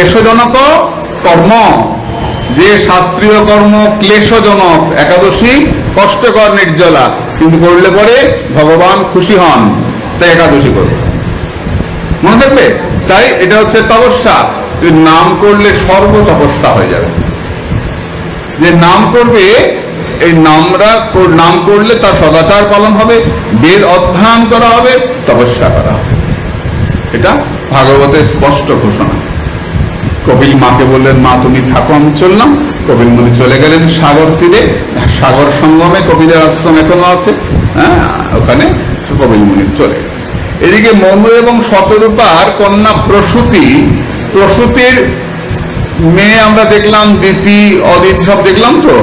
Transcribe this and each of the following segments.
ক্লেশজনক কর্ম, যে শাস্ত্রীয় কর্ম ক্লেশজনক, একাদশী কষ্টকর নির্জলা, কিন্তু করলে পরে ভগবান খুশি হন, তাই একাদশী করবে, মনে থাকবে। তাই এটা হচ্ছে তপস্যা। নাম করলে সর্ব তপস্যা হয়ে যাবে। যে নাম করবে, এই নাম করলে তার সদাচার পালন হবে, বেদ অধ্যয়ন করা হবে, তপস্যা করা হবে। এটা ভাগবতের স্পষ্ট ঘোষণা। কপিল মাকে বললেন, মা তুমি থাকো, আমি চললাম। কপিল মুনি চলে গেলেন সাগর তীরে, সাগর সঙ্গমে কপিলের আশ্রম এখনো আছে, ওখানে কপিল মুনি চলে গেলেন। এদিকে মনু এবং শতরূপার কন্যা প্রসূতি, প্রসূতির মেয়ে আমরা দেখলাম, দিতি অদিতি সব দেখলাম। তো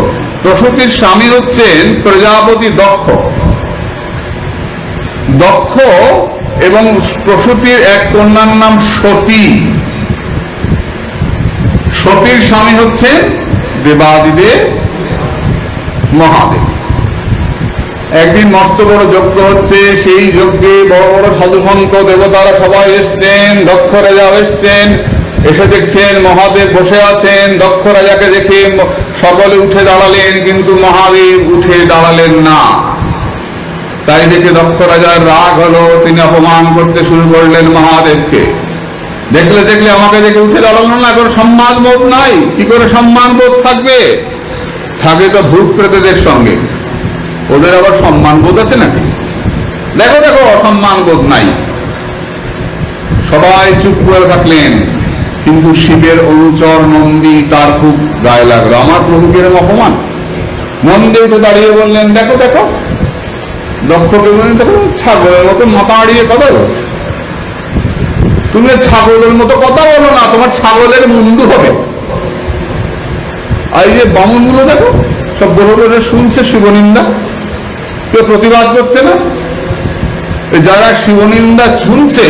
প্রসূতির স্বামী হচ্ছেন প্রজাপতি দক্ষ। দক্ষ এবং প্রসূতির এক কন্যার নাম সতী। সতীর স্বামী হচ্ছেন দেবাদিদেব মহাদেব। একদিন মস্ত বড় যজ্ঞ হচ্ছে, সেই যজ্ঞে বড় বড় সাধু সন্ত দেবতারা সবাই এসছেন, দক্ষ রাজা এসছেন। এসে দেখছেন মহাদেব বসে আছেন। দক্ষ রাজাকে দেখে সকলে উঠে দাঁড়ালেন, কিন্তু মহাদেব উঠে দাঁড়ালেন না। তাই দেখে দক্ষ রাজার রাগ হলো, তিনি অপমান করতে শুরু করলেন মহাদেবকে। দেখলে দেখলে আমাকে দেখে উঠে দাঁড়ালো না, এখন সম্মান বোধ নাই। কি করে সম্মান বোধ থাকবে? থাকে তো ভূত প্রেতদের সঙ্গে, ওদের আবার সম্মান বোধ আছে নাকি? দেখো দেখো, অসম্মান বোধ নাই। সবাই চুপ করে থাকলেন, কিন্তু শিবের অনুচর নন্দী তার খুব গায়ে লাগলো, আমার প্রভুকে এরকম অপমান। নন্দী উঠে দাঁড়িয়ে বললেন, দেখো দেখো। দক্ষকে বললেন, দেখো ছাগলের মতো মাথা আড়িয়ে কথা বলছে। তুমি ছাগলের মতো কথা বলো না, তোমার ছাগলের মুন্ডু হবে। আর এই যে বামুনগুলো দেখো, সব বড় শুনছে শিবনিন্দা, কেউ প্রতিবাদ করছে না। যারা শিবনিন্দা শুনছে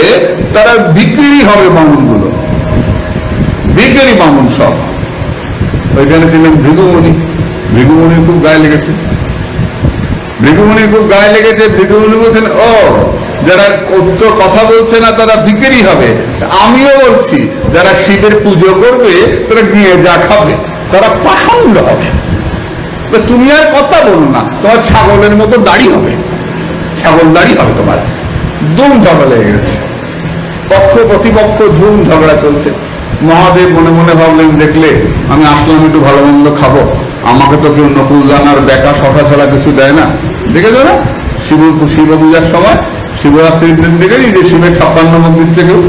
তারা বিক্রি হবে, বামুনগুলো বিক্রি বামুন সব। ওইখানে ছিলেন ভৃগুমণি। ভৃগুমণির খুব গায়ে লেগেছে। ভৃগুমণির খুব গায়ে লেগেছে। ভৃগুমণি বলছেন, ও যারা উত্তর কথা বলছে না তারা বিক্রি হবে। আমিও বলছি, যারা শিবের পুজো করবে তারা গিয়ে যা খাবে, তারা পাষণ্ড হবে। তুমি আর কথা বলো না, তোমার ছাগলের মতো দাড়ি হবে, ছাগল দাড়ি হবে তোমার। ধুম ঝগড়া লেগে গেছে, পক্ষ প্রতিপক্ষ ধুম ঝগড়া চলছে। মহাদেব মনে মনে ভাবলেন, দেখলে আমি আসলাম একটু ভালো মন্দ খাবো, আমাকে তো কেউ নকুল দানার বেকা শশা ছাড়া কিছু দেয় না। দেখেছো না শিব পূজার সময়, শিবরাত্রির দিন দেখেছি যে শিবের 56 মুখ দিচ্ছে কেউ।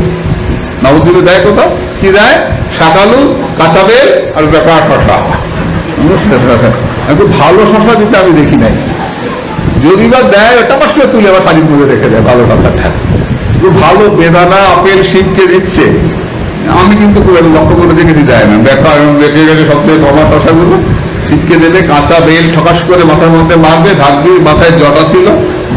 নবদ্বীপে দেয় কোথাও? কি দেয়? শাকালু, কাঁচা বেল আর বেকা শশা। একটু ভালো শশা দিতে আমি দেখি নাই। যদি বা দেয়, ওটা পাশে তুলে আবার শাড়ির মধ্যে রেখে দেয় ভালো শশাটা। ভালো বেদানা আপেল শিবকে দিচ্ছে, আমি কিন্তু লক্ষ্য করে দেখেছি দেয় না। বেকা এবং বেঁকে গেছে সবচেয়ে কমা শশাগুলো শিবকে দেবে। কাঁচা বেল ঠকাস করে মাথার মধ্যে মারবে, ভাগ্যে মাথায় জটা ছিল,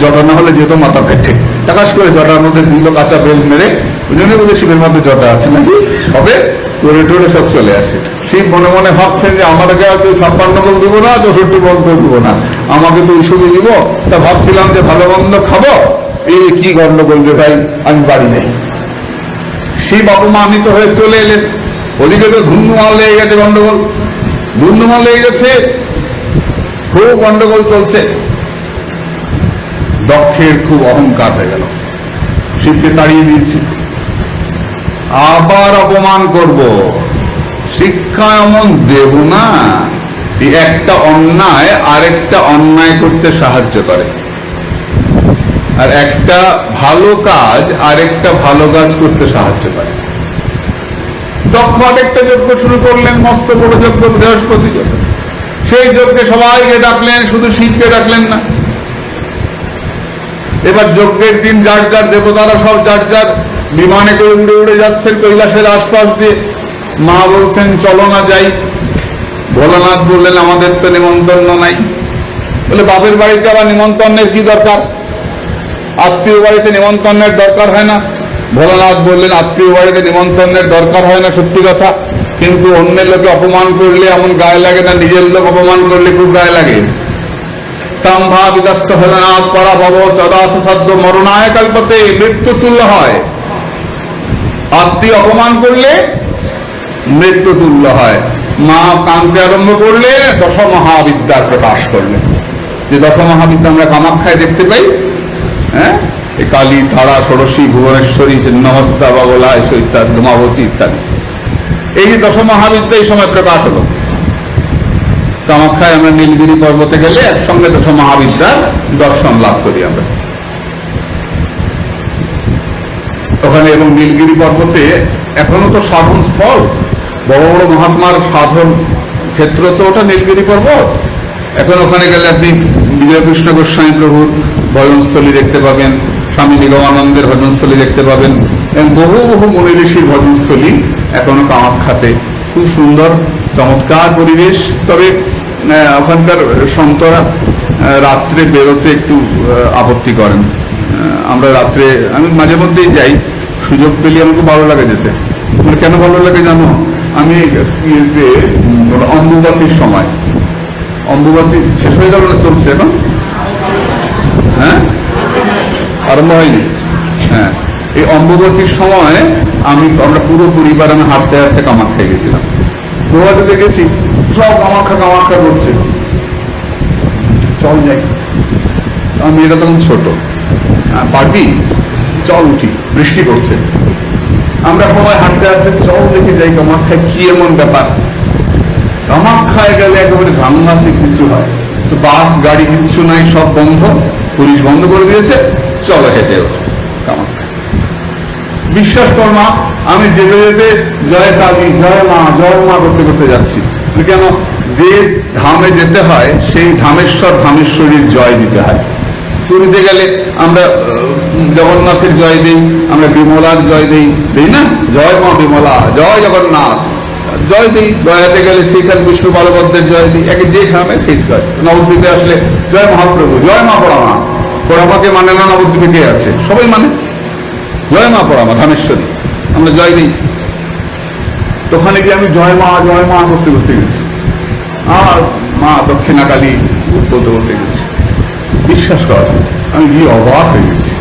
জটা না হলে যেত মাথা পেটে, ঠকাস করে জটার মধ্যে দিল কাঁচা বেল মেরে। ওই জন্য বলে শিবের মধ্যে জটা আছে নাকি হবে, টরে টরে সব চলে আসে। শিব মনে মনে ভাবছেন যে আমাদেরকে আর কেউ 56 বল দিব না, 64 বল দিব না, আমাকে তো ওষুধই দিব। তা ভাবছিলাম যে ভালো মন্দ খাবো, এই কি গন্ডগোল রে ভাই, আমি বাড়ি নেই। শিব অপমানিত হয়ে চলে এলেন। ওদিকে তো ধুমধুমাল লেগে গেছে, গন্ডগোল ধুমধুমাল লেগে গেছে, খুব গন্ডগোল চলছে। দক্ষের খুব অহংকার হয়ে গেল, শিবকে তাড়িয়ে দিয়েছি, আবার অপমান করব, শিক্ষা এমন দেব না। একটা অন্যায় আরেকটা অন্যায় করতে সাহায্য করে, আর একটা ভালো কাজ আরেকটা ভালো কাজ করতে সাহায্য করে। দক্ষ আরেকটা যজ্ঞ শুরু করলেন, মস্ত বড় যজ্ঞ, বৃহস্পতি যজ্ঞ। সেই যজ্ঞে সবাইকে ডাকলেন, শুধু শিবকে ডাকলেন না। এবার যজ্ঞের দিন যার যার দেবতারা সব যার যার বিমানে করে উড়ে উড়ে যাচ্ছেন কৈলাসের আশপাশ দিয়ে। মা বলছেন, চলো না যাই। ভোলানাথ বললেন, আমাদের তো নিমন্ত্রণ নাই। বলে, বাপের বাড়িতে আবার নিমন্ত্রণের কি দরকার? আত্মীয় বাড়িতে নিমন্ত্রণের দরকার হয় না। ভোলানাথ বললেন, আত্মীয় বাড়িতে নিমন্ত্রণের দরকার হয় না, সত্যি কথা, কিন্তু অন্যের লোকে অপমান করলে এমন গায়ে লাগে না, নিজের লোক অপমান করলে খুব গায়ে লাগে। স্তম্ভাবিদস্ত ভোলানাথ পরাভব সদাস সদ্য মরণায় কল্পতে, মৃত্যু তুল্য হয়। আত্মীয় অপমান করলে মৃত্যু তুল্য হয়। মা কাঁদতে আরম্ভ করলে দশ মহাবিদ্যার প্রকাশ করলেন, যে দশ মহাবিদ্যা আমরা কামাখ্যায় দেখতে পাই। হ্যাঁ, এই কালী, তারা, ষোড়শী, ভুবনেশ্বরী, চিন্নহস্তা, বাবলা, ইত্যাদি, ধূমাবতী ইত্যাদি, এই যে দশ মহাবিদ্যা এই সময় প্রকাশ হলো। কামাখ্যায় আমরা নীলগিরি পর্বতে গেলে একসঙ্গে দশ মহাবিদ্যার দর্শন লাভ করি আমরা ওখানে। এবং নীলগিরি পর্বতে এখনো তো সাধন স্থল, বড় বড় মহাত্মার সাধন ক্ষেত্র তো ওটা নীলগিরি পর্বত। এখন ওখানে গেলে আপনি বিজয়কৃষ্ণ গোস্বামী প্রভুর ভজনস্থলী দেখতে পাবেন, স্বামী নিগমানন্দের ভজনস্থলী দেখতে পাবেন, এবং বহু বহু মুনি ঋষির ভজনস্থলী এখনো কামাখ্যাতে। খুব সুন্দর চমৎকার পরিবেশ। তবে ওখানকার সন্তরা রাত্রে বেরোতে একটু আপত্তি করেন। আমরা রাত্রে, আমি মাঝে মধ্যেই যাই, সুযোগ পেলে আমাকে ভালো লাগে যেতে। মানে কেন ভালো লাগে জানো? আমি অম্বুবাচীর সময়, অম্বুবাচী শেষ হয়ে গেল না, চলছে এখন? হ্যাঁ, আরম্ভ হয়নি। হ্যাঁ, এই অম্বুবাচীর সময় আমরা পুরো পরিবার আমি হাঁটতে হাঁটতে কামাখ্যায় গেছিলাম। গোয়াতে দেখেছি সব কামাখ্যা কামাখ্যা করছে, চল যাই। আমি এটা তখন ছোট, পারবি? চল উঠি, বৃষ্টি পড়ছে। আমরা সবাই হাঁটতে হাঁটতে চল দেখে যাই কামাখ্যায় কি এমন ব্যাপার। কামাখ্যায় গেলে একেবারে সাংঘাতিক কিছু হয়। তো বাস গাড়ি কিচ্ছু নাই, সব বন্ধ, পুলিশ বন্ধ করে দিয়েছে। চলো হেঁটে ওঠো কামাখ্যা। বিশ্বাস কর মা, আমি যেতে যেতে জয় কালী, জয় মা করতে করতে যাচ্ছি। কেন? যে ধামে যেতে হয় সেই ধামেশ্বর ধামেশ্বরীর জয় দিতে হয়। পুরীতে গেলে আমরা জগন্নাথের জয় দিই, আমরা বিমলার জয় দিই না? জয় মা বিমলা, জয় জগন্নাথ, জয় দিই। গয়াতে গেলে সেখানে বিষ্ণু বলভদ্রের জয় দিই। একে যে ধামে সেই জয়। নবদ্বীপে আসলে জয় মহাপ্রভু, জয় মা পড়ামা। পড়ামাকে মানে না নবদ্বীপে কে আছে? সবাই মানে জয় মা পড়ামা ধামেশ্বরী, আমরা জয় দিই। ওখানে গিয়ে আমি জয় মা করতে করতে গেছি, আর মা দক্ষিণা কালী বলতে বলতে গেছি। বিশ্বাস কর, আমি গিয়ে অবাক হয়ে গেছি।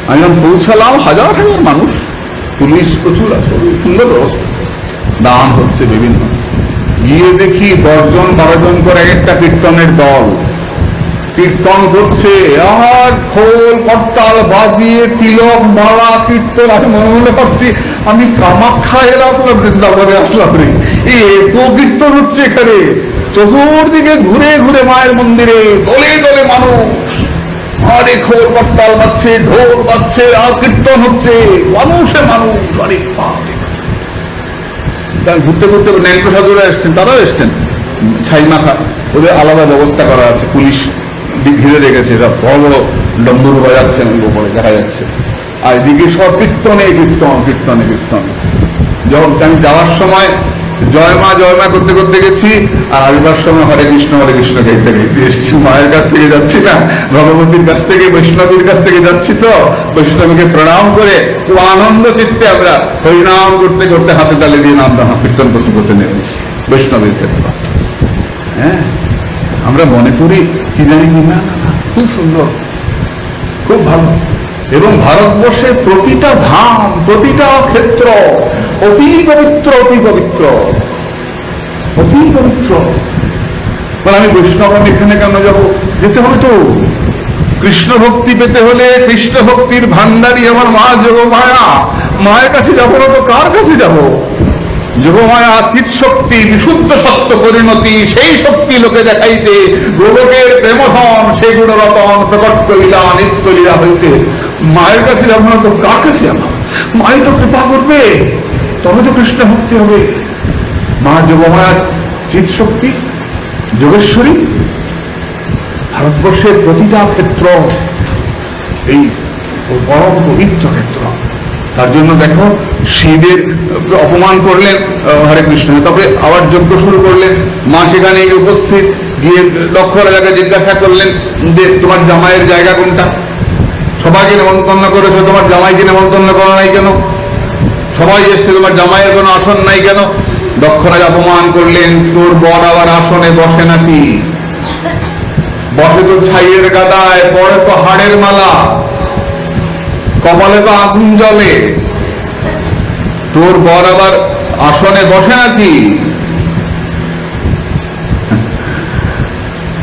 আমি যখন পৌঁছালাম, হাজার হাজার মানুষ, পুলিশ প্রচুর আছে, সুন্দর ব্যবস্থা, দান হচ্ছে বিভিন্ন। গিয়ে দেখি 10 জন 12 জন করে একটা কীর্তনের দল কীর্তন করছে, আর খোল করতাল বাজিয়ে তিলক মালা কীর্তন। আমি মনে মনে ভাবছি আমি কামাখ্যা এলাম না বৃন্দাবনে আসলাম রে, এত কীর্তন হচ্ছে এখানে। চতুর্দিকে ঘুরে ঘুরে মায়ের মন্দিরে দলে দলে মানুষ, আরে খোল করতাল বাজছে, ঢোল বাজছে, আর কীর্তন হচ্ছে, মানুষে মানুষ। আরে তাই ঘুরতে ঘুরতে ন্যাংটো সাধুরা এসছেন, তারাও এসছেন ছাই মাখা, ওদের আলাদা ব্যবস্থা করা আছে, পুলিশ ঘিরে রেখেছে, সব বড় বড় ডম্বুর বাজাচ্ছেন উপরে দেখা যাচ্ছে। আর এদিকে সব কীর্তনে কীর্তন কীর্তনে কীর্তন। যখন আমি যাওয়ার সময় জয় মা করতে করতে গেছি, আর আসবার সময় হরে কৃষ্ণ গাইতে গাইতে এসছি। মায়ের কাছ থেকে যাচ্ছি না, ভগবতীর কাছ থেকে, বৈষ্ণবীর কাছ থেকে যাচ্ছি, তো বৈষ্ণবীকে প্রণাম করে খুব আনন্দ চিত্তে আমরা হরিনাম করতে করতে হাতে তালে দিয়ে নাম কীর্তন করতে করতে নেমেছি বৈষ্ণবীর ক্ষেত্রে। হ্যাঁ, আমরা মনে করি কি জানি কি, না না, খুব সুন্দর, খুব ভালো। এবং ভারতবর্ষের প্রতিটা ধাম, প্রতিটা ক্ষেত্র অতি পবিত্র, অতি পবিত্র, অতি পবিত্র। আমি বৈষ্ণব এখানে কেন যাবো? যেতে হবে তো। কৃষ্ণ ভক্তি পেতে হলে কৃষ্ণ ভক্তির ভান্ডারী আমার মা যোগমায়া, মায়ের কাছে যাবো না তো কার কাছে যাবো? যোগমায়া চিৎ শক্তি, বিশুদ্ধ সত্য পরিণতি, সেই শক্তি লোকে দেখাইতে গোলকের প্রেমধন সেগুলো রতন প্রকট করিলা নিত্য লীলা হইতে। মায়ের কাছে যাবো না তো কার কাছে যাবো? মাই তো কৃপা করবে, তবে তো কৃষ্ণ ভক্তি হবে। মা যোগমায়ার চিৎ শক্তি, যোগেশ্বরী ভারতবর্ষের প্রতিটা ক্ষেত্র এই পরম পবিত্র ক্ষেত্র। তার জন্য দেখো, শিবের অপমান করলেন হরে কৃষ্ণ, তারপরে আবার যজ্ঞ শুরু করলেন। মা সেখানে উপস্থিত, গিয়ে লক্ষ রাজাকে জিজ্ঞাসা করলেন যে তোমার জামাইয়ের জায়গা কোনটা? সবাইকে নেমন্তন্ন করেছো, তোমার জামাইকে নেমন্তন্ন করো নাই কেন? সবাই এসছে, তোমার জামাইয়ের কোনো আসন নাই কেন? দক্ষ রাজা অপমান করলেন, তোর বর আবার আসনে বসে নাকি? বসে তো ছাইয়ের গাদায়, পরে তো হাড়ের মালা, কপালে তো আগুন জ্বলে। তোর বর আবার আসনে বসে নাকি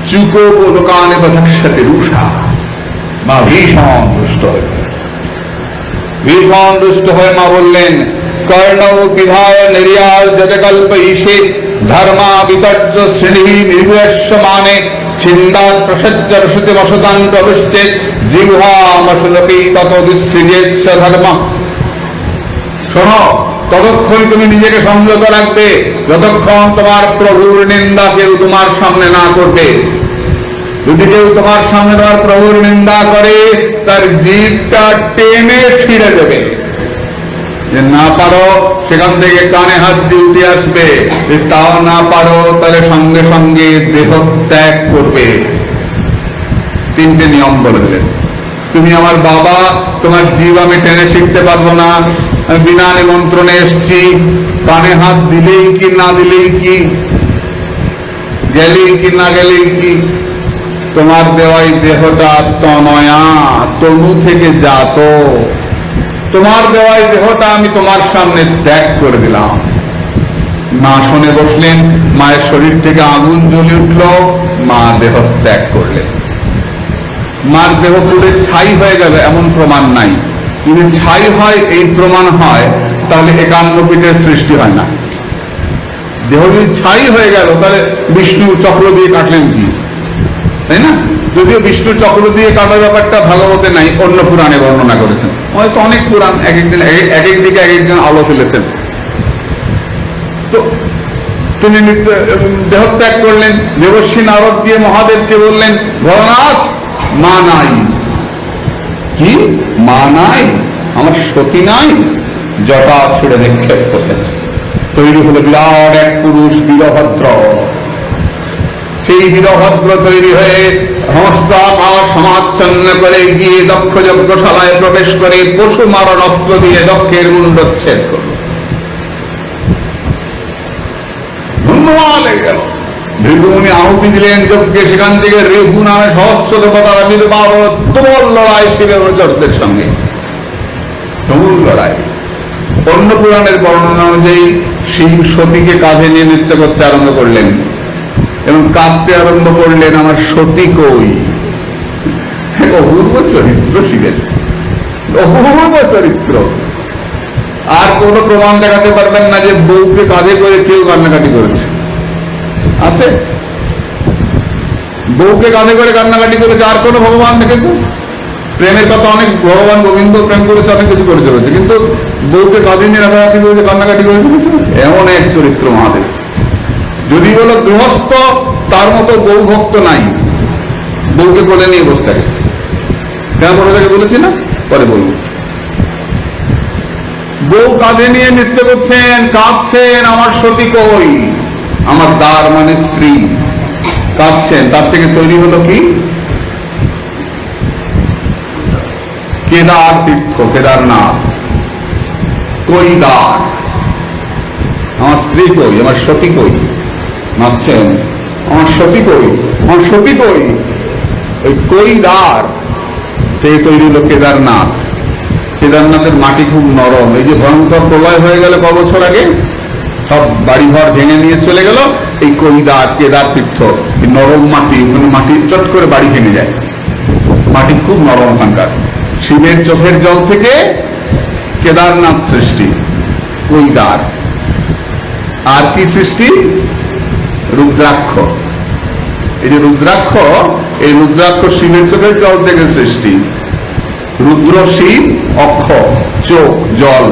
চুকো লোকানে বধক্ষতে রুষা, মা ভীষণ দুষ্ট হয়ে মা বললেন, কর্ণ বিধায় নির্যাল জগকল্প ঈশে ধর্মা বিতর্য শ্রেণী নির্গুষ্যমানে ছিন্দাত প্রসজ্জর শ্রুতি মশতান প্রবিশ্চেত জিহ্বা মশুলপি তত বিসৃজেৎ ধর্ম। শোনো, ততক্ষণ তুমি নিজেকে সংযত রাখবে যতক্ষণ তোমার প্রভুর নিন্দা কেউ তোমার সামনে না করবে। যদি কেউ তোমার সামনে তোমার প্রভুর নিন্দা করে, তার জিভটা টেনে ছিঁড়ে দেবে। যে না পারো সেখান থেকে কানে হাত দিয়ে উঠে আসবে, তাও না পারো তাহলে সঙ্গে সঙ্গে দেহ ত্যাগ করবে। তিনটে নিয়ম বলে দিলেন। তুমি আমার বাবা, তোমার জীব আমি টেনে ছিঁড়তে পারবো না, আমি বিনা নিমন্ত্রণে এসছি, কানে হাত দিলেই কি না দিলেই কি, গেলেই কি না গেলেই কি, তোমার দেওয়াই দেহটা তনয়া, তনু থেকে জাত, তোমার দেওয়াই দেহটা আমি তোমার সামনে ত্যাগ করে দিলাম। মা শোনে বসলেন, মায়ের শরীর থেকে আগুন জ্বলে উঠল, মা দেহ ত্যাগ করলেন। মার দেহ পুড়ে ছাই হয়ে গেল এমন প্রমাণ নাই, যদি ছাই হয় এই প্রমাণ হয় তাহলে 51 পীঠের সৃষ্টি হয় না। দেহ যদি ছাই হয়ে গেল তাহলে বিষ্ণু চক্র দিয়ে কাটলেন কি, তাই না? যদিও বিষ্ণু চক্র দিয়ে কাটার ব্যাপারটা ভাগবতে নাই, অন্য পুরাণে বর্ণনা করেছেন। হয়তো অনেক পুরাণ এক একদিন এক এক দিকে এক একজন আলো ফেলেছেন। তো তিনি দেহত্যাগ করলেন। দেবর্ষী নারদ দিয়ে মহাদেবকে বললেন, ভোলানাথ মা নাই। কি মা নাই? আমার সতী নাই? জটা ছেড়ে নিক্ষেপ করলেন। তৈরি হলো বিরাট এক পুরুষ বীরভদ্র। সেই বীরভদ্র তৈরি হয়ে সমস্ত আকাশ সমাচ্ছন্ন করে গিয়ে দক্ষ যজ্ঞশালায় প্রবেশ করে পশু মারণ অস্ত্র দিয়ে দক্ষের মুণ্ডচ্ছেদ করল। ধন্যবাদ লেগে গেল। ভৃগুমুনি আহুতি দিলেন যজ্ঞে। সেখান থেকে রেহু নামে সহস্র দেবতার আবির্ভাব হল। তুমুল লড়াই শিবের যজ্ঞের সঙ্গে, তুমুল লড়াই। অন্য পুরাণের বর্ণনা অনুযায়ী শিব সতীকে কাঁধে নিয়ে নৃত্য করতে আরম্ভ করলেন এবং কাঁদতে আরম্ভ করলেন, আমার সতী কই। অপূর্ব চরিত্র শিবের, অপূর্ব চরিত্র। আর কোন প্রমাণ দেখাতে পারবেন না যে বউকে কাঁধে করে কেউ কান্নাকাটি করেছে। আছে? বউকে কাঁধে করে কান্নাকাটি করেছে আর কোন ভগবান দেখেছে? প্রেমের কথা অনেক, ভগবান গোবিন্দ প্রেম করেছে, অনেক কিছু করেছে, কিন্তু বউকে কাঁধে নিয়ে রাখারাখি করেছে, কান্নাকাটি করেছে এমন এক চরিত্র মহাদেব। যদি বলো গৃহস্থ, তার মতো বউ ভক্ত নাই। বউকে বলে নিয়ে বসে থাকে। কেন বলে থাকে বলেছি না, পরে বলবো। বউ কাঁধে নিয়ে নৃত্য করছেন, কাঁদছেন, আমার সতী কই, আমার দ্বার মানে স্ত্রী, কাঁদছেন। তার থেকে তৈরি হলো কি? কেদার তীর্থ, কেদারনাথ। কই দ্বার, আমার স্ত্রী কই, আমার সতী কই, নাচছেন, আমার সতী কই, আমার সতী কই। ওই কই দ্বার থেকে তৈরি হলো কেদারনাথ। কেদারনাথের মাটি খুব নরম। এই যে ভয়ঙ্কর প্রলয় হয়ে গেল ক বছর আগে, সব বাড়িঘর ভেঙে নিয়ে চলে গেল, এই কৈদার কেদার তীর্থ, নরম মাটি, ওখানে মাটি চট করে বাড়ি ভেঙে যায়, মাটি খুব নরম ওখানকার। শিবের চোখের জল থেকে কেদারনাথ সৃষ্টি, কৈদার। আর কি সৃষ্টি? রুদ্রাক্ষ। এই যে রুদ্রাক্ষ, এই রুদ্রাক্ষ শিবের চোখের জল থেকে সৃষ্টি। রুদ্র শিব, অক্ষ চোখ জল,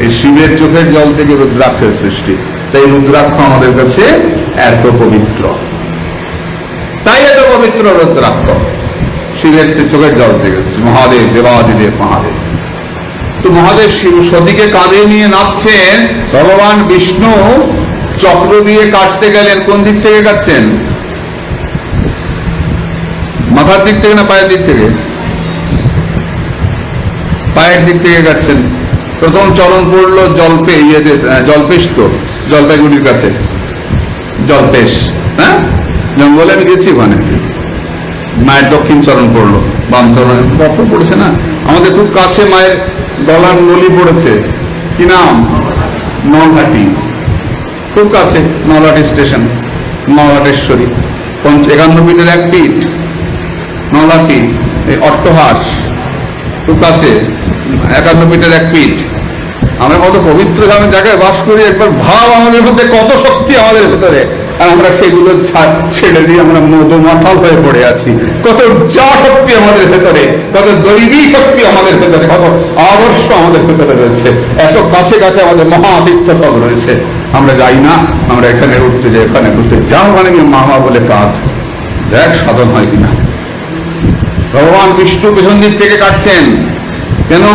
এই শিবের চোখের জল থেকে রুদ্রাক্ষের সৃষ্টি। তাই রুদ্রাক্ষ আমাদের কাছে এত পবিত্র, তাই এত পবিত্র রুদ্রাক্ষ শিবের চোখের জল থেকে। মহাদেব, দেবাদিদেব মহাদেব। তো মহাদেব শিব সতীকে কাঁধে নিয়ে নাচছেন। ভগবান বিষ্ণু চক্র দিয়ে কাটতে গেলেন। কোন দিক থেকে কাটছেন? মাথার দিক থেকে না পায়ের দিক থেকে? পায়ের দিক থেকে কাটছেন। প্রথম চরণ পড়লো জলপেশ, তো জলপাইগুড়ির কাছে জলপেশ, হ্যাঁ, জঙ্গলে আমি গেছি ওখানে। মায়ের দক্ষিণ চরণ পড়লো, বাম চরণ কত পড়েছে না। আমাদের খুব কাছে মায়ের গলার নলি পড়েছে, কি নাম? নলহাটি, খুব কাছে নলহাটি স্টেশন, নলহাটেশ্বরী 51 ফিটের 1 ফিট, নলহাটি। এই অট্টহাস খুব কাছে 51 ফিটের 1 ফিট। আমরা কত পবিত্র জায়গায় বাস করি, একবার ভাব আমাদের মধ্যে কত শক্তি আমাদের ভেতরে, আর আমরা সেগুলো ছেড়ে দিয়ে আমরা মদমাতাল হয়ে পড়ে আছি। কত যা শক্তি আমাদের ভেতরে, কত দৈবী শক্তি আমাদের ভেতরে, কত আদর্শ আমাদের ভেতরে রয়েছে। এত কাছে কাছে আমাদের মহাতীর্থ সব রয়েছে, আমরা যাই না। আমরা এখানে উঠতে যাই, ওখানে ঘুরতে যা, ওখানে গিয়ে মামা বলে কাঁদ, দেখ সাধন হয় কিনা। ভগবান বিষ্ণু পেছন দিক থেকে কাটছেন, কেন?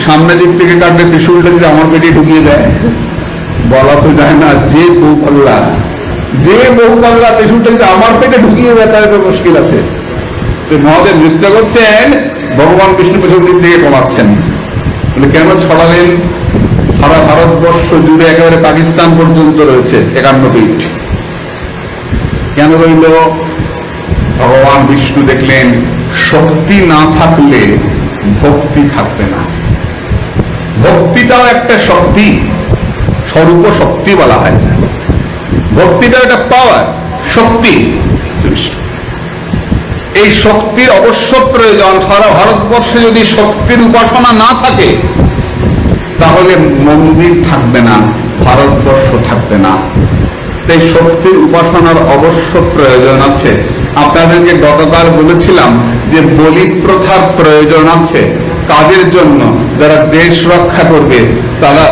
সামনের দিক থেকে কাটলে ত্রিশূলটা যদি আমার পেটে ঢুকিয়ে দেয়, বলা তো যায় না। যে বহু পাল্লা ত্রিশূলটা যদি আমার পেটে ঢুকিয়ে দেয়, তাহলে তো মুশকিল আছে। মহাদেব নৃত্য করছেন, ভগবান বিষ্ণু পেছন দিক থেকে কমাচ্ছেন। কেন ছড়ালেন? সারা ভারতবর্ষ জুড়ে একেবারে পাকিস্তান পর্যন্ত রয়েছে 51 ফিট। কেন রইল? ভগবান বিষ্ণু দেখলেন শক্তি না থাকলে ভক্তি থাকবে না। ভক্তিটাও একটা শক্তি, স্বরূপ শক্তি বলা হয়। ভক্তিটা একটা পাওয়ার, শক্তি। এই শক্তির অবশ্য প্রয়োজন। সারা ভারতবর্ষে যদি শক্তির উপাসনা না থাকে, তাহলে মন্দির থাকবে না, ভারতবর্ষ থাকবে না। তাই শক্তির উপাসনার অবশ্য প্রয়োজন আছে। আপনাদেরকে গতকাল বলেছিলাম যে বলি প্রথার প্রয়োজন আছে। কাদের জন্য? যারা দেশ রক্ষা করবে, তারা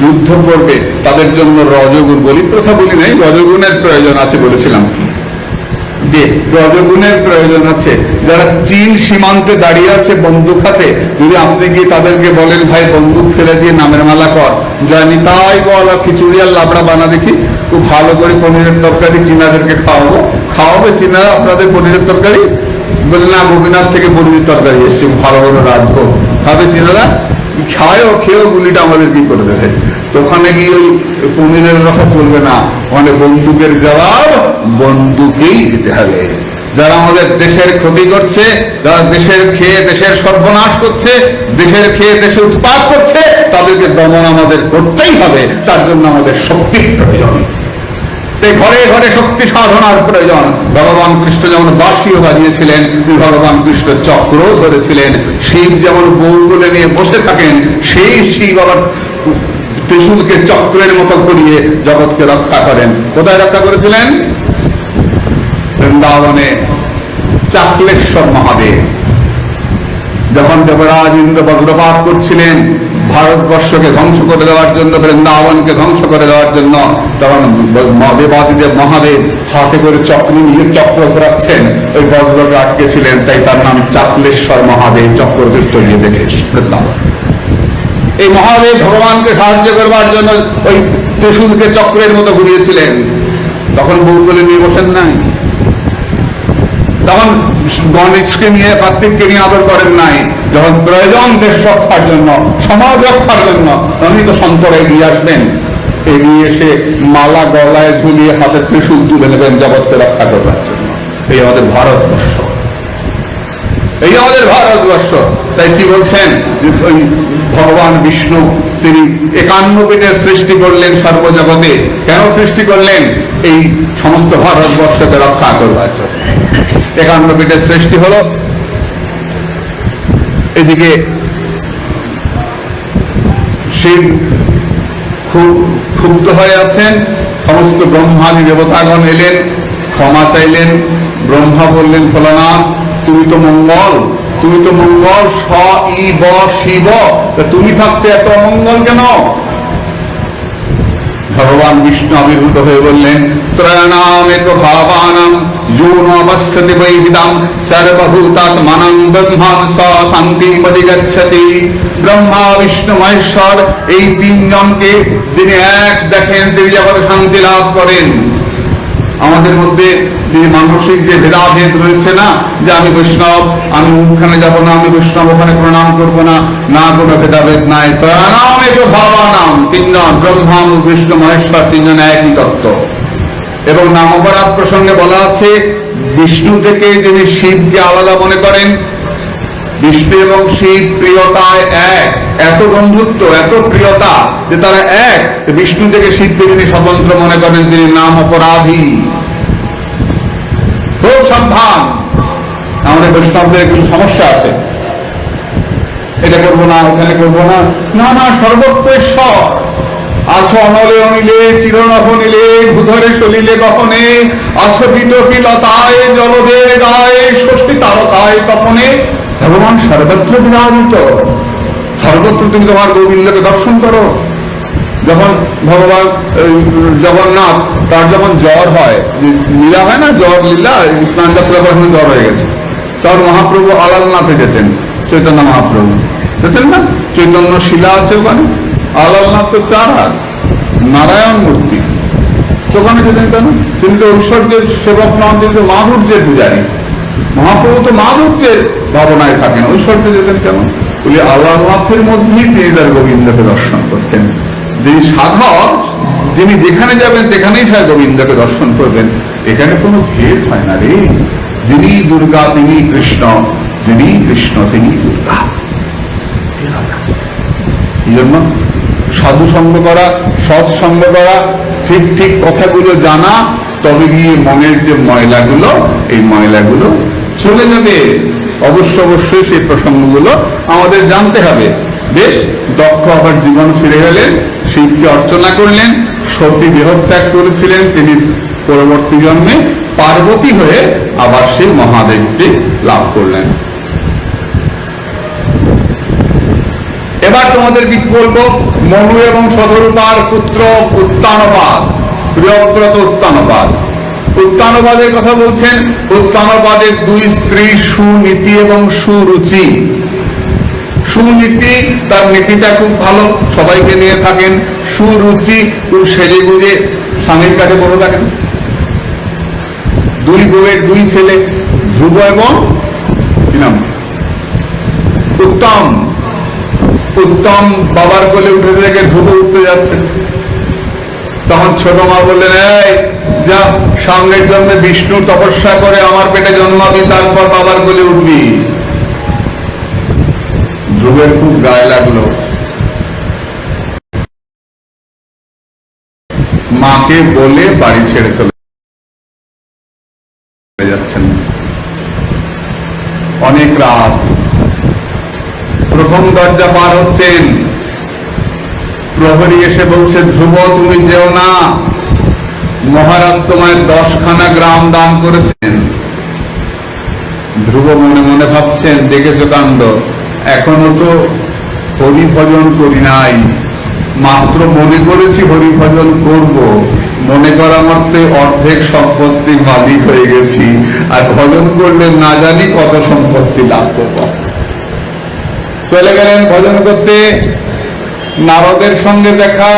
যুদ্ধ করবে, তাদের জন্য রজগুণ, বলি প্রথা বলি নাই, রজগুণের প্রয়োজন আছে বলেছিলাম। রজগুণের প্রয়োজন আছে। যারা চীন সীমান্তে দাঁড়িয়ে আছে বন্দুক হাতে, যদি আপনি গিয়ে তাদেরকে বলেন ভাই বন্দুক ফেলে দিয়ে নামের মালা কর, জয় নিতাই বল, খিচুড়ি আর লাবড়া বানা দেখি, খুব ভালো করে পনিরের তরকারি চীনাদেরকে খাওয়াবে চীনারা আপনাদের পনিরের তরকারি? বলে না, গোপীনাথ থেকে পনিরের তরকারি এসছে, ভালো ভালো রাখবো, খাবে চীনারা? খেয়েও গুলিটা আমাদের কি করে দেবে। তো ওখানে গিয়ে ওই পনিরের রসা চলবে না, ওখানে বন্দুকের জবাব বন্দুকেই দিতে হবে। যারা আমাদের দেশের ক্ষতি করছে, যারা দেশের খেয়ে দেশের সর্বনাশ করছে, দেশের খেয়ে দেশে উৎপাত করছে, তাদেরকে দমন আমাদের করতেই হবে। তার জন্য আমাদের শক্তির প্রয়োজন। ঘরে ঘরে শক্তি সাধনার প্রয়োজন। ভগবান কৃষ্ণ যেমন বাঁশিও বাজিয়েছিলেন, ভগবান কৃষ্ণ চক্র ধরেছিলেন। শিব যেমন বউগুলো নিয়ে বসে থাকেন, সেই শিব আবার ত্রিশূলকে চক্রের মতো ঘুরিয়ে জগৎকে রক্ষা করেন। কোথায় রক্ষা করেছিলেন? বৃন্দাবনে চাকলেশ্বর মহাদেব। যখন দেবরাজ ইন্দ্র বজ্রপাত করছিলেন ভারতবর্ষকে ধ্বংস করে দেওয়ার জন্য, বৃন্দাবনকে ধ্বংস করে দেওয়ার জন্য, তখন দেবাদিদেব মহাদেব হাতে করে চক্র নিয়ে চক্র ঘোরাচ্ছেন, ওই বজ্রকে আটকেছিলেন। তাই তার নাম চাকলেশ্বর মহাদেব, চক্রকে তৈরি দেখে বৃন্দাবন। এই মহাদেব ভগবানকে সাহায্য করবার জন্য ওই ত্রিশূলকে চক্রের মতো ঘুরিয়েছিলেন। তখন বউগুলি নিয়ে বসেন নাই, তখন গণেশকে নিয়ে, কার্তিককে নিয়ে আদর করেন নাই। যখন প্রয়োজন দেশ রক্ষার জন্য, সমাজ রক্ষার জন্য, উনি তো সন্তরে এগিয়ে আসবেন। এগিয়ে এসে মালা গলায় ঝুলিয়ে হাতে ত্রিশূল তুলে নেবেন জগৎকে রক্ষা করবার জন্য। এই আমাদের ভারতবর্ষ, এই আমাদের ভারতবর্ষ। তাই কি বলছেন? ওই ভগবান বিষ্ণু তিনি 51 ফিটের সৃষ্টি করলেন সর্বজগতে। কেন সৃষ্টি করলেন? এই সমস্ত ভারতবর্ষকে রক্ষা করবার জন্য 51 ফিটের সৃষ্টি হলো। এদিকে শিব খুব ক্ষুব্ধ হয়ে আছেন। সমস্ত ব্রহ্মাদি দেবতাগণ এলেন, ক্ষমা চাইলেন। ব্রহ্মা বললেন, ভোলানাথ তুমি তো মঙ্গল, তুমি তো মঙ্গল, শিব, তুমি থাকতে এত অমঙ্গল কেন? ভগবান বিষ্ণু আবির্ভূত হয়ে বললেন, ত্রয়ানাম এক ভাবানাম যোন অবশ্যতি বৈবিদাম সর্বভূতাত্মানং ব্রহ্মং স শান্তি পরিগচ্ছতি। ব্রহ্মা বিষ্ণু মহেশ্বর এই তিনজনকে যিনি এক দেখেন, তিনি জগতে শান্তি লাভ করেন। আমাদের মধ্যে যে মানসিক যে ভেদাভেদ রয়েছে না, যে আমি বৈষ্ণব, আমি ওখানে যাবো না, আমি বৈষ্ণব ওখানে প্রণাম করবো না, না কোনো ভেদাভেদ নাই। ত্রয়ানাম এক ভাবানাম, তিনজন ব্রহ্মা বিষ্ণু মহেশ্বর, তিনজন একই তত্ত্ব। এবং নাম অপরাধ প্রসঙ্গে বলা আছে, বিষ্ণু থেকে যিনি শিবকে আলাদা মনে করেন, বিষ্ণু এবং শিব প্রিয়তায় এক। এত বন্ধুত্ব, এত প্রিয়তা যে তারা এক। বিষ্ণু থেকে শিবকে যিনি স্বতন্ত্র মনে করেন তিনি নাম অপরাধী। খুব সাবধান, আমাদের বৈষ্ণবদের একটু সমস্যা আছে, এটা করবো না, ওখানে করবো না, না না, সর্বত্র ঈশ্বর আছো, অনলে অনিলে চিরনভ নীলে ভূধরে সলিলে গহনে, আছো বিটপি লতায় জলদের গায়ে ষষ্ঠী তারকায় তপনে। ভগবান সর্বত্র বিরাজিত, সর্বত্র তুমি তোমার গোবিন্দকে দর্শন করো। যখন ভগবান জগন্নাথ তার যখন জ্বর হয়, লীলা হয় না, জ্বর লীলা, স্নান যাত্রা করে এখন জ্বর হয়ে গেছে, তখন মহাপ্রভু আলালনাথে যেতেন, চৈতন্য মহাপ্রভু যেতেন না, চৈতন্য শিলা আছে ওখানে, আলালনাথ তো 4 হাত, নারায়ণ মূর্তি, ওখানে যেতেন কেন? তিনি তো ঐশ্বর্যের সেবক নন, তিনি তো মাধুর্যের পূজারী। মহাপ্রভু তো মাধুর্যের ভাবনায় থাকেন, ঐশ্বর্যে যেতেন কেন? বলি আলালনাথের মধ্যেই তিনি তার গোবিন্দকে দর্শন করতেন। যিনি সাধক, যিনি যেখানে যাবেন সেখানেই তার গোবিন্দকে দর্শন করবেন, এখানে কোনো ভেদ হয় না রে। যিনি দুর্গা তিনি কৃষ্ণ, যিনি কৃষ্ণ তিনি দুর্গা। এই জন্য সাধু সঙ্গ করা, সৎসঙ্গ করা, ঠিক ঠিক কথাগুলো জানা, তবে গিয়ে মনের যে ময়লাগুলো, এই ময়লাগুলো চলে যাবে। অবশ্যই সেই প্রসঙ্গগুলো আমাদের জানতে হবে। বেশ, দক্ষ আবার জীবন ফিরে গেলেন, শিবকে অর্চনা করলেন, সতী দেহত্যাগ করেছিলেন, তিনি পরবর্তী জন্মে পার্বতী হয়ে আবার সেই মহাদেবকে লাভ করলেন। এবার তোমাদের কি বলবো, মনু এবং শতরূপার পুত্র উত্তানপাদ, প্রিয়ব্রত উত্তানপাদ। উত্তানপাদের কথা বলছেন। উত্তানপাদের 2 স্ত্রী সুনীতি এবং সুরুচি। সুনীতি, তার নীতিটা খুব ভালো, সবাইকে নিয়ে থাকেন। সুরুচি, খুব সেজে গুজে স্বামীর কাছে বড় থাকেন। 2 বউয়ের 2 ছেলে, ধ্রুব এবং কি নাম, উত্তম। উত্তম বাবার কোলে উঠে থেকে ধ্রুব উঠতে যাচ্ছে, তখন ছোট মা বললেন, এই যা, সামনের জন্মে বিষ্ণু তপস্যা করে আমার পেটে জন্মাবি, তারপর বাবার কোলে উঠবি। ধ্রুবের খুব গায়ে লাগলো, মাকে বলে বাড়ি ছেড়ে চলে যাচ্ছেন। অনেক রাত, প্রথম দরজা পার হচ্ছেন, প্রহরী এসে বলছে, ধ্রুব তুমি যেও না, মহারাজ তোমায় 10খানা গ্রাম দান করেছেন। ধ্রুব মনে মনে ভাবছেন, দেখেছ কাণ্ড, এখনো তো হরিভজন করি নাই, মাত্র মনে করেছি হরিভজন করব, মনে করা মাত্রে অর্ধেক সম্পত্তির মালিক হয়ে গেছি, আর ভজন করলে না জানি কত সম্পত্তি লাভ করব। চলে গেলেন ভজন করতে। নারদের সঙ্গে দেখা।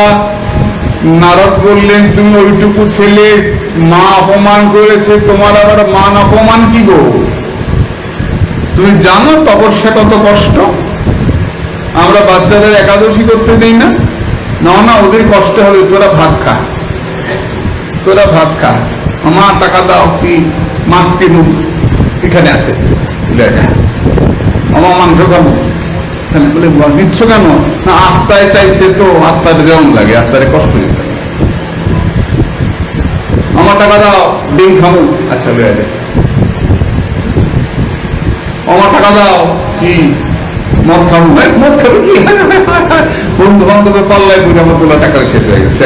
নারদ বললেন, তুমি ওইটুকু ছেলে, মা অপমান করেছে, তোমার আবার মান অপমান কি গো? তুমি জানো তপস্যা কত কষ্ট? আমরা বাচ্চাদের একাদশী করতে দিই না, না না, ওদের কষ্ট হবে, তোরা ভাত খা, তোরা ভাত খা, আমার টাকা দাও, কি মাছ কিনুক, এখানে আছে, আমার মাংস খাবো, বলে দিচ্ছ কেন? না, আত্মায় চাইছে তো, আত্মার যেমন লাগে, আত্মারে কষ্ট দিতে, আমার টাকা দাও, ডিম খাবো, আচ্ছা লয়ে যায়, আমার টাকা দাও, কি মদ খাবো, মদ খাবো কি, বন্ধু বান্ধবের পাল্লায় পুরো আমার তোলা টাকা শেষ হয়ে গেছে,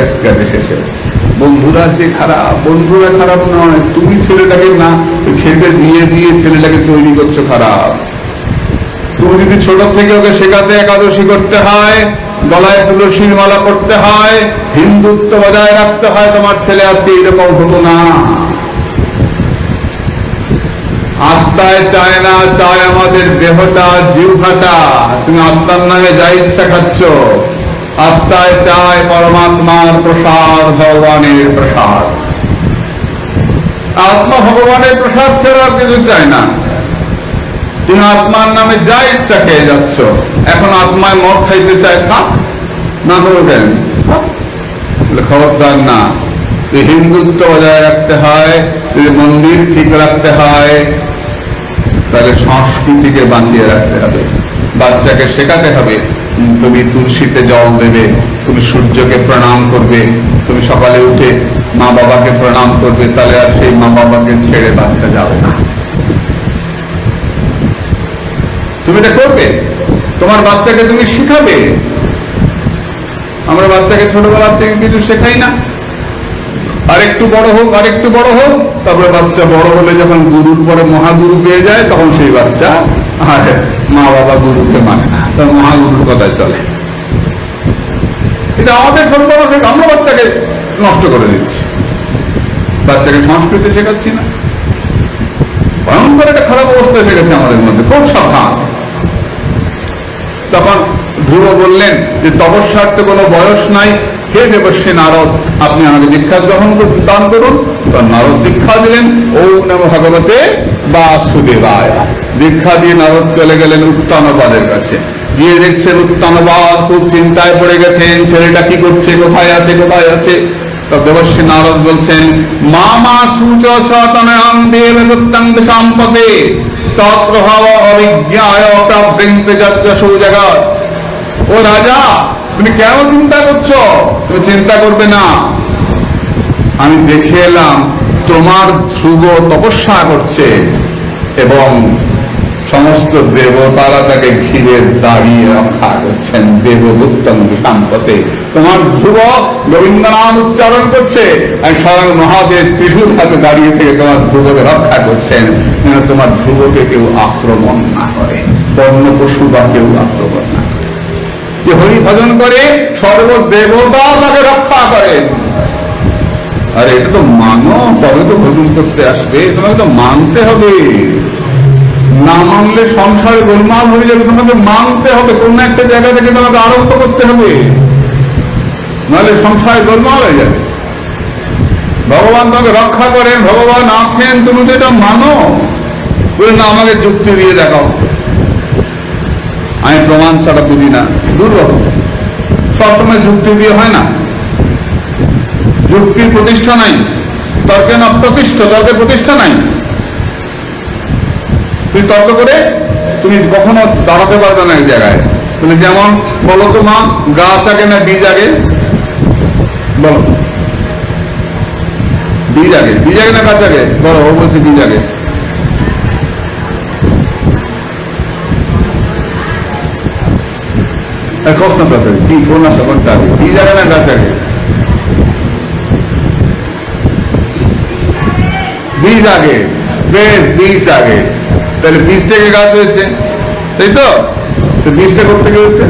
শেষ হয়ে গেছে। বন্ধুরা যে খারাপ, বন্ধুরা খারাপ নয়, তুমি ছেলেটাকে না খেতে দিয়ে দিয়ে ছেলেটাকে তৈরি করছো খারাপ। তুমি যদি ছোট থেকে ওকে শেখাতে একাদশী করতে হয়, গলায় তুলসীর মালা করতে হয়, হিন্দুত্ব বজায় রাখতে হয়, তোমার ছেলে আজকে এরকম হতো না। আত্মায় চায় না, চায় আমাদের দেহটা, জিহ্বাটা। তুমি আত্মার নামে যা ইচ্ছা খাচ্ছ, আত্মায় চায় পরমাত্মার প্রসাদ, ভগবানের প্রসাদ। আত্মা ভগবানের প্রসাদ ছাড়া কিছু চায় না। তুমি আত্মার নামে যা ইচ্ছা খেয়ে যাচ্ছ, এখন আত্মায় মদ খাইতে চায়, থাক না, করো কেন? খবরদার না, হিন্দুত্ব বজায় রাখতে হয়, যদি মন্দির ঠিক রাখতে হয়, তাহলে সংস্কৃতিকে বাঁচিয়ে রাখতে হবে, বাচ্চাকে শেখাতে হবে তুমি তুলসীতে জল দেবে, তুমি সূর্যকে প্রণাম করবে, তুমি সকালে উঠে মা বাবাকে প্রণাম করবে, তাহলে আর সেই মা বাবাকে ছেড়ে বাচ্চা যাবে না। তুমি এটা করবে, তোমার বাচ্চাকে তুমি শিখাবে। আমরা বাচ্চাকে ছোটবেলা থেকে কিছু শেখাই না, আরেকটু বড় হোক, আরেকটু বড় হোক, তারপরে বাচ্চা বড় হলে যখন গুরুর পরে মহাগুরু পেয়ে যায়, তখন সেই বাচ্চা আর মা বাবা গুরুকে মানে না, তার মহাগুরুর কথায় চলে। এটা আমাদের সর্বনাশ, আমরা বাচ্চাকে নষ্ট করে দিচ্ছি, বাচ্চাকে সংস্কৃতি শেখাচ্ছি না। ভয়ঙ্কর একটা খারাপ অবস্থা এসে গেছে আমাদের মধ্যে, খুব সাবধান। তখন ধ্রুব বললেন যে তপস্যার তো কোনো বয়স নাই, হে দেবর্ষী নারদ, আপনি আমাকে দীক্ষা গ্রহণ দান করুন। তো নারদ দীক্ষা দিলেন, ওম নমো ভগবতে বাসুদেবায়। দীক্ষা দিয়ে নারদ চলে গেলেন উত্তানপাদের কাছে। গিয়ে দেখছেন উত্তানপাদ খুব চিন্তায় পড়ে গেছেন, ছেলেটা কি করছে, কোথায় আছে, কোথায় আছে। তো দেবর্ষী নারদ বলছেন, মা মা সূচ সতনয়ং দেব দত্তং সম্পদে তৎপ্রভাব অভিজ্ঞায় প্রাবৃন্তে যজ্ঞসৌ জগৎ। ও রাজা, তুমি কেন চিন্তা করছো? তুমি চিন্তা করবে না, আমি দেখে এলাম তোমার ধ্রুব তপস্যা করছে এবং সমস্ত দেবতারা তাকে ঘিরে দাঁড়িয়ে রক্ষা করছেন। দেবদূতং সম্পদে, তোমার ধ্রুব গোবিন্দ নাম উচ্চারণ করছে, আর স্বয়ং মহাদেব ত্রিশূল হাতে দাঁড়িয়ে থেকে তোমার ধ্রুবকে রক্ষা করছেন, যেন তোমার ধ্রুবকে কেউ আক্রমণ না করে, বন্য পশু বা কেউ আক্রমণ না করে। যে হরি ভজন করে সর্বদেবতা তাকে রক্ষা করেন। আরে এটা তো মানো, তবে তো ভজন করতে আসবে, তোমাকে তো মানতে হবে। না মানলে সংসারে গোলমাল হয়ে যাবে, তোমাকে মানতে হবে। কোন একটা জায়গা থেকে তোমাকে আরম্ভ করতে হবে, নাহলে সংসারে গোলমাল হয়ে যাবে। ভগবান তোমাকে রক্ষা করেন, ভগবান আছেন, তুমি তো এটা মানো। বলে না, আমাকে যুক্তি দিয়ে দেখাও, আমি প্রমাণ ছাড়া বুঝি না। দুর্লভ, সবসময় যুক্তি দিয়ে হয় না, যুক্তির প্রতিষ্ঠা নাই, তর্কে না প্রতিষ্ঠা, তর্কের প্রতিষ্ঠা নাই। তুমি তর্ক করে তুমি কখনো দাঁড়াতে পারবে না এক জায়গায়। তুমি যেমন বলো তো মা, গাছ আগে না বীজ আগে? বলো, বীজ আগে, বীজ আগে না গাছ আগে? বলো। ও বলছে বীজ আগে। প্রশ্ন করতে কি কোন কোনটা আগে, বীজ আগে না গাছ আগে? বীজ আগে, বেশ, বীজ আগে। তাহলে বীজ থেকে গাছ হয়েছে, তাই তো? বীজটা করতে গেছে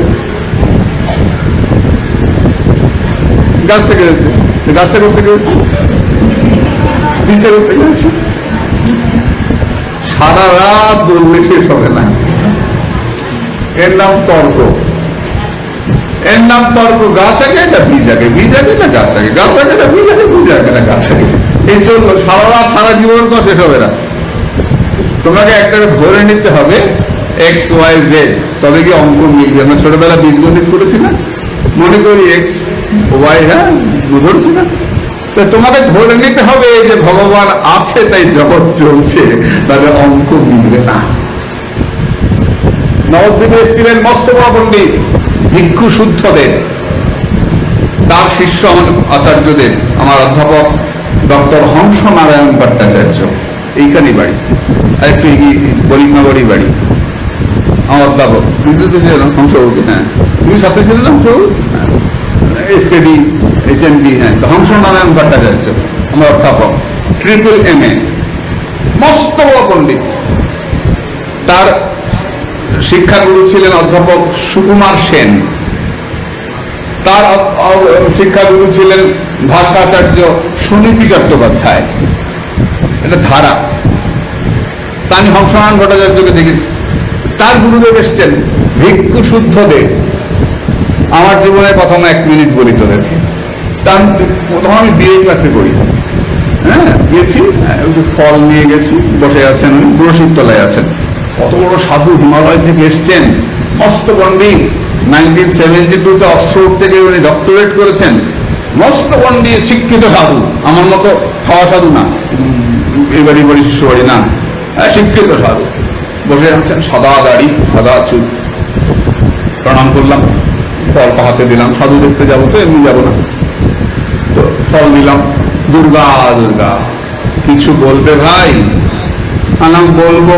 গাছ থেকে হয়েছে, গাছটা করতে গেছে বীজটা করতে গেছে। সারা রাত বললে শেষ হবে না। এর নাম তর্ক, এর নাম তর্ক। গাছ আগে না বীজ আগে, বীজ আগে না গাছ আগে, গাছ আগে না বীজ আগে, বীজ আগে না গাছ আগে। এই চললো সারা রাত, সারা জীবন তো শেষ হবে না। তোমাকে একটা ধরে নিতে হবে এক্স ওয়াই জেড, তবে কি অঙ্ক মিলবে। আমরা ছোটবেলা বীজগণিত করেছি না, মনে করি এক্স ওয়াই, হ্যাঁ ধরছি না। তো তোমাকে ধরে নিতে হবে যে ভগবান আছে তাই জগৎ চলছে, তাহলে অঙ্ক মিলবে না। নবদ্বীপে এসেছিলেন মস্ত বড় পণ্ডিত ভিক্ষু শুদ্ধদেব, তার শিষ্য আমার আচার্যদেব, আমার অধ্যাপক ডক্টর হংস নারায়ণ ভট্টাচার্য, এইখানেই বাড়ি, আর একটু বলিমাগড়ি বাড়ি। আমার অধ্যাপক বিদ্যুৎ ছিলেন হংসবাবু, হ্যাঁ তুমি সাথে ছিলেন হংসবাবু, এসকেডি HND, হ্যাঁ হংস নারায়ণ ভট্টাচার্য আমার অধ্যাপক, ট্রিপল MA, মস্ত বড় পণ্ডিত। তার শিক্ষাগুরু ছিলেন অধ্যাপক সুকুমার সেন, তার শিক্ষাগুরু ছিলেন ভাষাচার্য সুনীতি চট্টোপাধ্যায়। এটা ধারা, তা আমি হংসনারায়ণ ভট্টাচার্যকে দেখেছি। তার গুরুদেব এসছেন ভিক্ষু শুদ্ধদেব। আমার জীবনে প্রথম 1 মিনিট বলি তোদেরকে। প্রথম আমি BA ক্লাসে পড়ি, হ্যাঁ গেছি, একটু ফল নিয়ে গেছি, বসে আছেন উনি, বুড়োশিবতলায় আছেন। কত বড় সাধু, হিমালয় থেকে এসছেন, মস্ত পণ্ডিত। 1972-তে অক্সফোর্ড থেকে উনি ডক্টরেট করেছেন। মস্ত পণ্ডিত, শিক্ষিত সাধু, আমার মতো খাওয়া সাধু না, এবারই বাড়ি শিষ্য বাড়ি না, শিক্ষিত সাধু। বসে আছেন, সাদা দাড়ি, সাদা চুল। প্রণাম করলাম। ফল হাতে দিলাম, সাধু দেখতে যাবো তো, এমনি যাবো না, তো ফল দিলাম। দুর্গা দুর্গা, কিছু বলবে ভাই? আনাম বলবো।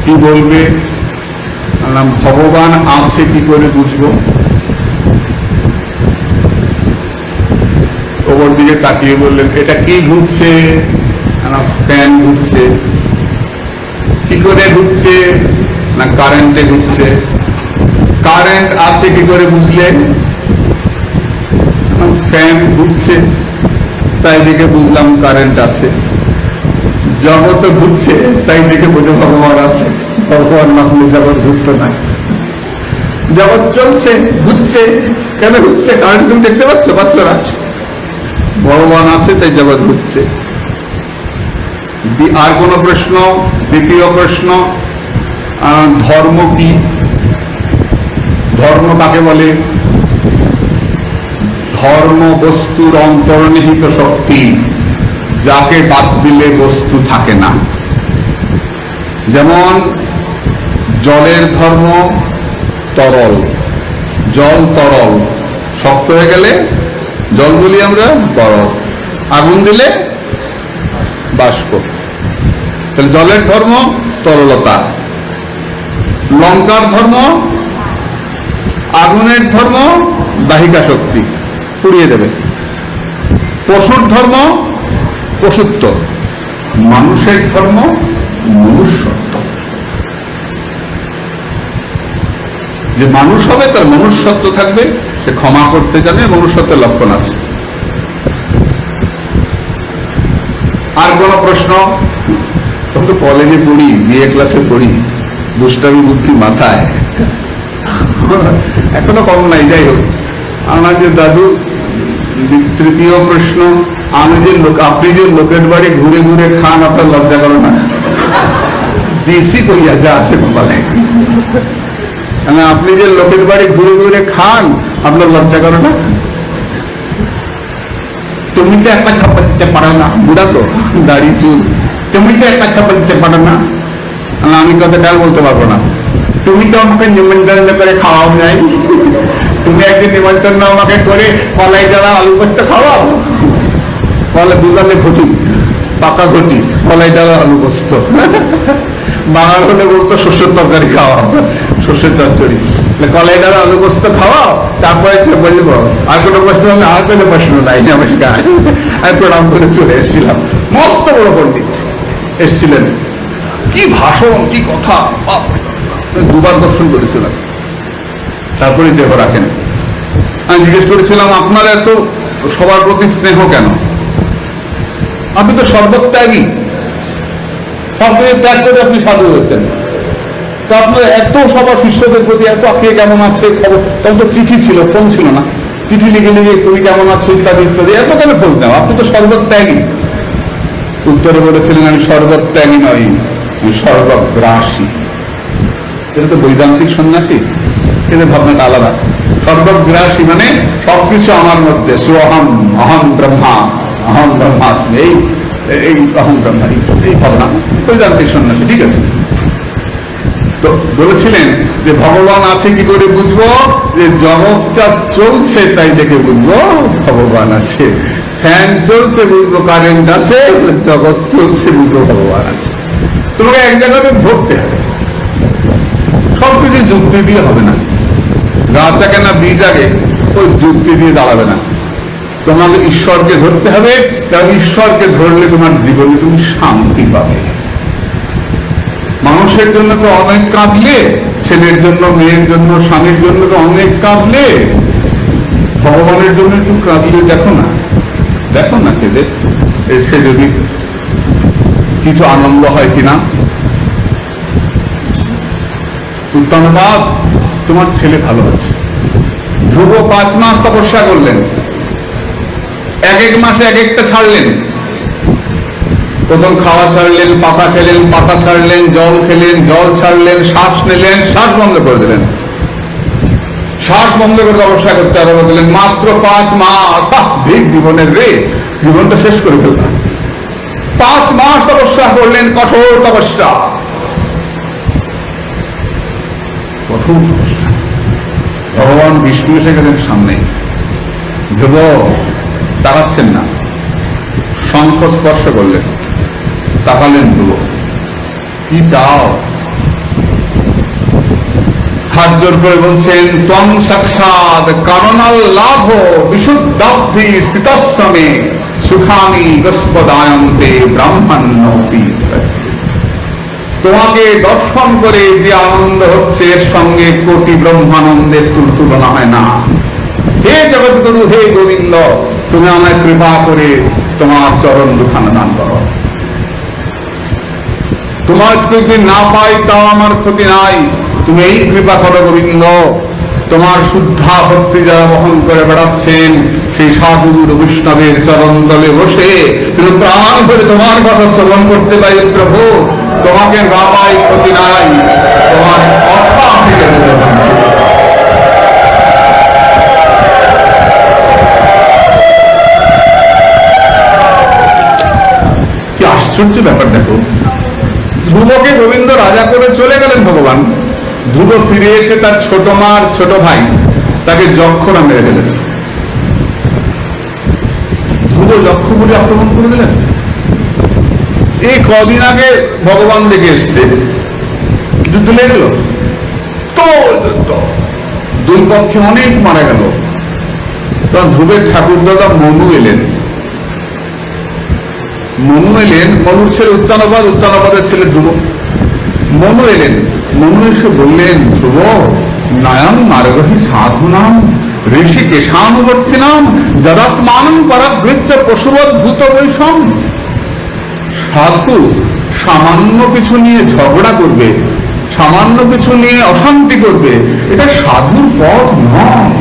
কি বলবে? আনাম ভগবান আছে কি করে বুঝবো? ওপর দিকে তাকিয়ে বললেন, এটা কি ঘুরছে? ফ্যান ঘুরছে। কি করে ঘুরছে? না কারেন্টে ঘুরছে। কারেন্ট আছে কি করে বুঝলে? ফ্যান ঘুরছে, তাই দেখে বুঝলাম কারেন্ট আছে। জগৎ ঘুরছে, তাই দেখে বুঝে ভগবান আছে। ভগবান না হলে জগৎ ঘুরতো না। জগৎ চলছে, ঘুরছে, কেন ঘুরছে? কারেন্ট তুমি দেখতে পাচ্ছ? পাচ্ছ না। ভগবান আছে তাই জগৎ ঘুরছে। আর কোন প্রশ্ন? দ্বিতীয় প্রশ্ন, ধর্ম কি? ধর্ম কাকে বলে? ধর্ম বস্তুর অন্তর্নিহিত শক্তি, যাকে বাদ দিলে বস্তু থাকে না। যেমন জলের ধর্ম তরল, জল তরল, শক্ত হয়ে গেলে জল বলি আমরা বরফ, আগুন দিলে বাষ্প। তাহলে জলের ধর্ম তরলতা, লঙ্কার ধর্ম, আগুনের ধর্ম দাহিকা শক্তি, পুড়িয়ে দেবে। পশুর ধর্ম পশুত্ব, মানুষের ধর্ম মনুষ্যত্ব। যে মানুষ হবে তার মনুষ্যত্ব থাকবে, সে ক্ষমা করতে জানে, মনুষ্যত্বের লক্ষণ আছে। আর কোন প্রশ্ন? তখন তো কলেজে পড়ি, বিএ ক্লাসে পড়ি, দুষ্টামি বুদ্ধি মাথায় এখনো কম নাই। যাই হোক, আমার যে দাদু, তৃতীয় প্রশ্ন, আমি যে আপনি যে লোকের বাড়ি ঘুরে ঘুরে খান, আপনার লজ্জা করে না? দেশি কইয়া যা আছে বলে, আপনি যে লোকের বাড়ি ঘুরে ঘুরে খান, আপনার লজ্জা করে না? তুমি তো একটা খাবার দিতে পারো না, বুড়া তো, দাড়ি চুল, তুমি তো একটা খাবার দিতে পারো না। আমি কথাটা বলতে পারবো না। তুমি তো আমাকে নিমন্ত্রণ করে খাওয়াও নাই। তুমি একদিন নিমন্ত্রণ আমাকে করে কলাই ডালা আলু পোস্ত খাওয়াও, বলে দুগালে ঘটি, পাকা ঘটি, কলাই ডালা আলু পোস্ত। বাঙাল হলে বলতো শস্যের তরকারি খাওয়াও, শস্যের চচ্চড়ি, কলাই ডালা আলু পোস্ত খাওয়াও, তারপরে বলবো। আর কোনো প্রশ্ন হলে আর কোনো প্রশ্ন নাই, নমস্কার, আমি প্রণাম করে চলে এসেছিলাম। মস্ত বড় পণ্ডিত এসছিলেন, কি ভাষণ, কি কথা, দুবার দর্শন করেছিলাম, তারপরে দেহ রাখেন। আমি জিজ্ঞেস করেছিলাম, আপনার এত সবার প্রতি স্নেহ কেন? আপনি তো সর্বত্যাগী, সব কিছু ত্যাগ করে আপনি সাধু হয়েছেন, তো আপনার এত সবার শিষ্যদের প্রতি এত আঁকিয়ে কেমন আছে খবর? তখন তো চিঠি ছিল, ফোন ছিল না, চিঠি লিখে লিখে তুমি কেমন আছো ইত্যাদি ইত্যাদি, এত কেন খোঁজ নাও? আপনি তো সর্বত্যাগী। উত্তরে বলেছিলেন, আমি সর্বত্যাগী নই, আমি সর্বগ্রাসী। এটা তো বৈদান্তিক সন্ন্যাসী, এদের ভাবনাটা আলাদা। সর্বগ্রাসী মানে সবকিছু আমার মধ্যে, সোহম অহম ব্রহ্মা, অহম ব্রহ্মাস্মি, এই অহম ব্রহ্মা, এই ভাবনা বৈদান্তিক সন্ন্যাসী। ঠিক আছে, তো বলেছিলেন যে ভগবান আছে কি করে বুঝবো? যে জগৎটা চলছে তাই দেখে বুঝবো ভগবান আছে। ফ্যান চলছে বুঝবো কারেন্ট আছে, জগৎ চলছে বুঝবো ভগবান আছে। তোমাকে এক জায়গাতে ধরতে হবে, সবকিছু যুক্তি দিয়ে হবে না। গাছ আগে না বীজ আগে, ওই যুক্তি দিয়ে দাঁড়াবে না। তোমাকে ঈশ্বরকে ধরতে হবে, কারণ ঈশ্বরকে ধরলে তোমার জীবনে তুমি শান্তি পাবে। মানুষের জন্য তো অনেক কাঁদলে, ছেলের জন্য, মেয়ের জন্য, স্বামীর জন্য তো অনেক কাঁদলে, ভগবানের জন্য একটু কাঁদলে দেখো না, দেখো না কেঁদে এসে যদি কিছু আনন্দ হয় কিনা। উত্তমবাদ, তোমার ছেলে ভালো আছে। ধ্রুব 5 মাস তপস্যা করলেন, এক এক মাসে এক একটা ছাড়লেন। প্রথম খাওয়া ছাড়লেন, পাতা খেলেন, পাতা ছাড়লেন, জল খেলেন, জল ছাড়লেন, শ্বাস নিলেন, শ্বাস বন্ধ করে দিলেন। শ্বাস বন্ধ করে তপস্যা করতে আরম্ভ করলেন। মাত্র 5 মাস, ঠিক জীবনের রে, জীবনটা শেষ করে ফেললাম। 5 মাস তপস্যা করলেন, কঠোর তপস্যা। কঠোর তপস্যা। ভগবান বিষ্ণু এসে গেলেন সামনে, ধ্রুব তাকাচ্ছেন না, শঙ্খ স্পর্শ করলেন, তাকালেন ধ্রুব, কি চাও? হাত জোর করে বলছেন, ত্বং সাক্ষাৎ কারণাল লাভ বিশুদ্ধাব্ধি স্থিতশ্রমে সুখানি গস্পদায়ন্তে ব্রাহ্মণ্যপি। তোমাকে দর্শন করে যে আনন্দ হচ্ছে এর সঙ্গে কোটি ব্রহ্মানন্দের তুলনা হয় না। হে জগৎগুরু, হে গোবিন্দ, তুমি আমায় কৃপা করে তোমার চরণ দুখানা দান করো। তোমার যদি না পাই তাও আমার ক্ষতি নাই, তুমি এই কৃপা করো গোবিন্দ। তোমার শুদ্ধা ভক্তি যারা বহন করে বেড়াচ্ছেন সেই সাধু বৈষ্ণবের চরণ তলে বসে তুমি প্রাণ করে তোমার কথা শ্রবণ করতে পারি প্রভু। তোমাকে না পাই ক্ষতি নাই, তোমার কথা থেকে কি আশ্চর্য ব্যাপার। দেখো, ধ্রুবকে গোবিন্দ রাজা করে চলে গেলেন ভগবান। ধ্রুব ফিরে এসে তার ছোট মার ছোট ভাই তাকে যক্ষরা মেরে ফেলেছে। ধ্রুব যক্ষ বলে আক্রমণ করে দিলেন। এই কদিন আগে ভগবান দেখে এসছে, যুদ্ধ লেগে গেল, তো দুই পক্ষে অনেক মারা গেল। তখন ধ্রুবের ঠাকুর দাদা মনু এলেন। মনুর ছেলে উত্তানপাদ, উত্তানপাদের ছেলে ধ্রুব। মনু এলেন, মনু এসে বললেন, ধ্রুব নয়ন মার্গহি সাধু নাম ঋষি কেশানুবর্তী নাম যদাত্মানং পরাগৃহ্য পশুবদ্ভূত বৈষম। সাধু সামান্য কিছু নিয়ে ঝগড়া করবে, সামান্য কিছু নিয়ে অশান্তি করবে, এটা সাধুর পথ নয়।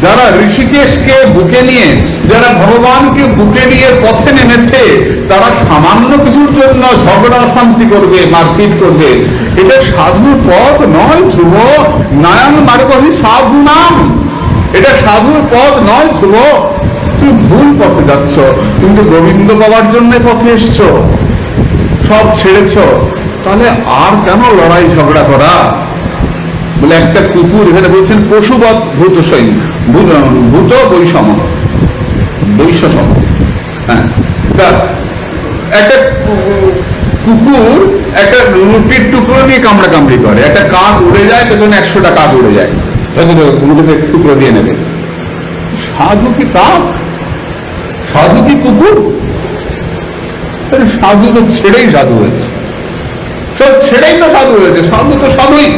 যারা ঋষিকেশকে বুকে নিয়ে, যারা ভগবানকে বুকে নিয়ে পথে নেমেছে, তারা সামান্য কিছুর জন্য ঝগড়া অশান্তি করবে, মারপিট করবে, এটা সাধুর পথ নয় ধ্রুব। নয়ন মার্গহি সাধু নাম, এটা সাধুর পথ নয় ধ্রুব। তুমি ভুল পথে যাচ্ছ, কিন্তু গোবিন্দ পাওয়ার জন্য পথে এসছো, সব ছেড়েছ, তাহলে আর কেন লড়াই ঝগড়া করা? বলে একটা কুকুর, এখানে বলছেন পশুবৎ ভূত সৈন্য, ভূত বৈষম, বৈষম। হ্যাঁ, একটা কুকুর একটা রুটির টুকরো নিয়ে কামড়া কামড়ি করে, একটা কাক উড়ে যায়, পেছনে 100টা কাক উড়ে যায়, টুকরো দিয়ে নেবে। সাধু কি কাক? সাধু কি কুকুর? সাধু তো ছেড়েই সাধু হয়েছে, সব ছেড়েই তো সাধু হয়েছে, সাধু তো সাধুই।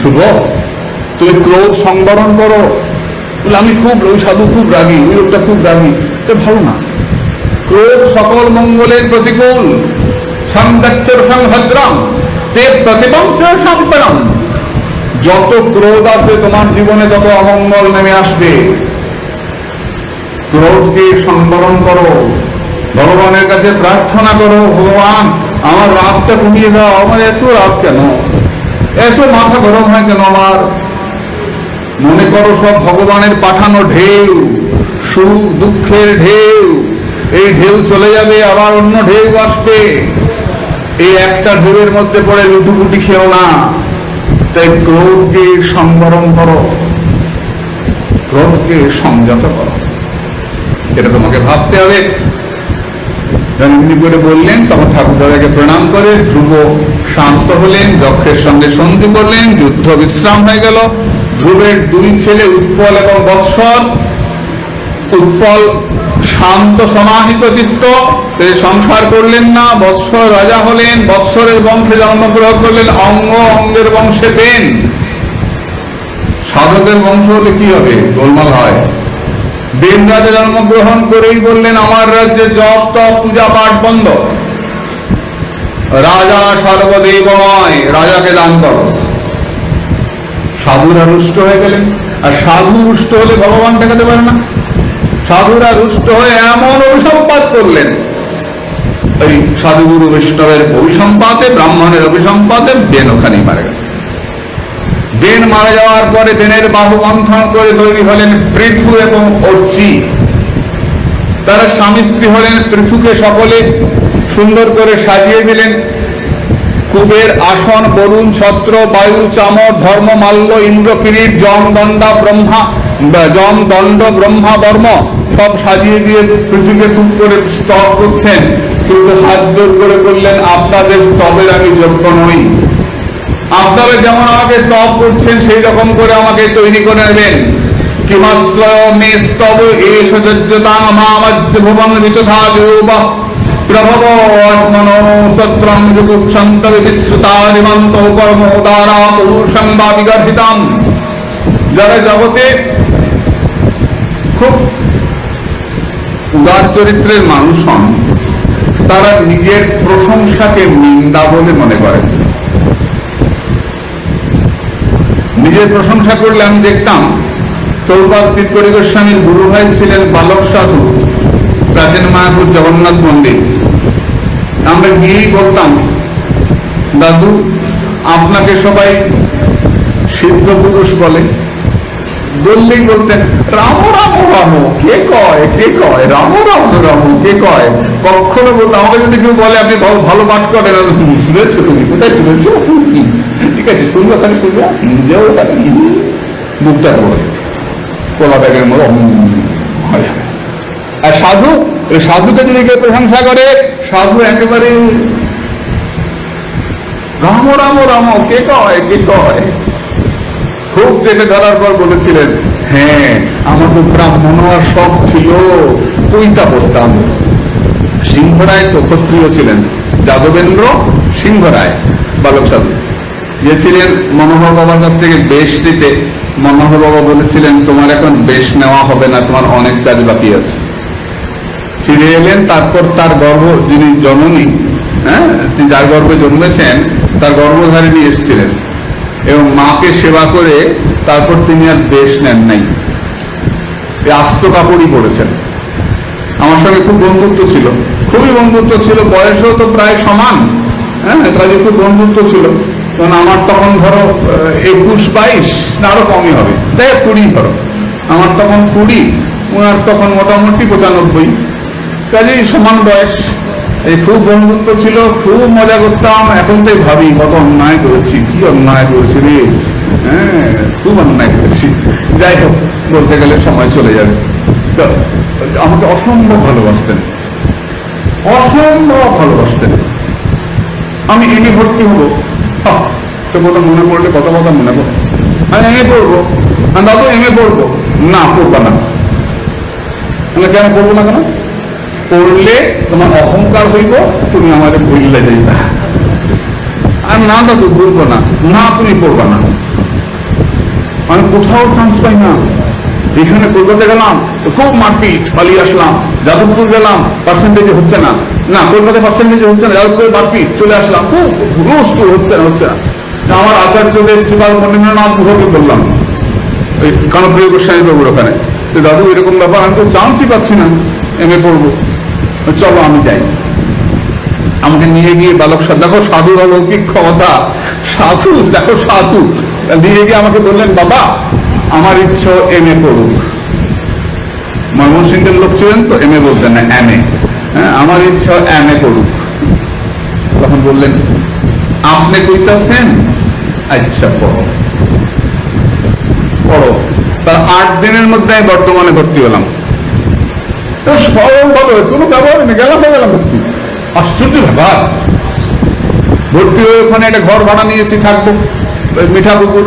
ধ্রুব, তুমি ক্রোধ সংবরণ করো। আমি খুব, ওই সাধু খুব রাগী, ওই লোকটা খুব রাগী, এটা ভালো না। ক্রোধ সকল মঙ্গলের প্রতিকূল। সংদচ্ছর সংভদ্রাম তে প্রতিবংশের সম্পরম। যত ক্রোধ আসবে তোমার জীবনে তত অমঙ্গল নেমে আসবে। ক্রোধকে সংবরণ করো, ভগবানের কাছে প্রার্থনা করো, ভগবান আমার রাগটা কমিয়ে দাও, আমার এত রাগ কেন, এত মাথা গরম হয় কেন আমার? মনে করো সব ভগবানের পাঠানো ঢেউ, সুখ দুঃখের ঢেউ। এই ঢেউ চলে যাবে, আবার অন্য ঢেউ আসবে। এই একটা ঢেউয়ের মধ্যে পড়ে লুটুপুটি খেও না। তাই ক্রোধকে সংবরণ করো, ক্রোধকে সংযত করো, এটা তোমাকে ভাবতে হবে। এমনি করে বললেন, তখন ঠাকুর দাদাকে প্রণাম করে ধ্রুব শান্ত হলেন, যক্ষের সঙ্গে সন্ধি করলেন, যুদ্ধ বিশ্রাম হয়ে গেল। ধ্রুবের দুই ছেলে উৎপল এবং বৎসর। উৎপল শান্ত সমাহিত চিত্ত, সংসার করলেন না। বৎসর রাজা হলেন, বৎসরের বংশে জন্মগ্রহণ করলেন। অঙ্গের বংশে পেন। সাধকের বংশ হলে কি হবে? গোলমাল হয়। বেন রাজা জন্মগ্রহণ করেই বললেন, আমার রাজ্যে জপ তপ পূজা পাঠ বন্ধ, রাজা সর্বদেবময়, রাজাকে দান করো। সাধুরা রুষ্ট হয়ে গেলেন। আর সাধু রুষ্ট হলে ভগবান দেখাতে পারে না। সাধুরা রুষ্ট হয়ে এমন অভিসম্পাত করলেন, ওই সাধুগুরু বৈষ্ণবের অভিসম্পাতে, ব্রাহ্মণের অভিসম্পাতে বেন ওখানেই মারা গেল। বেন মারা যাওয়ার পরে বেনের বাহু মন্থন করে তৈরি হলেন পৃথু এবং অর্চি। তারা স্বামী স্ত্রী হলেন। পৃথুকে সকলে সুন্দর করে সাজিয়ে দিলেন, কুবের, আসন, বরুণ, ছত্র, বায়ু, চামর, ধর্ম, মাল্য, ইন্দ্র, কিরীট, যম, দণ্ড, ব্রহ্মা, বর্ম সব সাজিয়ে দিয়ে পৃথিবীকে খুব করে স্তব করছেন, কিন্তু হাত জোর করে বললেন আপনাদের স্তবের আমি যোগ্য নই। আপনারা যেমন আমাকে স্তব করছেন সেই রকম করে আমাকে তৈরি করে নেবেন। কিমাশ্রয় মে স্তব এষ যজ্ঞতা মামাজ্য ভুবন ঋতুধা দেবা প্রভব আত্মনো সত্রং যুগুপ্সন্ত বিশ্রুতারিমন্ত কর্ম উদারা পৌরুষং বা বিগর্হিতাম। যারা জগতে খুব উদার চরিত্রের মানুষ হন, তারা নিজের প্রশংসাকে নিন্দা বলে মনে করেন। নিজের প্রশংসা করলে, আমি দেখতাম প্রভুপাদ তীর্থরি গোস্বামীর গুরু ভাই ছিলেন বালক সাধু, প্রাচীন মায়াপুর জগন্নাথ মন্দির। আমরা গিয়েই বলতাম, দাদু আপনাকে সবাই সিদ্ধ পুরুষ বলে। বললেই বলতেন রাম রাম রাম, কে কয় কে কয়, রাম রাম রাম কে কয়। কখনো বলতাম, আমাকে যদি কেউ বলে আপনি ভালো পাঠ করেন, শুনেছো তুমি, কোথায় শুনেছো, ঠিক আছে শুনবো, তাহলে শুনবে, নিজেও তাহলে মুখটা করে কোলা ব্যাগের মতো। আর সাধু, সাধুকে যদি কেউ প্রশংসা করে, সাধু একেবারে রাম রাম রাম কে কয় কে কয়। খুব চেপে ধরার পর বলেছিলেন, হ্যাঁ আমার তো ব্রাহ্মণ হওয়ার শখ ছিল, ওইটা পড়তাম। সিংহরায় তো ক্ষত্রিয় ছিলেন, যাদবেন্দ্র সিংহরায় বালক সাধু, যে ছিলেন মনোহর বাবার কাছ থেকে বেশ দিতে। মনোহর বাবা বলেছিলেন তোমার এখন বেশ নেওয়া হবে না, তোমার অনেক কাজ বাকি আছে। ফিরে এলেন, তারপর তার গর্ভ, যিনি জননী, হ্যাঁ যার গর্ভে জন্মেছেন, তার গর্ভধারিণী এসেছিলেন এবং মাকে সেবা করে তারপর তিনি আর বেশ নেন নাই, আস্ত কাপড়ই পড়েছেন। আমার সঙ্গে খুব বন্ধুত্ব ছিল, খুবই বন্ধুত্ব ছিল, বয়সও তো প্রায় সমান, হ্যাঁ কাজে খুব বন্ধুত্ব ছিল। কারণ আমার তখন ধরো 21-22 না আরো কমই হবে, তাই 20 ধরো, আমার তখন 20, ওনার তখন মোটামুটি 95, কাজেই সমান বয়স। এই খুব বন্ধুত্ব ছিল, খুব মজা করতাম। এখন তো ভাবি কত অন্যায় করেছি, কি অন্যায় করেছি রে, হ্যাঁ খুব অন্যায় করেছি। যাই হোক, বলতে গেলে সময় চলে যাবে। তো আমাকে অসম্ভব ভালোবাসতেন, অসম্ভব ভালোবাসতেন। আমি এমএ ভর্তি হবো, তো কথা মনে পড়লে কত কথা মনে পড়ে, আমি এমএ পড়বো, দাদু এমএ পড়বো না, পড়বা না। আমি কেন পড়বো না, কেন পড়লে তোমার অহংকার হইব, তুমি আমাদের ভুললে যাইবা। আর না দাদু ভুলবো না, না তুমি পড়বা না। আমি কোথাও চান্স পাই না। এখানে কলকাতা গেলাম, খুব মারপিট, পালিয়ে আসলাম। যাদবপুর গেলাম, পার্সেন্টেজে হচ্ছে না, না কলকাতায় পার্সেন্টেজে হচ্ছে না, যাদবপুরে মারপিট, চলে আসলাম, খুব রোজ তো হচ্ছে না, হচ্ছে না। আমার আচার্যদের শ্রীপাদ মনীন্দ্রনাথ গুহকে বললাম, ওই কানপ্রিয় গোস্বামী বাবুর ওখানে, তো দাদু এরকম ব্যাপার, আমি তো চান্সই পাচ্ছি না, এমএ পড়বো, চলো আমি যাই। আমাকে নিয়ে গিয়ে বালক সাধু, দেখো সাধুর অলৌকিক ক্ষমতা, সাধু দেখো সাধু, নিয়ে গিয়ে আমাকে বললেন বাবা আমার ইচ্ছা এমএ পড়ুক। ময়মনসিংহের লোক ছিলেন তো, এমএ বলতেন না, এমএ, হ্যাঁ আমার ইচ্ছা এমএ পড়ুক। তখন বললেন আপনি কইতাছেন, আচ্ছা পড়ো পড়ো। তার 8 দিনের মধ্যে আমি বর্তমানে ভর্তি হলাম, সরল ভাবে, কোনো ব্যবহার নেই, গেলাম ভর্তি। আশ্চর্য ব্যাপার। ভর্তি হয়ে ওখানে একটা ঘর ভাড়া নিয়েছি, থাকবো মিঠাপুকুর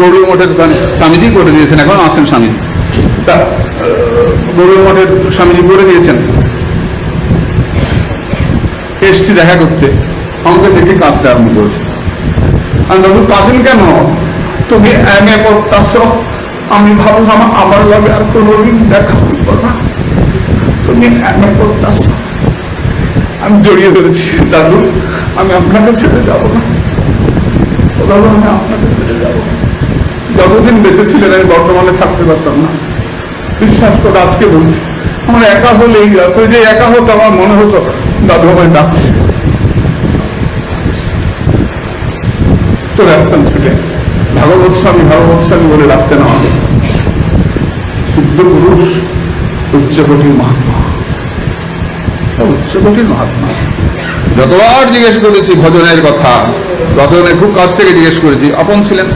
গৌরী মঠের ওখানে, স্বামীজি করে দিয়েছেন, এখন আছেন স্বামী, তা গৌরী মঠের স্বামীজি করে দিয়েছেন। এসছি দেখা করতে, আমাকে দেখে কাঁদতে আরম্ভ করেছে। আমি দাদু কাঁদেন কেন, তুমি এমএ করতেছ, আমি ভাবলাম আমার লগে আর কোনোদিন দেখা হইব না, তুমি এমএ করতেছ। আমি জড়িয়ে ধরেছি, দাদু আমি আপনাকে ছেড়ে যাবো না, দাদু আমি আপনাকে ছেড়ে যাবো। যতদিন বেঁচে ছিলেন আমি বর্তমানে থাকতে পারতাম না, বিশ্বাস করে আজকে বলছি। আমার একা হলেই, যে একা হতো আমার মনে হতো দাদু আমায় ডাকছে, চলে আসতাম ছুটে। ভাগবত স্বামী বলে রাখতেন আমাকে, শুদ্ধ পুরুষ, উচ্চকোটির মহাত্মা, উচ্চকোটির মহাত্মা। যতবার জিজ্ঞেস করেছি ভজনের কথা, ভজনের খুব কাছ থেকে জিজ্ঞেস করেছি, আপন ছিলেন,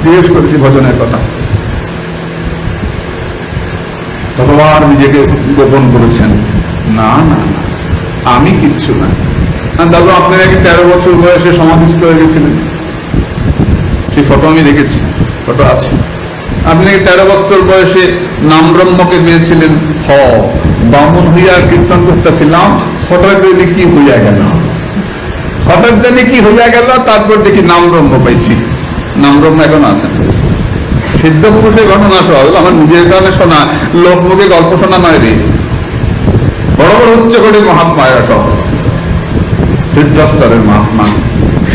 জিজ্ঞেস করেছি ভজনের কথা, ততবার নিজেকে গোপন করেছেন, না না না আমি কিচ্ছু না। দাদু আপনি নাকি 13 বছর বয়সে সমাধিস্থ হয়ে গেছিলেন, সেই ফটো আমি দেখেছি, ফটো আছে। আপনি নাকি 13 বছর বয়সে নাম ব্রহ্মকে পেয়েছিলেন, বামুন হইয়া কীর্তন করতেছিলাম, হঠাৎ দেখি কি হইয়া গেল, হঠাৎ জানি কি হইয়া গেল, তারপর দেখি নাম ব্রহ্ম পাইছি। নাম ব্রহ্ম এখন আছেন। সিদ্ধ পুরুষের ঘটনা সব আমার নিজের কারণে শোনা, লোক মুখে গল্প শোনা নয় রে, বড় বড় হচ্ছে করে মহাত্মারা সব সিদ্ধস্তরের মহাত্মা,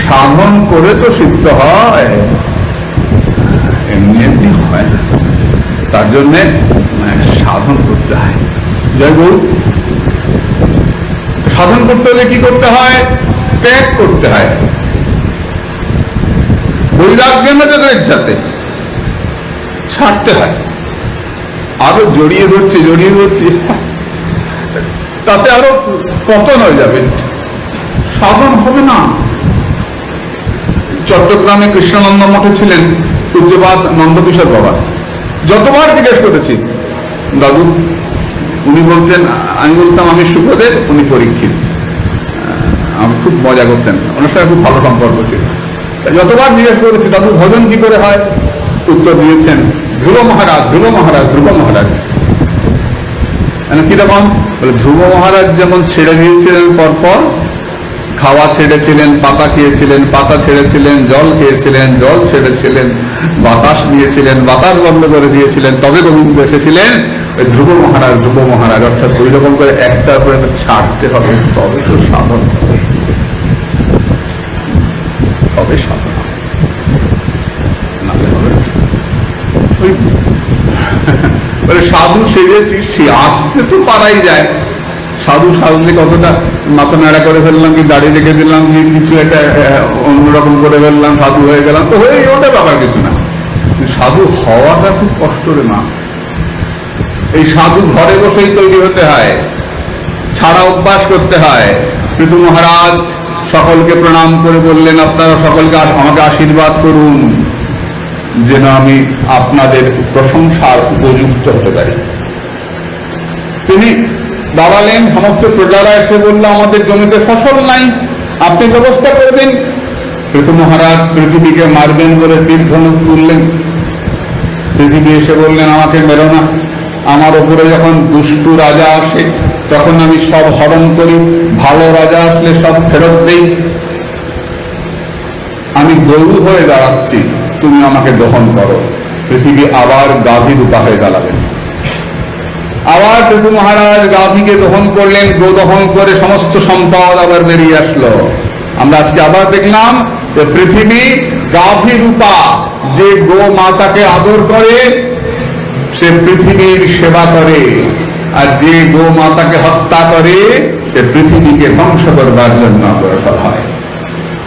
সাধন করে তো সিদ্ধ হয়, এমনি এমনি হয় না, তার জন্যে সাধন করতে হয়। জয় গুরু। সাধন করতে হলে কি করতে হয়? ত্যাগ করতে হয়, বৈরাগ্য নজরের ইচ্ছাতে ছাড়তে হয়। আরো জড়িয়ে ধরছি, তাতে আরো পতন হয়ে যাবে, সাধন হবে না। চট্টগ্রামে কৃষ্ণানন্দ মঠে ছিলেন পূজ্যপাদ নন্দকিশোর বাবা, যতবার জিজ্ঞেস করেছি দাদু, উনি বলতেন, আমি বলতাম আমি সুখদেব, উনি পরীক্ষিত, আমি খুব মজা করতেন, ওনার সঙ্গে খুব ভালো সম্পর্ক ছিল। যতবার জিজ্ঞেস করেছি দাদু ভজন কি করে হয়, উত্তর দিয়েছেন ধ্রুব মহারাজ, ধ্রুব মহারাজ, ধ্রুব মহারাজ। কিরকম বলে, ধ্রুব মহারাজ যেমন ছেড়ে দিয়েছিলেন পরপর, খাওয়া ছেড়েছিলেন, পাতা খেয়েছিলেন, পাতা ছেড়েছিলেন, জল খেয়েছিলেন, জল ছেড়েছিলেন, বাতাস নিয়েছিলেন, বাতাস বন্ধ করে দিয়েছিলেন, তবে গোবিন্দ এসেছিলেন। ওই ধ্রুব মহারাজ, ধ্রুব মহারাজ, অর্থাৎ ওই রকম করে একটার পরে ছাড়তে হবে, তবে তো সাধন হবে, তবে সাধন হবে, নাহলে হবে না। সাধু সেজেছি, সে আসতে তো পারাই যায়, সাধু সাধনে কতটা মাথা নাড়া করে ফেললাম, কি দাড়ি রেখে দিলাম, কি কিছু একটা অন্যরকম করে ফেললাম, সাধু হয়ে গেলাম, তো হয়ে ওটা ব্যাপার কিছু না। সাধু হওয়াটা খুব কষ্ট রে মা। এই সাধু ঘরে বসেই তৈরি হতে হয়, ছাড়া অভ্যাস করতে হয়। পৃথু মহারাজ সকলকে প্রণাম করে বললেন, আপনারা সকলকে আমাকে আশীর্বাদ করুন যেন আমি আপনাদের প্রশংসার উপযুক্ত হতে পারি। তিনি দাঁড়ালেন, সমস্ত প্রজারা এসে বলল, আমাদের জমিতে ফসল নাই, আপনি ব্যবস্থা করে দিন। পৃথু মহারাজ পৃথিবীকে মারবেন বলে তীর ধনুক তুললেন। পৃথিবী এসে বললেন, আমাকে মেরো না, আমার ওপরে যখন দুষ্টু রাজা আসে তখন আমি সব হরণ করি, ভালো রাজা আসলে সব ফেরত দেই, আমি গরু হয়ে দাঁড়াচ্ছি, তুমি আমাকে দহন করো। পৃথিবী আবার গাভী রূপা হয়ে দাঁড়াবেন। আবার পৃথু মহারাজ গাভীকে দহন করলেন, গো দহন করে সমস্ত সম্পদ আবার বেরিয়ে আসলো। আমরা আজকে আবার দেখলাম যে পৃথিবী গাভী রূপা, যে গো মাতাকে আদর করে সে পৃথিবীর সেবা করে, আর যে গো মাতাকে হত্যা করে সে পৃথিবীকে ধ্বংস করবার জন্য অগ্রসর হয়।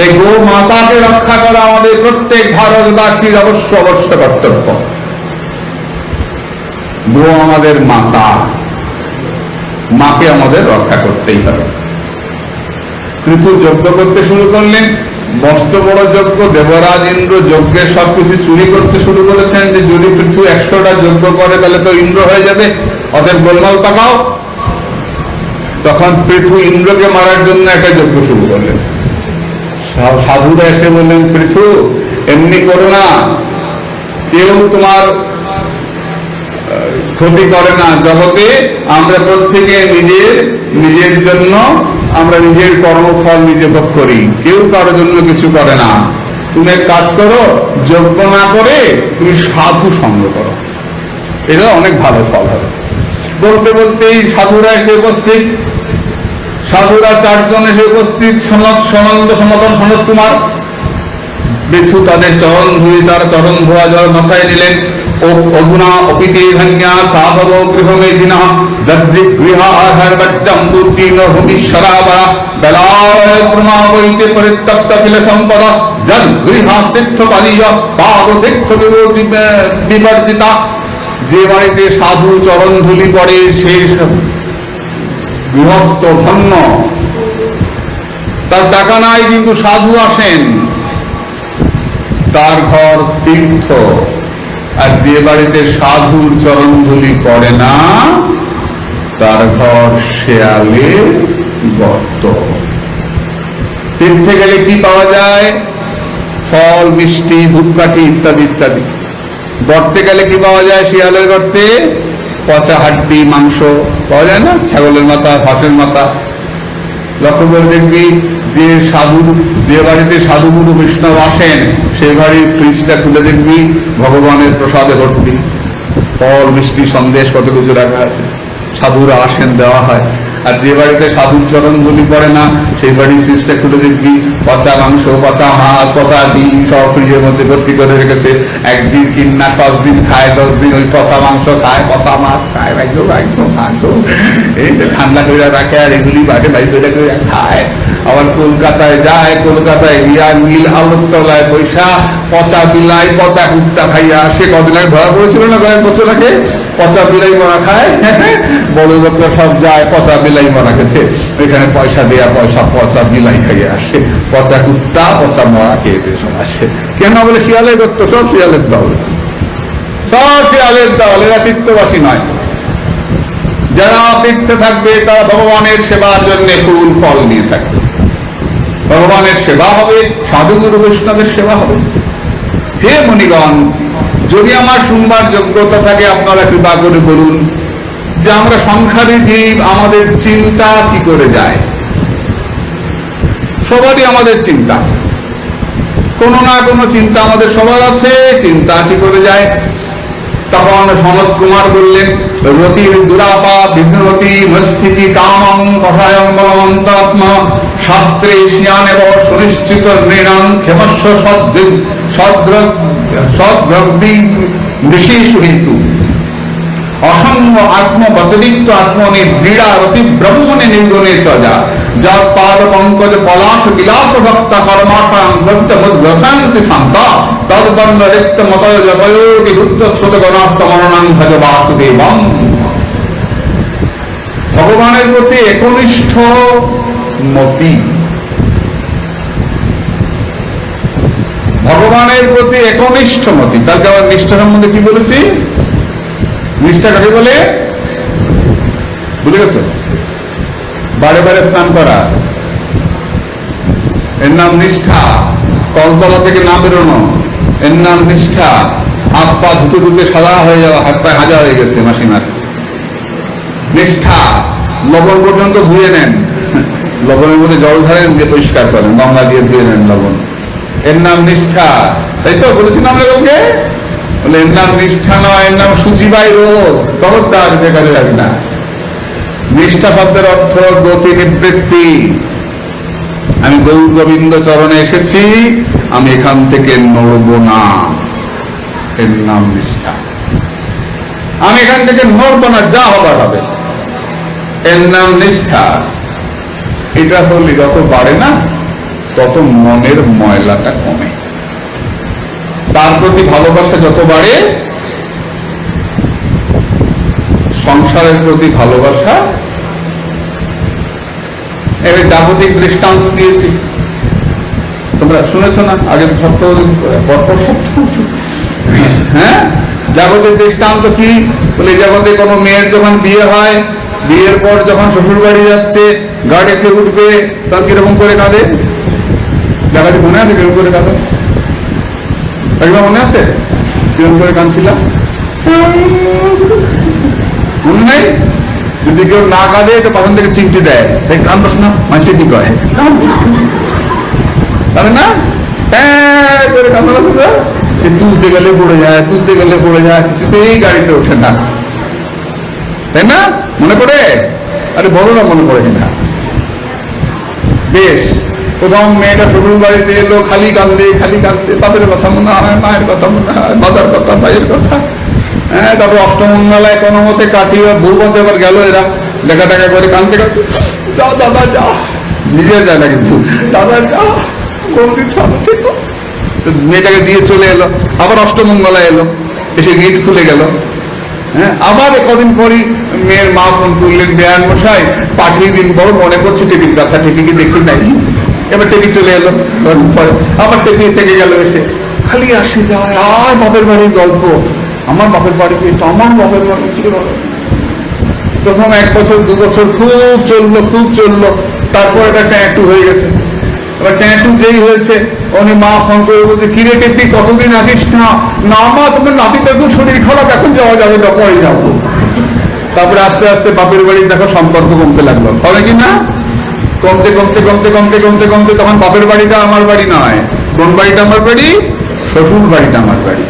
এই গো মাতাকে রক্ষা করা আমাদের প্রত্যেক ভারতবাসীর অবশ্য কর্তব্য। গো আমাদের মাতা, মাকে আমাদের রক্ষা করতেই হবে। পৃথু যজ্ঞ করতে শুরু করলেন, মস্ত বড় যজ্ঞ, দেবরাজ ইন্দ্র যজ্ঞের সবকিছু চুরি করতে শুরু করেছেন, যে যদি পৃথু 100টা যজ্ঞ করে তাহলে তো ইন্দ্র হয়ে যাবে, অতএব গোলমাল পাকাও। তখন পৃথু ইন্দ্রকে মারার জন্য একটা যজ্ঞ শুরু করলেন। সাধুরা এসে বললেন, পৃথু এমনি করো না, কেউ তোমার ক্ষতি করে না, জগতে আমরা প্রত্যেকে নিজের জন্য আমরা নিজের কর্মফল নিজে ভোগ করি, কেউ কারোর জন্য কিছু করে না। তুমি এক কাজ করো, যজ্ঞ না করে তুমি সাধু সঙ্গ করো, এটা অনেক ভালো ফল হবে। বলতে বলতেই সাধুরা এসে উপস্থিত, সাধুরা 4 জন এসে উপস্থিত, সনন্দ, সনাতন, সনত কুমার। পৃথু তাদের চরণ ধুয়ে, তার চরণ ধোয়া জল মাথায় নিলেন। অগুণা অপিতে ধন্যা সাধব গৃহমেধিনঃ যদ্রিক গৃহাহারবজ্জম্বুতীর্ণ ভূমিশ্বরাবরা বেলায় প্রমাবৈতে পরিত্যক্ত কিল সম্পদ যদ গৃহাস্তিষ্ঠ পালীয় পাদতীর্থ বিবর্জিতা। যে বাড়িতে সাধু চরণ ধুলি পড়ে সে গৃহস্থ ধন্য, তার টাকা নাই কিন্তু সাধু আসেন, তার ঘর তীর্থ। আর যে বাড়িতে সাধুর চরণধুলি পড়ে না তার ঘর শেয়ালে গর্ত। তীর্থে গেলে কি পাওয়া যায়? ফল, মিষ্টি, ধূপকাঠি ইত্যাদি ইত্যাদি। গর্তে গেলে কি পাওয়া যায়? শিয়ালের গর্তে পচা হাড্ডি, মাংস পাওয়া যায় না, ছাগলের মাথা, হাঁসের মাথা। লক্ষ্য করে দেখবি যে যে বাড়িতে সাধু গুরু বৈষ্ণব আসেন সেই বাড়ির ফ্রিজটা খুলে দেখবি ভগবানের প্রসাদে ভর্তি, ফল, মিষ্টি, সন্দেশ, কত কিছু রাখা আছে। সাধুরা আসেন, দেওয়া হয়। আর যে বাড়িতে সাধুর চরণ বলি পড়ে না সেই বাড়ির ফ্রিজটা খুলে দেখবি পচা মাংস, পচা মাছ, পচা ডিম সব ফ্রিজের মধ্যে ভর্তি করে রেখেছে। একদিন কিনা 5 দিন খায়, 10 দিন ওই পচা মাংস খায়, পচা মাছ খায়, এই যে ঠান্ডা করে রাখে আর এগুলি বাড়ি বাইরে করে খায়। আবার কলকাতায় যায়, কলকাতায় গিয়া নীল আলোর তলায় বৈশা পচা বিলাই, পচা কুত্তা খাইয়া আসে। কদিন আগে ধরা পড়েছিল না কয়েক বছর আগে, পচা বিলাই মরা খায়। বড় লোকরা সব যায় পচা বিলাই মরা খেতে, ওইখানে পয়সা দেয়া পচা বিলাই খাইয়া আসে, পচা কুত্তা, পচা মরা খেয়ে সব আসে। কেন বলে শিয়ালের দত্ত, সব শিয়ালের দল, সব শিয়ালের দল। এরা তীর্থবাসী নয়। যারা তীর্থে থাকবে তারা ভগবানের সেবার জন্য ফুল ফল নিয়ে থাকবে। ভগবানের সেবা হবে, সাধুগুরু বৈষ্ণবের সেবা হবে। হে মুনিগণ, যদি আমার শুনবার যোগ্যতা থাকে আপনারা কৃপা করে বলুন যে আমরা সংসারী জীব, আমাদের চিন্তা কি করে যায়? সবারই আমাদের চিন্তা, কোনো না কোনো চিন্তা আমাদের সবার আছে। চিন্তা কি করে যায়? তখন সনৎ কুমার বললেন, রতির দুরাপা বিঘ্নতি মস্থিতি কামং কষায়ং বলবন্তাত্মা শাস্ত্রে শিয়ানেব সুনিশ্চিত নৃণাং ক্ষেমস্ব সদ্রগ্ধি ঋষিষু হেতু অসঙ্গ আত্মবতরিক্ত আত্মনি দৃঢ়া রতি ব্রহ্মণে নির্গুণে চজা যার পাদ পঙ্কজ পলাশ বিলাস ভক্তা কর্মাশাং প্রকৃত মুদ্রকান্তি শান্তা তদ্বর্ণ রিক্ত মতয় জতয়োগি বুদ্ধ শ্রুত গণাস্ত মরণাং ভজ বাসুদেবং। ভগবানের প্রতি একনিষ্ঠ মতি, ভগবানের প্রতি একনিষ্ঠ মতি। তাহলে আমার নিষ্ঠা সম্বন্ধে কি বলেছি? নিষ্ঠা কাকে বলে ভুলে গেছো? বারে বারে স্নান করা, এর নাম নিষ্ঠা। কলতলা থেকে না বেরোনো, এর নাম নিষ্ঠা। হাত পা ধুতে ধুতে সাদা হয়ে যাওয়া, হাত পায়ে হাজা হয়ে গেছে মাসিমার, নিষ্ঠা। লবণ পর্যন্ত ধুয়ে নেন, লবণের মধ্যে জল ঢালেন, দিয়ে পরিষ্কার করেন, গঙ্গা দিয়ে ধুয়ে নেন লবণ, এর নাম নিষ্ঠা। তাই তো বলেছিলাম লোককে, বলে এর নাম নিষ্ঠা নয়, এর নাম সূচিবাই রোগ। খবরদার যে কাজে যাবি না। নিষ্ঠা শব্দের অর্থ গতি নিবৃত্তি। আমি গৌর গোবিন্দ চরণে এসেছি, আমি এখান থেকে নড়ব না, এর নাম নিষ্ঠা। আমি এখান থেকে নড়ব না, যা হবার হবে, এর নাম নিষ্ঠা। এটা হলে যত বাড়ে না তত মনের ময়লাটা কমে। তার প্রতি ভালোবাসা যত বাড়ে, সংসারের প্রতি ভালোবাসা। এর জাগতিক দৃষ্টান্ত দিয়েছি, তোমরা শুনেছ না? আগে সপ্তাহ পরপর সপ্তাহ, হ্যাঁ, জাগতিক দৃষ্টান্ত কি বলে? জগতে কোনো মেয়ের যখন বিয়ে হয়, বিয়ের পর যখন শ্বশুর বাড়ি যাচ্ছে, গাড়ি খেয়ে উঠবে, তখন কিরকম করে কাঁদে? জায়গাটি মনে আছে কিরকম করে কাঁদে? একবার মনে আছে কিরকম করে কাঁদছিলাম? মনে নাই? যদি কেউ না কাঁদে তো পাশন থেকে চিমটি দেয়, তাই কাঁদস না, মানুষে কি কয় তাহলে না করে কাঁদা, তুলতে গেলে পড়ে যায়, তুলতে গেলে পড়ে যায়, কিছুতেই গাড়িতে ওঠে না, তাই না? মনে পড়ে? আরে বলো না মনে পড়ে কিনা? বেশ, প্রথম মেয়েটা শ্বশুর বাড়িতে এলো, খালি কান্দে, খালি কান্দে, বাপের কথা মনে হয়, মায়ের কথা মনে হয়, দাদার কথা, ভাইয়ের কথা। হ্যাঁ, তারপর অষ্টমঙ্গলায় কোনো মতে কাটিয়ে ভুলবন্ধে এবার গেল এরা, দেখা টাকা করে কান্দতে কাঁদতে, যা দাদা যা, নিজের যায় না কিন্তু, দাদা যা, কোনদিন ভালো থেকো। মেয়েটাকে দিয়ে চলে এলো, আবার অষ্টমঙ্গলায় এলো, এসে গেট খুলে গেল। হ্যাঁ, আবার কদিন পরই মেয়ের মা ফোন করলেন, বেয়ান মশাই পাঠিয়ে দিন, বড় মনে করছে টিভির কথা, টিভি কি দেখি নাই। এবার টেপি চলে এলো, পরে আবার টেপি থেকে গেল, এসে খালি আসে যায় আর বাপের বাড়ির গল্প, আমার বাপের বাড়িতে তো, আমার বাপের বাড়ি কি বলো। প্রথম 1 বছর 2 বছর খুব চললো, তারপর এটা ট্যাটু হয়ে গেছে। এবার ট্যাটু যেই হয়েছে, উনি মা ফোন করে বলছে, কিরে টেপি কতদিন আসিস না? না মা, তোমার নাতিটা তো শরীর খারাপ, এখন যাওয়া যাবে না, পরে যাবো। তারপরে আস্তে আস্তে বাপের বাড়ি দেখো সম্পর্ক কমতে লাগলো, হবে কি না? কমতে কমতে কমতে কমতে কমতে কমতে তখন বাপের বাড়িটা আমার বাড়ি নয়। কোন বাড়িটা আমার বাড়ি? শ্বশুর বাড়িটা আমার বাড়ি।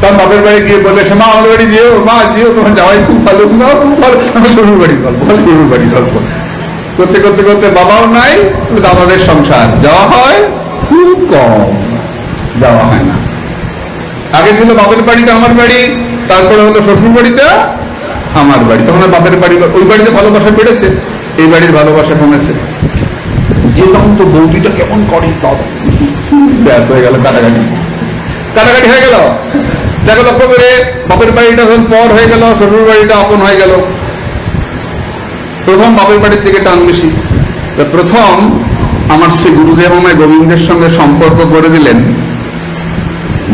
তখন বাপের বাড়ি গিয়ে বলে, মা আমার বাড়ি যেও, মা যেও, তোমার যাওয়াই খুব ভালো, না খুব ভালো, আমার শ্বশুর বাড়ির গল্প, শ্বশুর বাড়ির গল্প করতে করতে করতে বাবাও নাই, দাদাদের সংসার, যাওয়া হয় খুব কম, যাওয়া হয় না। আগে ছিল বাপের বাড়িটা আমার বাড়ি, তারপরে হলো শ্বশুর বাড়িটা আমার বাড়ি। তখন বাপের বাড়ি, ওই বাড়িতে ভালোবাসা বেড়েছে, এই বাড়ির ভালোবাসা কমেছে। যে তখন তো বৌদিটা কেমন করে, ব্যাস হয়ে গেল, কাটাকাটি হয়ে গেল। দেখো লক্ষ্য করে, বাপের বাড়িটা যখন পর হয়ে গেল, শ্বশুর বাড়িটা আপন হয়ে গেল। প্রথম বাপের বাড়ির থেকে টান বেশি। প্রথম আমার শ্রী গুরুদেব আমায় গোবিন্দের সঙ্গে সম্পর্ক করে দিলেন।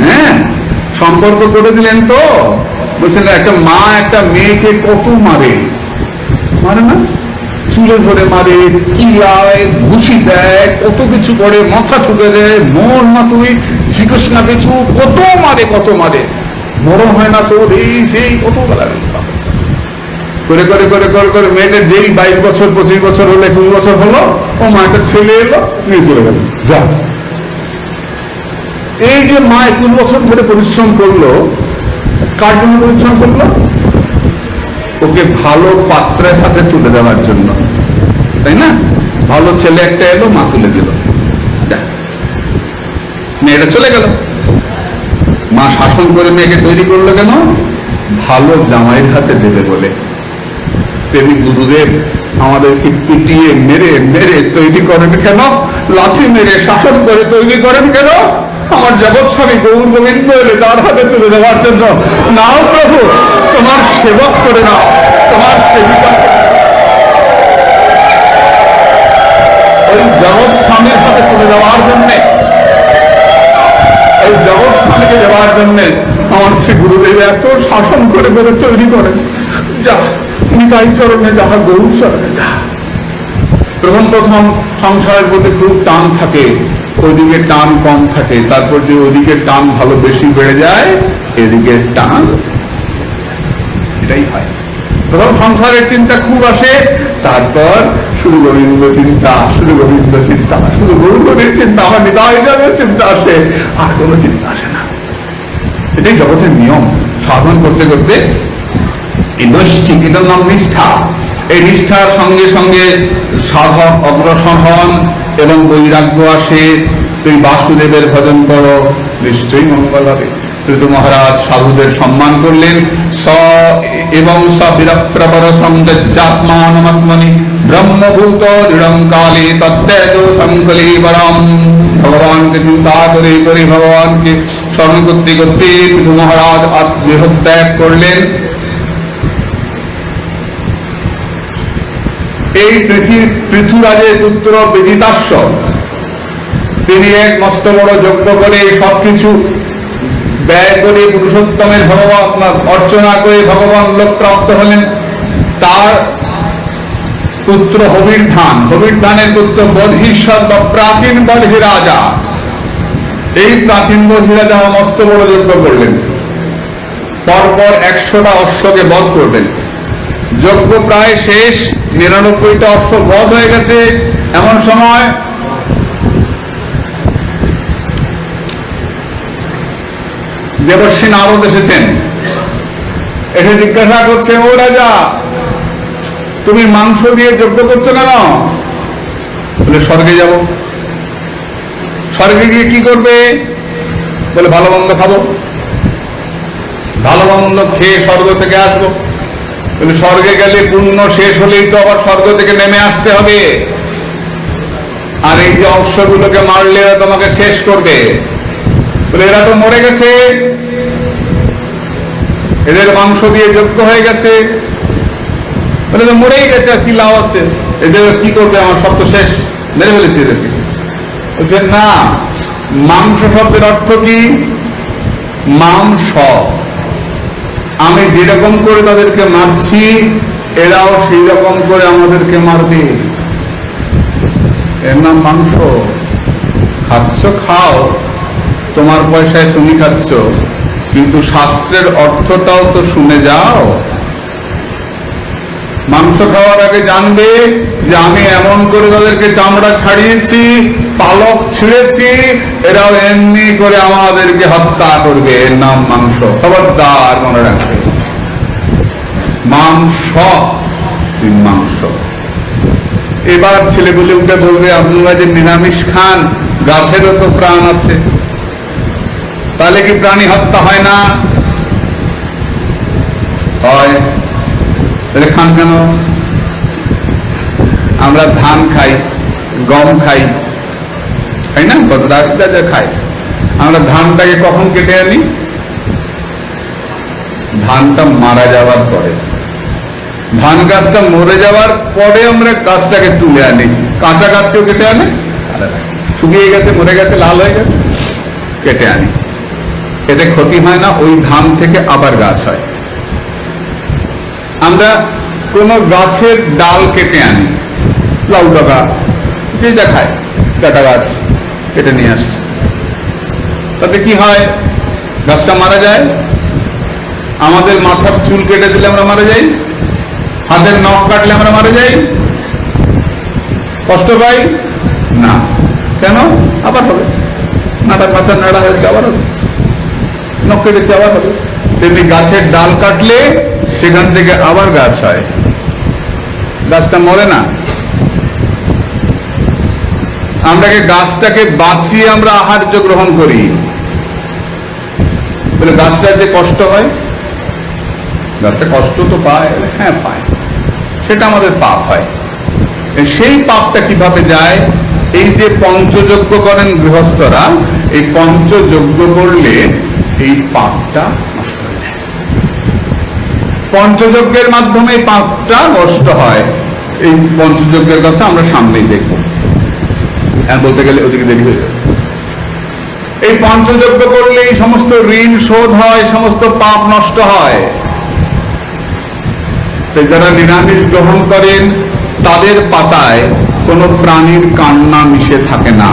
হ্যাঁ, সম্পর্ক করে দিলেন তো বলছেন, একটা মা একটা মেয়েকে কত মারে, মারে না? চুলে ধরে মারে, কিলায়, ঘুষি দেয়, কত কিছু করে, মাথা ঠুকে দেয়, মর না তুই, শ্রীকৃষ্ণ কিছু কত মারে, কত মারে, বড় হয় না তোর, এই সেই কত বেলা করে করে করে করে করে মেয়েদের যেই 22 বছর 25 বছর হলো, 21 বছর হলো, ও মা একটা ছেলে এলো, নিয়ে চলে গেল, যা। এই যে মা 21 বছর ধরে পরিশ্রম করলো, কার জন্য পরিশ্রম করলো? ওকে ভালো পাত্রের হাতে তুলে দেওয়ার জন্য, তাই না? ভালো ছেলে একটা এলো, মা তুলে দিল, মেয়েটা চলে গেল। মা শাসন করে মেয়েকে তৈরি করলো কেন? ভালো জামাইয়ের হাতে দেবে বলে। তেমনি গুরুদেব আমাদেরকে পিটিয়ে মেরে মেরে তৈরি করেন কেন? লাথি মেরে শাসন করে তৈরি করেন কেন? আমার জগৎ স্বামী গৌর গোবিন্দ এলে তার হাতে তুলে দেওয়ার জন্য। নাও প্রভু, তোমার সেবক করে নাও, তোমার সেবিকা, ওই জগৎ স্বামীর হাতে তুলে দেওয়ার জন্য, ওই জগৎ স্বামীকে দেওয়ার জন্য আমার শ্রী গুরুদেব এত শাসন করে করে তৈরি করেন। যা নিতাই চরণে যাহা, গৌর চরণে যা। প্রথম প্রথম সংসারের প্রতি খুব টান থাকে, ওইদিকে টান কম থাকে, তারপর যে ওদিকে টান ভালো বেশি বেড়ে যায়, এদিকে টান, এটাই হয়। প্রথম সংসারের চিন্তা খুব আসে, তারপর শুধু গোবিন্দ চিন্তা, শুধু গোবিন্দ চিন্তা, শুধু গৌরবের চিন্তা, আমার নিতাই চরণের চিন্তা আসে, আর কোনো চিন্তা আসে না। এটাই জগতের নিয়ম। সাধন করতে করতে এই নৈষ্ঠিক, এটার নাম নিষ্ঠা। এই নিষ্ঠার সঙ্গে সঙ্গে সাধক অগ্রসর হন এবং বৈরাগ্য আসে। তুই বাসুদেবের ভজন করো, নিশ্চয়ই মঙ্গল হবে। ঋতু মহারাজ সাধুদের সম্মান করলেন। এবং বিরপ্রবর সংযজ্জাত্মানমাত্মনি ব্রহ্মভূত দৃঢ়ং কালে তত্তেজ সংকলীবরম। ভগবানকে চিন্তা করে করে, ভগবানকে স্মরণ করতে করতে ঋতু মহারাজ দেহত্যাগ করলেন। এই পৃথুরাজের পুত্র বিদিতাস্য, তিনি এক মস্ত বড় যজ্ঞ করে সবকিছু ব্যয় করে পুরুষোত্তমের ভগবান অর্চনা করে ভগবান লোক প্রাপ্ত হলেন। তার পুত্র হবির্ধান, হবির্ধানের পুত্র বর্হিষ্যৎ, প্রাচীন বর্হি রাজা, এই প্রাচীন বর্হি রাজা মস্ত বড় যজ্ঞ করলেন। পরপর 100টা অশ্বকে বধ করলেন। যজ্ঞ প্রায় শেষ, 99টা অশ্ব বধ হয়ে গেছে। এমন সময় দেবর্ষী নারদ এসেছেন, এসে জিজ্ঞাসা করছে, ও রাজা, তুমি মাংস দিয়ে যজ্ঞ করছো কেন? বলে স্বর্গে যাব। স্বর্গে গিয়ে কি করবে? বলে ভালো মন্দ খাবো, ভালো মন্দ খেয়ে স্বর্গ থেকে আসবো। বলে স্বর্গে গেলে পুণ্য শেষ হলেই তো আবার স্বর্গ থেকে নেমে আসতে হবে, আর এই যে অশ্বগুলোকে মারলে তোমাকে শেষ করবে। বলে এরা তো মরে গেছে, এদের মাংস দিয়ে যজ্ঞ হয়ে গেছে। বলে মরেই গেছে, আর কি লাভ আছে? এদের কি করবে? আমার সব তো শেষ, মেরে ফেলেছি এদেরকে। বলছেন না, মাংস শব্দের অর্থ কি? মাংস। আমি যেরকম করে তাদেরকে মারছি, এরাও সেই রকম করে আমাদেরকে মারবে, এর নাম মাংস। খাচ্ছ খাও, তোমার পয়সায় তুমি খাচ্ছ, কিন্তু শাস্ত্রের অর্থটাও তো শুনে যাও। মাংস খাওয়ার আগে জানবে যে আমি এমন করে তাদেরকে চামড়া ছাড়িয়েছি, পালক ছিঁড়েছি, এরাও এমনি করে আমাদেরকে হত্যা করবে, এর নাম মাংস। খবরদার মনে রাখবে, মাংস মাংস। এবার ছেলেগুলি উঠে বলবে, আপনারা যে নিরামিষ খান, গাছেরও তো প্রাণ আছে, তাহলে কি প্রাণী হত্যা হয় না? হয়। তাহলে খান কেন? আমরা ধান খাই, গম খাই, তাই না? যা খাই, আমরা ধানটাকে কখন কেটে আনি? ধানটা মারা যাওয়ার পরে। ধান গাছটা মরে যাওয়ার পরে আমরা গাছটাকে তুলে আনি। কাঁচা গাছকেও কেটে আনে, শুকিয়ে গেছে, মরে গেছে, লাল হয়ে গেছে, কেটে আনি। এতে ক্ষতি হয় না, ওই ধান থেকে আবার গাছ হয়। আমরা কোন গাছের ডাল কেটে আনি, লাউ ডগা, যে যা খায়, কাটা গাছ কেটে নিয়ে আসছে, তাতে কি হয়? গাছটা মারা যায়। আমাদের মাথার চুল কেটে দিলে আমরা মারা যাই, হাতের নখ কাটলে আমরা মারা যাই, কষ্ট পাই না। কেন? আবার হবে। মাথার নাড়া হয়েছে, আবার হবে। নখ কেটেছে, আবার হবে। তেমনি গাছের ডাল কাটলে সেখান থেকে আবার গাছ হয়, গাছটা মরে না। আমরাকে গাছটাকে বাঁচিয়ে আমরা আহার্য গ্রহণ করি বলে গাছটার যে কষ্ট হয়, গাছটা কষ্ট তো পায়, হ্যাঁ পায়, সেটা আমাদের পাপ হয়। সেই পাপটা কিভাবে যায়? এই যে পঞ্চযজ্ঞ করেন গৃহস্থরা, এই পঞ্চযজ্ঞ করলে এই পাপটা নষ্ট হয়ে যায়। পঞ্চযজ্ঞের মাধ্যমে এই পাপটা নষ্ট হয়। এই পঞ্চযজ্ঞের কথা আমরা সামনেই দেখব, বলতে গেলে ওদিকে দেরি হয়ে যাবে। এই পঞ্চযজ্ঞ করলে এই সমস্ত ঋণ শোধ হয়, সমস্ত পাপ নষ্ট হয়। যারা নিরামিষ গ্রহণ করেন তাদের পাতায় কোন প্রাণীর কান্না মিশে থাকে না।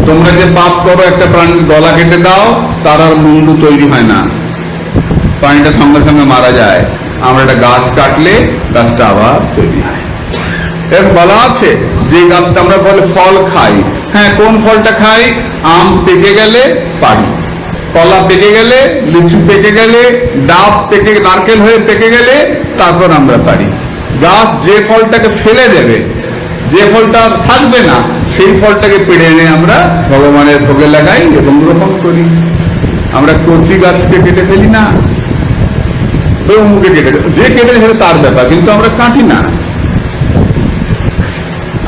তোমরা যে পাপ করো, একটা প্রাণীর গলা কেটে দাও, তার আর মুন্ডু তৈরি হয় না, প্রাণীটা সঙ্গে সঙ্গে মারা যায়। আমরা একটা গাছ কাটলে গাছটা আবার তৈরি হয়। এর বলা আছে যে গাছটা আমরা বলে ফল খাই, হ্যাঁ, কোন ফলটা খাই? আম পেকে গেলে পারি, কলা পেকে গেলে, লিচু পেকে গেলে, ডাব পেকে, নারকেল হয়ে পেকে গেলে তারপর আমরা পারি। গাছ যে ফলটাকে ফেলে দেবে, যে ফলটা থাকবে না, সেই ফলটাকে পেড়ে এনে আমরা ভগবানের ভোগে লাগাই এবং গ্রহণ করি। আমরা কচি গাছকে কেটে ফেলি না, মুখে কেটে, যে কেটে ফেলে তার ব্যাপার, কিন্তু আমরা কাটি না।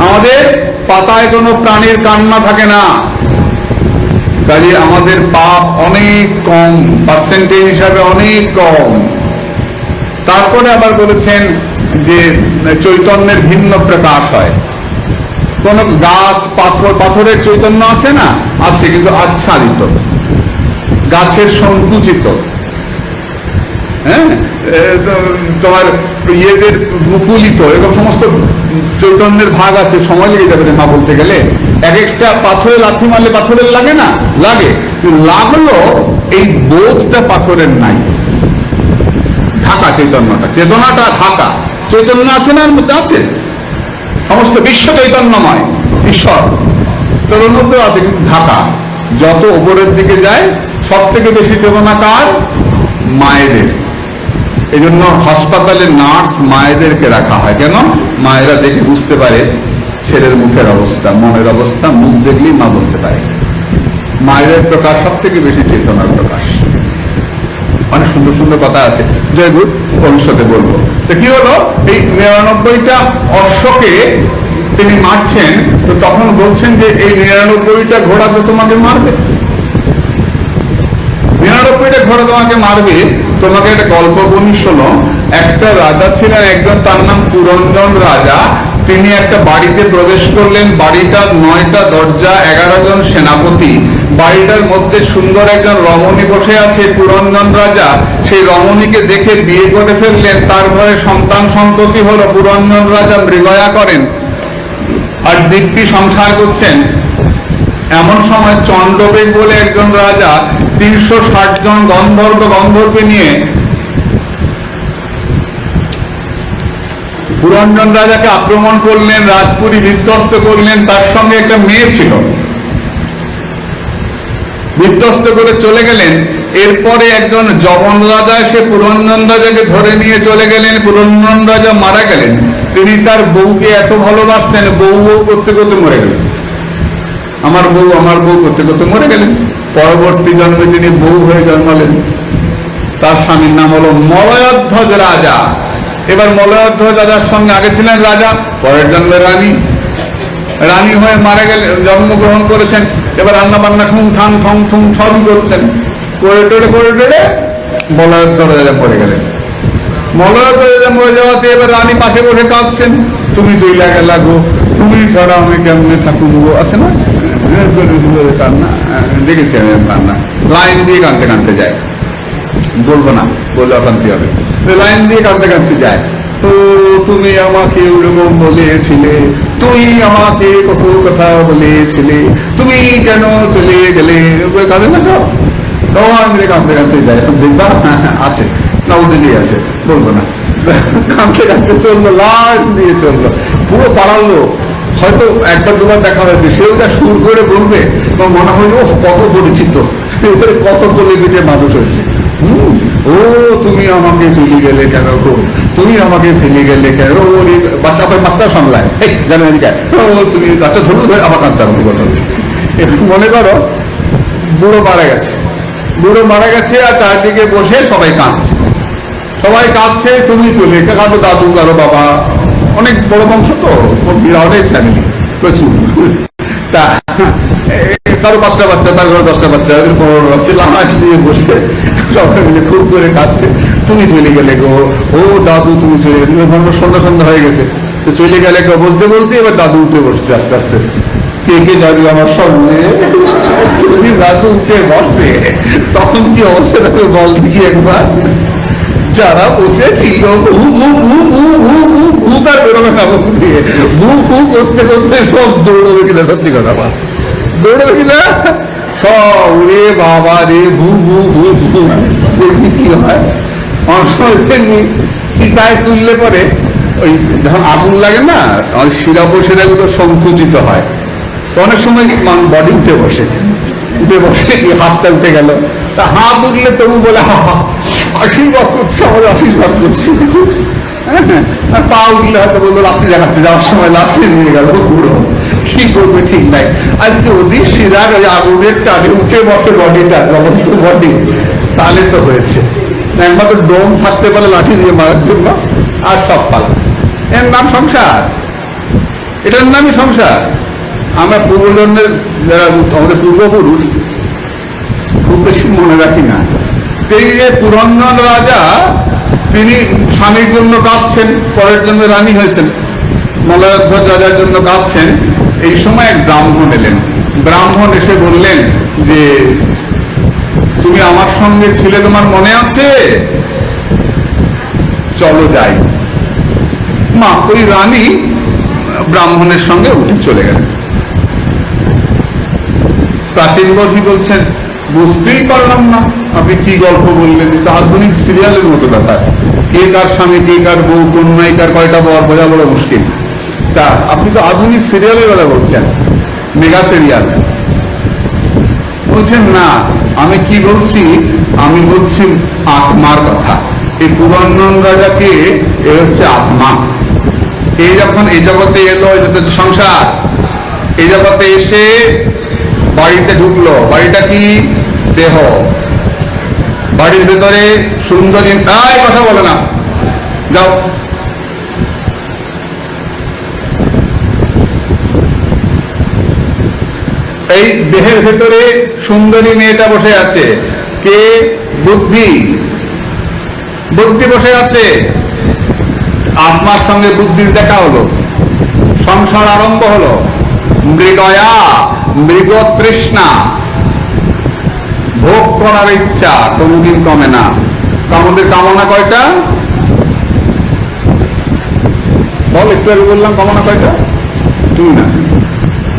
আমাদের পাতায় কোনো প্রাণীর কান্না থাকে না, কাজে আমাদের পাপ অনেক কম, পার্সেন্টেজ হিসাবে অনেক কম। তারপরে আবার বলেছেন যে চৈতন্যের ভিন্ন প্রকাশ হয়। কোন গাছ, পাথরের চৈতন্য আছে না? আছে, কিন্তু আচ্ছাদিত, গাছের সংকুচিত। হ্যাঁ, তোমার ইয়েদের মুকুলিত, এরকম সমস্ত চৈতন্যের ভাগ আছে। সময় লেগে যাবে মা বলতে গেলে। এক একটা পাথরে লাথি মারলে পাথরের লাগে না? লাগে, লাগলো এই বোধটা পাথরের নাই, ঢাকা চৈতন্যটা, চেতনাটা ঢাকা। চৈতন্য আছে না? এর মধ্যে আছে, সমস্ত বিশ্ব চৈতন্যময় ঈশ্বর তোর মধ্যে আছে, কিন্তু ঢাকা। যত উপরের দিকে যায় সব থেকে বেশি চেতনা কার? মায়েদের। এই জন্য হাসপাতালে নার্স মায়েদেরকে রাখা হয়। কেন? মায়েরা দেখে বুঝতে পারে ছেলের মুখের অবস্থা, মনের অবস্থা, মুখ দেখলেই মা বলতে পারে। মায়েদের প্রকাশ সব থেকে বেশি চেতনার প্রকাশ। অনেক সুন্দর সুন্দর কথা আছে, জয়গুরু ভবিষ্যতে বলবো। তো কি হলো, এই 99টা অশ্বকে তিনি মারছেন, তো তখন বলছেন যে এই 99টা ঘোড়া তো তোমাকে মারবে, 99টা ঘোড়া তোমাকে মারবে। তোমাকে একটা গল্প বলি, শোনো। একটা রাজা ছিলেন, একজন, তার নাম পুরঞ্জন রাজা। তিনি একটা বাড়িতে প্রবেশ করলেন। বাড়িটার 9টা দরজা, 11 জন সেনাপতি। বাড়িটার মধ্যে সুন্দর একজন রমণী বসে আছে, পুরঞ্জন রাজা। সেই রমণীকে দেখে বিয়ে করে ফেললেন। তার ঘরে সন্তান সন্ততি হলো। পুরঞ্জন রাজা মৃগয়া করেন আর দিব্যি সংসার করছেন। এমন সময় চন্ডবেগ বলে একজন রাজা 360 জন গন্ধর্বকে নিয়ে পুরঞ্জন রাজাকে আক্রমণ করলেন, রাজপুরী বিধ্বস্ত করলেন। তার সঙ্গে একটা মেয়ে ছিল, বিধ্বস্ত করে চলে গেলেন। এরপরে একজন জবন রাজা এসে পুরঞ্জন রাজাকে ধরে নিয়ে চলে গেলেন। পুরঞ্জন রাজা মারা গেলেন। তিনি তার বউকে এত ভালোবাসতেন, বউ করতে করতে মরে গেলেন। আমার বউ করতে করতে মরে গেলেন। পরবর্তী জন্মে তিনি বউ হয়ে জন্মালেন। তার স্বামীর নাম হলো মলয়ধ্বজ রাজা। এবার মলয়ধ্বজ রাজার সঙ্গে আগে ছিলেন রাজা, পরের জন্মে রানী হয়ে মারা গেলেন, জন্মগ্রহণ করেছেন। এবার রান্না বান্না ঠুং ঠাং ঠং ঠুং সবই করতেন। করে টোরে মলয়ধ্বজ রাজা মরে গেলেন। মলয়ধ্বজ রাজা মরে যাওয়াতে এবার রানী পাশে বসে কাঁদছেন, তুমি চইলা গেলা গো, তুমি ছাড়া আমি কেমনে থাকুবো, আছে না কান্না, দেখেছি আমি কান্না। লাইন দিয়ে কাঁদতে যায়, বলবো না, বললে অশান্তি হবে। লাইন দিয়ে কাঁদতে যায়, তো তুমি আমাকে ওরকম বলেছিলে, তুই আমাকে কত কথা বলেছিলে, তুমি কেন চলে গেলে, কাঁদে না সব। সবাই মিলে কাঁদতে যায়। দেখবা আছে নবদিল্লি আছে, বলবো না। কাঁদতে চললো, লাইন দিয়ে চললো। পুরো পাড়ার লোক, হয়তো একবার দুবার দেখা হয়েছে, সেও যা সুর করে বলবে এবং মনে হয় ও কত পরিচিত, এদের কত পরিচিত মানুষ হয়েছে। ও তুমি আমাকে চলে গেলে কেন গো, তুমি আমাকে ফেলে গেলে কেন, বাচ্চা সামলায় জানেন, ও তুমি বাচ্চা ধরুন আমার কাঁদতে হবে ঘটনা। একটু মনে করো বুড়ো মারা গেছে আর চারদিকে বসে সবাই কাঁদছে, তুমি চলে কারো দাদু, কারো বাবা, অনেক বড় বংশ তো, বিরাটের ফ্যামিলি প্রচুর। তা কারো 5টা বাচ্চা, তার ঘরে 10টা বাচ্চা, 15 বাচ্চা, লামাজ দিয়ে বসে সবাই মিলে খুব করে কাঁদছে, তুমি চলে গেলে গো, ও দাদু তুমি চলে গেলে। সন্ধ্যা হয়ে গেছে, তো চলে গেলে গো বলতে বলতে এবার দাদু উঠে বসছে আস্তে আস্তে। কে দাদু আমার সামনে, যদি দাদু উঠে বসে তখন কি অবস্থা হবে বল দেখি একবার। যারা বসেছিল তার বেরোবে না, করতে করতে সব দৌড়বে কিনা, সত্যি কথা বল, দৌড়বে কিনা সব, রে বাবা রে, দেখবি কি হয়। অনেক সময় দেখবি চিতায় তুললে পরে ওই যখন আগুন লাগে না, শিরাগুলো সংকুচিত হয়, তো অনেক সময় বডি উঠে বসে হাতটা উঠে গেল, তা হাত উঠলে তবু বলে আশীর্বাদ করছে, আমাদের আশীর্বাদ করছে। আর পা উঠলে হয়তো বললো লাফতে দেখাচ্ছে, যাওয়ার সময় লাফতে নিয়ে গেল পুরো, কি করবে ঠিক নাই। আর যদি শিরার ওই আগুনের টানে উঠে বসে বডিটা, জ্বলন্ত বডি, তাহলে তো হয়েছে। একমাত্র ডোম থাকতে পারে লাঠি দিয়ে মারার জন্য, আর সব পালা। এর নাম সংসার, এটার নামই সংসার। আমরা পূর্বজন্মের যারা আমাদের পূর্বপুরুষ খুব বেশি মনে রাখি না। এই যে পুরঞ্জন রাজা, তিনি স্বামীর জন্য কাঁদছেন, পরের জন্য রানী হয়েছেন, মলয়ধ্বজ রাজার জন্য কাঁদছেন। এই সময় এক ব্রাহ্মণ এলেন। ব্রাহ্মণ এসে বললেন যে তুমি আমার সঙ্গে ছিলে, তোমার মনে আছে, চলো যাই। মা ওই রানী ব্রাহ্মণের সঙ্গে উঠে চলে গেলেন। প্রাচীন বধি বলছেন, বুঝতেই পারলাম না আপনি কি গল্প বললেন, এটা আধুনিক সিরিয়ালের মতো ব্যাপার। কে কার স্বামী, কে কার বউ, কোন নায়িকার কয়টা বর, বোঝা বড় মুশকিল। তা আপনি তো আধুনিক সিরিয়ালের কথা বলছেন, মেগা সিরিয়াল। বলছেন না, আমি কি বলছি, আমি বলছি আত্মার কথা। এই পুরঞ্জন রাজাকে এ হচ্ছে আত্মা। এই যখন এই জগতে এলো, এটা হচ্ছে সংসার। এই জগতে এসে বাড়িতে ঢুকলো, বাড়িটা কি, দেহ। বাড়ির ভেতরে সুন্দরী, কথা বলে না, যাও। এই দেহের ভেতরে সুন্দরী মেয়েটা বসে আছে, কে, বুদ্ধি বসে আছে। আত্মার সঙ্গে বুদ্ধির দেখা হলো। সংসার আরম্ভ হলো। মৃগয়া, মৃগ তৃষ্ণা, ভোগ করার ইচ্ছা কোনদিন কমে না। আমাদের কামনা কয়টা? বল, একটু আগে বললাম কামনা কয়টা? তুই না,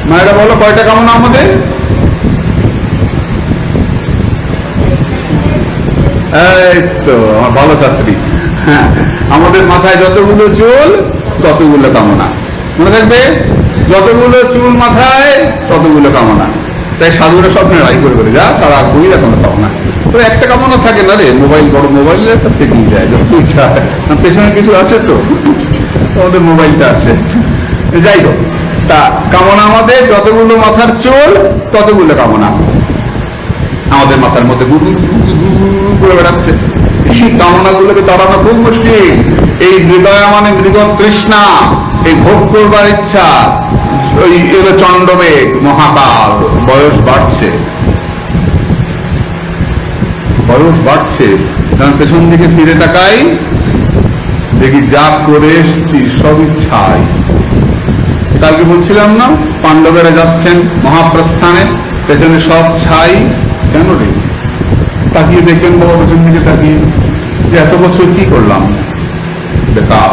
মায়েরা বলো কয়টা কামনা আমাদের? এই তো আমার ভালো ছাত্রী। হ্যাঁ, আমাদের মাথায় যতগুলো চুল ততগুলো কামনা। মনে থাকবে, যতগুলো চুল মাথায় ততগুলো কামনা। তাই সাধুরা সব লড়াই করে করে যা তারা বই এখন কামনা। তো একটা কামনা থাকে না রে, মোবাইল, বড় মোবাইলে একটা পেটিয়ে যায় যত ইচ্ছা। পেছনে কিছু আছে তো, আমাদের মোবাইলটা আছে। যাই হোক, তা কামনা আমাদের যতগুলো মাথার চুল ততগুলো কামনা আমাদের মাথার মধ্যে ঘুরে বেড়াচ্ছে। এই কামনাগুলোকে তাড়ানো খুব মুশকিল। এই হৃদয় মানে মৃগ তৃষ্ণা, এই ভোগ করবার ইচ্ছা, ওই এলো চন্ডবেগ, মহাকাল। বয়স বাড়ছে, বয়স বাড়ছে। কারণ পেছন দিকে ফিরে তাকাই, দেখি যা করে এসছি সবই ছাই। কালকে বলছিলাম না, পাণ্ডবেরা যাচ্ছেন মহাপ্রস্থানে, পেছনে সব ছাই। কেন রে? তাকিয়ে দেখবেন বাবা পেছন দিকে তাকিয়ে, যে এত বছর কি করলাম, বেকার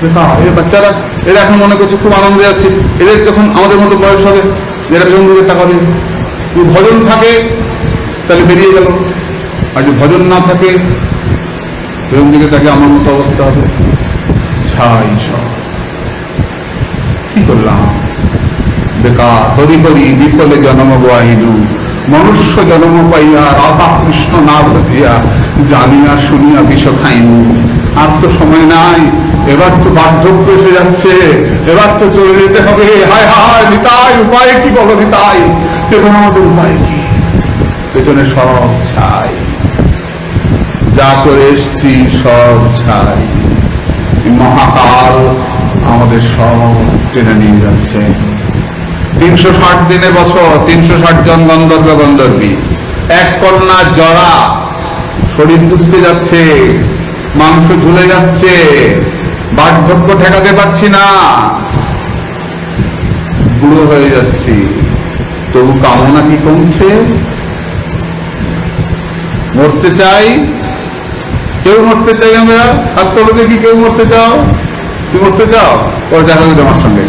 বেকার। এর বাচ্চারা, এরা এখন মনে করছে খুব আনন্দে আছে। এদের যখন আমাদের মতো বয়স হবে, এরা পেছন দিকে তাকাবে। যদি ভজন থাকে তাহলে বেরিয়ে গেল, আর যদি ভজন না থাকে পেছন দিকে তাকে আমার মতো অবস্থা হবে, ছাই সব। কি করলাম, বেকার। হরি হরি বিফলে জন্ম গাহিনু, মনুষ্য জন্ম পাইয়া রাধা কৃষ্ণ না বুঝিয়া, জানিয়া শুনিয়া বিষ খাইনু। আর তো সময় নাই, এবার তো বার্ধক্য এসে যাচ্ছে, এবার তো চলে যেতে হবে। হায় হায় নিতাই, উপায় কি বলো নিতাই? এখন আমাদের উপায় কি? পেছনে সব ছাই, যা করে এসছি সব ছাই। মহাকাল আমাদের সব টেনে নিয়ে যাচ্ছে। 360 দিনে বছর, 360 জন গন্ধর্ব গন্ধর্বী, এক কন্যা জরা, শরীর কুচকে যাচ্ছে, মাংস ঝুলে যাচ্ছে, বার্ধক্য ঠেকাতে পারছি না, বুড়ো হয়ে যাচ্ছি। তবু কামনা কি কমছে? মরতে চাই, কেউ মরতে চাই আমরা। হাত তোলো দেখি, কেউ মরতে চাও? তুমি মরতে চাও? পরে দেখা যাবে আমার সঙ্গে।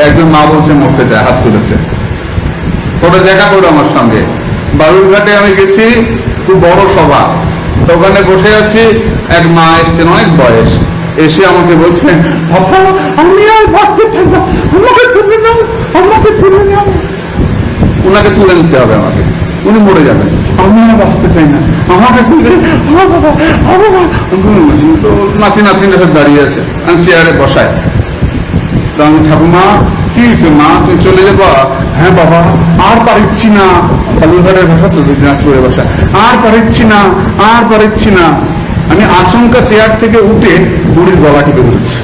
একজন মা বলছে মরতে চায়, হাত তুলেছে। ওটা দেখা করলো আমার সঙ্গে। বালুরঘাটে আমি গেছি, খুব বড় সভা, তো ওখানে বসে আছি। এক মা এসছেন, অনেক বয়স, এসে আমাকে বলছেন, আমি আর বাঁচতে পারবো, আমাকে তুলে নাও, আমাকে তুলে নাও। ওনাকে তুলে নিতে হবে আমাকে, উনি মরে যাবেন। আমি আর বাঁচতে চাই না, আমাকে তুলে। তো নাতি নাতিরা সব দাঁড়িয়ে আছে, আমি চেয়ারে বসায়। তো আমি, ঠাকুমা কি হয়েছে মা, তুমি চলে যাবা? হ্যাঁ বাবা, আর পারিচ্ছি না। বালুরঘাটের ভাষা তো, দিনাজপুরের ভাষা, আর পারিচ্ছি না, আর পারিচ্ছি না। আমি আচমকা চেয়ার থেকে উঠে বুড়ির গলা টিপে ধরেছি,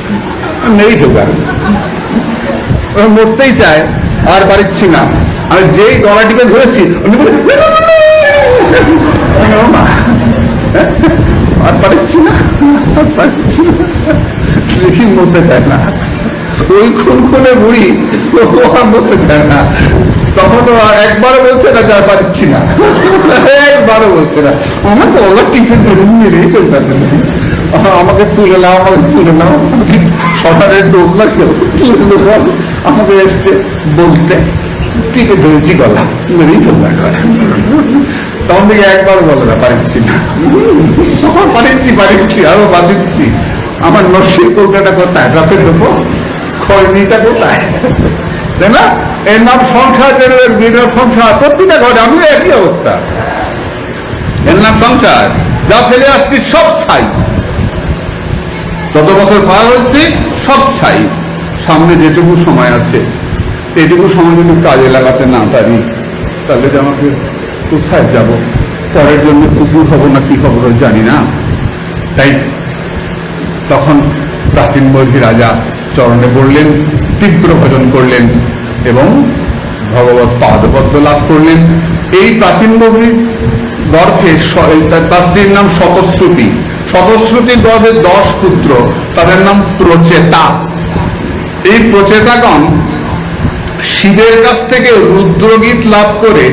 নেই ঢোকার। মরতেই চায়, আর পারিচ্ছি না। আমি যেই গলা টিপে ধরেছি, উনি বলে আর পারিচ্ছি না, আর পারিচ্ছি না। দেখি মরতে চায় না, ওই খুন খুনে বুড়ি আর মরতে চায় না। তখন তো একবারও বলছে না, যা পারিচ্ছি না, একবারও বলছে না। আমাকে ওলা টিপে ধরে মেরেই ফেলতে, আমাকে তুলে নাও, আমাকে তুলে নাও। সকালের ডোক না, কেউ তুলে নেবো। আমাকে এসছে বলতে, টিপে ধরেছি গলা, মেরেই ফেললাম। তখন থেকে একবার বলে না, পারিচ্ছি না। পারিচ্ছি, পারিচ্ছি, আরো বাঁচিচ্ছি। আমার নরসিংহ কলকাতা কোথায়, রাতে দেবো খয়নিটা কোথায়, তাই না? এর নাম সংসার, বিরাট সংসার। প্রতিটা ঘরে আমি একই অবস্থা, এর নাম সংসার। যা ফেলে আসছি সব ছাই, যত বছর পার হচ্ছে সব ছাই। সামনে যেটুকু সময় আছে, এটুকু সময় যদি কাজে লাগাতে না পারি, তাহলে যে আমাকে কোথায় যাব? পরের জন্য কুকুর হবো না কি খবর জানি না। তাই তখন প্রাচীন বৈরী রাজা চরণে পড়লেন, তীব্র ভজন করলেন এবং ভগবত পাদপদ্ম লাভ করলেন। এই প্রাচীন বৈরী গর্ভে তার স্ত্রীর নাম শতশ্রুতি, শতশ্রুতির গর্ভে 10 পুত্র, তাদের নাম প্রচেতা। এই প্রচেতাগণ শিবের কাছ থেকে রুদ্রগীত লাভ করে,